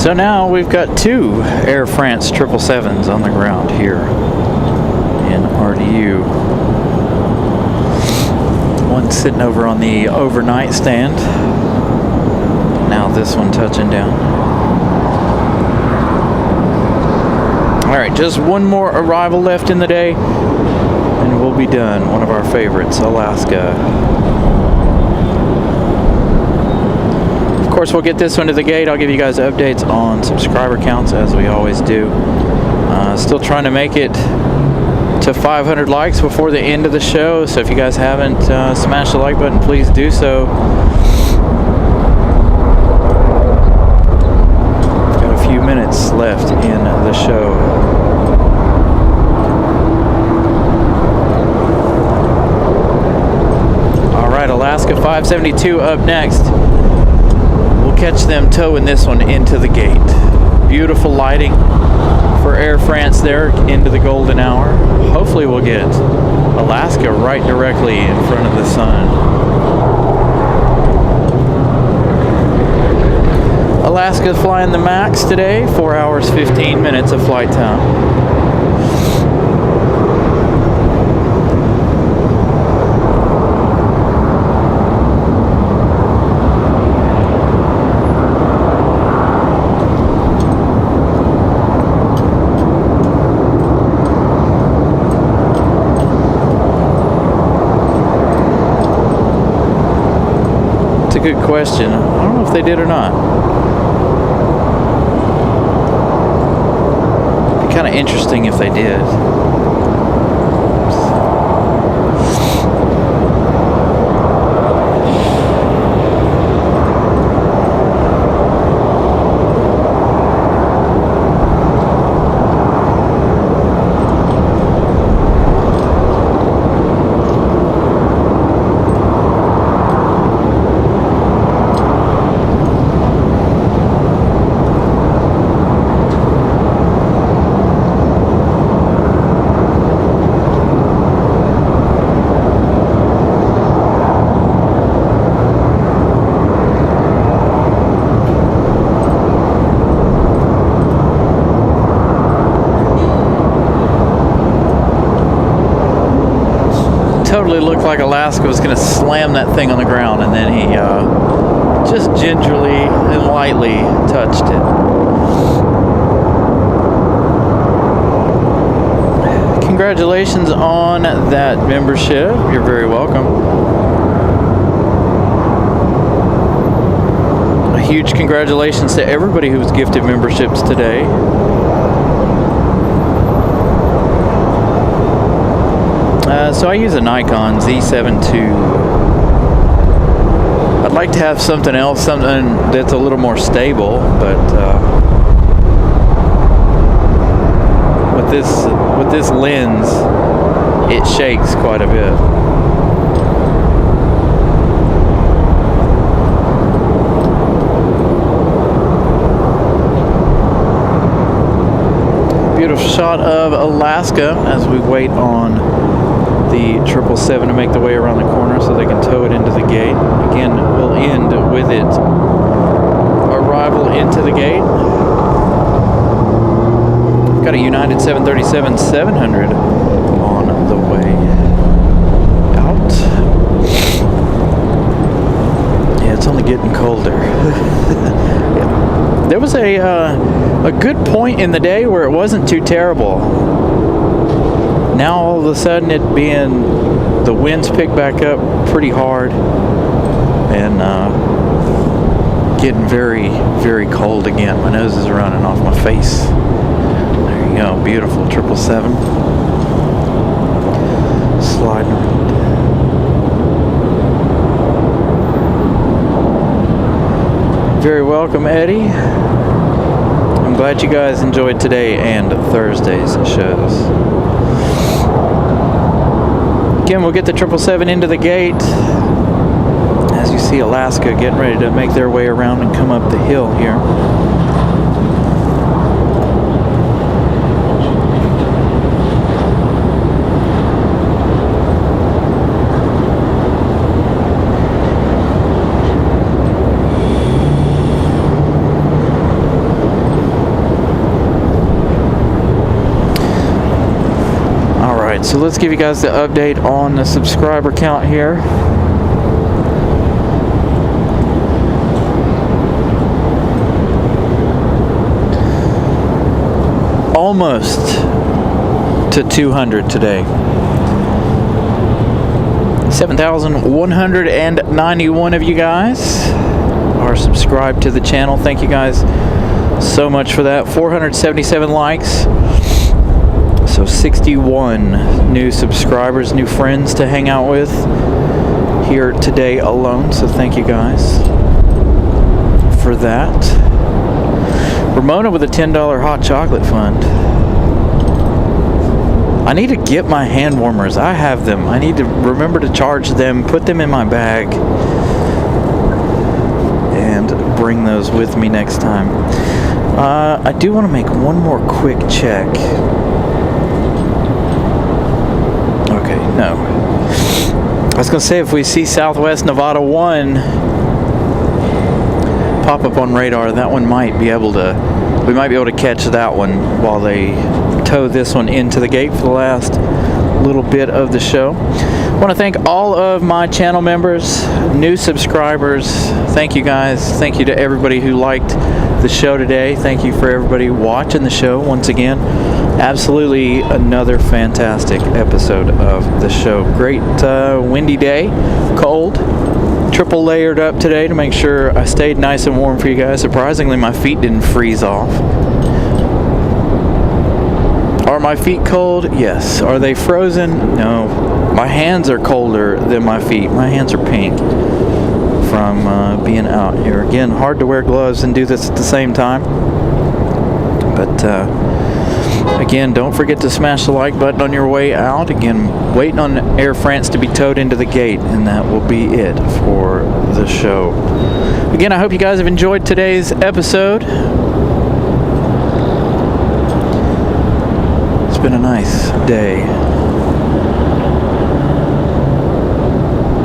[SPEAKER 1] So now we've got 2 Air France 777s on the ground here in RDU. One sitting over on the overnight stand. Now this one touching down. Alright, just one more arrival left in the day and we'll be done. One of our favorites, Alaska. Of course, we'll get this one to the gate. I'll give you guys updates on subscriber counts as we always do. Still trying to make it to 500 likes before the end of the show. So if you guys haven't smashed the like button, please do so. Got a few minutes left in the show. All right, Alaska 572 up next. Catch them towing this one into the gate. Beautiful lighting for Air France there into the golden hour. Hopefully we'll get Alaska right directly in front of the sun. Alaska's flying the max today, 4 hours 15 minutes of flight time. A good question. I don't know if they did or not. It'd be kind of interesting if they did. Totally looked like Alaska was going to slam that thing on the ground, and then he just gingerly and lightly touched it. Congratulations on that membership. You're very welcome. A huge congratulations to everybody who was gifted memberships today. So I use a Nikon Z7 II. I'd like to have something else, something that's a little more stable, but with this lens, it shakes quite a bit. Beautiful shot of Alaska as we wait on the 777 to make the way around the corner so they can tow it into the gate. Again, we'll end with it arrival into the gate. We've got a United 737-700 on the way out. Yeah, it's only getting colder. Yeah. There was a good point in the day where it wasn't too terrible. Now all of a sudden the winds pick back up pretty hard and getting very, very cold again. My nose is running off my face. There you go, beautiful 777. Sliding around. Very welcome, Eddie. I'm glad you guys enjoyed today and Thursday's shows. Again, we'll get the 777 into the gate. As you see Alaska getting ready to make their way around and come up the hill here. Alright, so let's give you guys the update on the subscriber count here. Almost to 200 today. 7,191 of you guys are subscribed to the channel. Thank you guys so much for that. 477 likes. So 61 new subscribers, new friends to hang out with here today alone. So thank you guys for that. Ramona with a $10 hot chocolate fund. I need to get my hand warmers. I have them. I need to remember to charge them, put them in my bag, and bring those with me next time. I do want to make one more quick check. Okay, no. I was going to say, if we see Southwest Nevada 1 pop up on radar, that one might be able to, we might be able to catch that one while they tow this one into the gate for the last little bit of the show. I want to thank all of my channel members, new subscribers. Thank you guys. Thank you to everybody who liked the show today. Thank you for everybody watching the show once again. Absolutely another fantastic episode of the show. Great windy day, cold, triple layered up today to make sure I stayed nice and warm for you guys. Surprisingly, my feet didn't freeze off. Are my feet cold? Yes. Are they frozen? No. My hands are colder than my feet. My hands are pink from being out here. Again, hard to wear gloves and do this at the same time. But again, don't forget to smash the like button on your way out. Again, waiting on Air France to be towed into the gate, and that will be it for the show. Again, I hope you guys have enjoyed today's episode. It's been a nice day.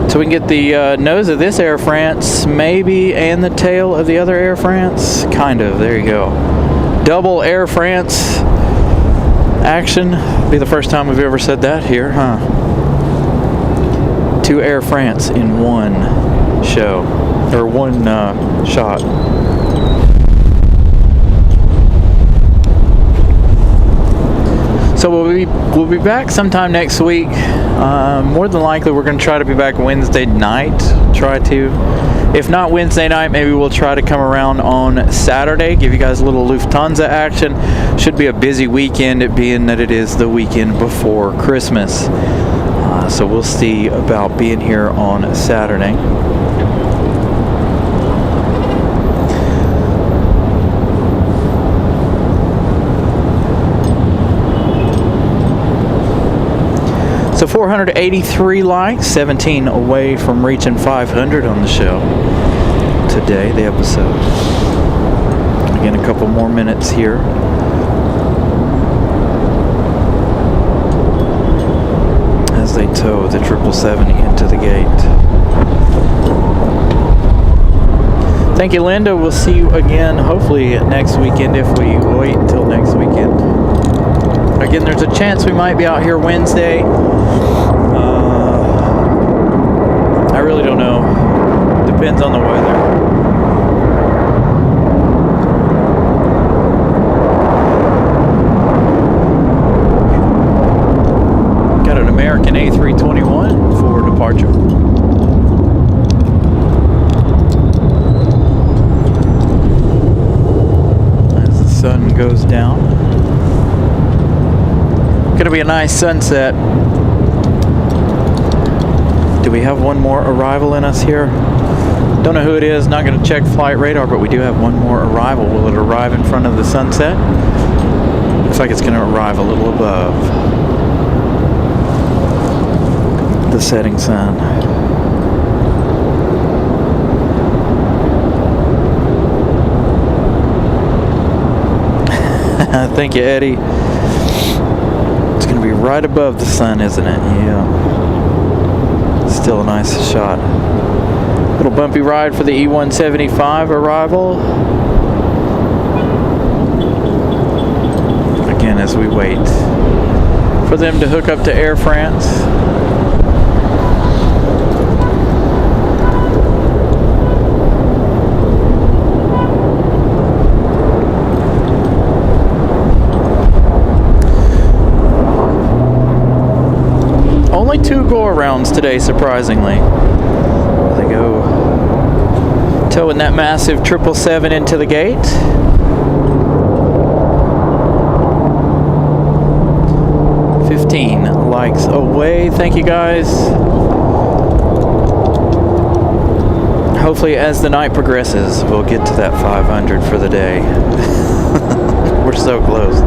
[SPEAKER 1] So we can get the nose of this Air France, maybe, and the tail of the other Air France. Kind of. There you go. Double Air France action. Be the first time we've ever said that here, huh? 2 Air France in one show, or one shot. So we'll be back sometime next week. More than likely, we're going to try to be back Wednesday night. Try to. If not Wednesday night, maybe we'll try to come around on Saturday, give you guys a little Lufthansa action. Should be a busy weekend, it being that it is the weekend before Christmas. So we'll see about being here on Saturday. So 483 likes, 17 away from reaching 500 on the show today, the episode. Again, a couple more minutes here. As they tow the 777 into the gate. Thank you, Linda. We'll see you again, hopefully next weekend, if we wait until next weekend. Again, there's a chance we might be out here Wednesday. I really don't know. Depends on the weather. Got an American A321 for departure. As the sun goes down. Gonna be a nice sunset. Do we have one more arrival in us here? Don't know who it is, not going to check flight radar, but we do have one more arrival. Will it arrive in front of the sunset? Looks like it's going to arrive a little above the setting sun. Thank you, Eddie. It's going to be right above the sun, isn't it? Yeah. Still a nice shot. Little bumpy ride for the E175 arrival. Again, as we wait for for them to hook up to Air France. Only 2 go-arounds today, surprisingly. They go towing that massive 777 into the gate. Likes away. Thank you guys. Hopefully as the night progresses we'll get to that 500 for the day. We're so close.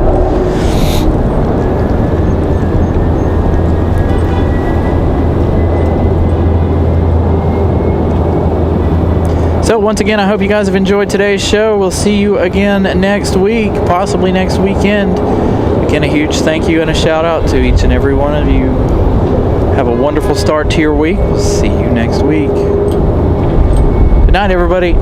[SPEAKER 1] So once again, I hope you guys have enjoyed today's show. We'll see you again next week, possibly next weekend. Again, a huge thank you and a shout out to each and every one of you. Have a wonderful start to your week. We'll see you next week. Good night, everybody.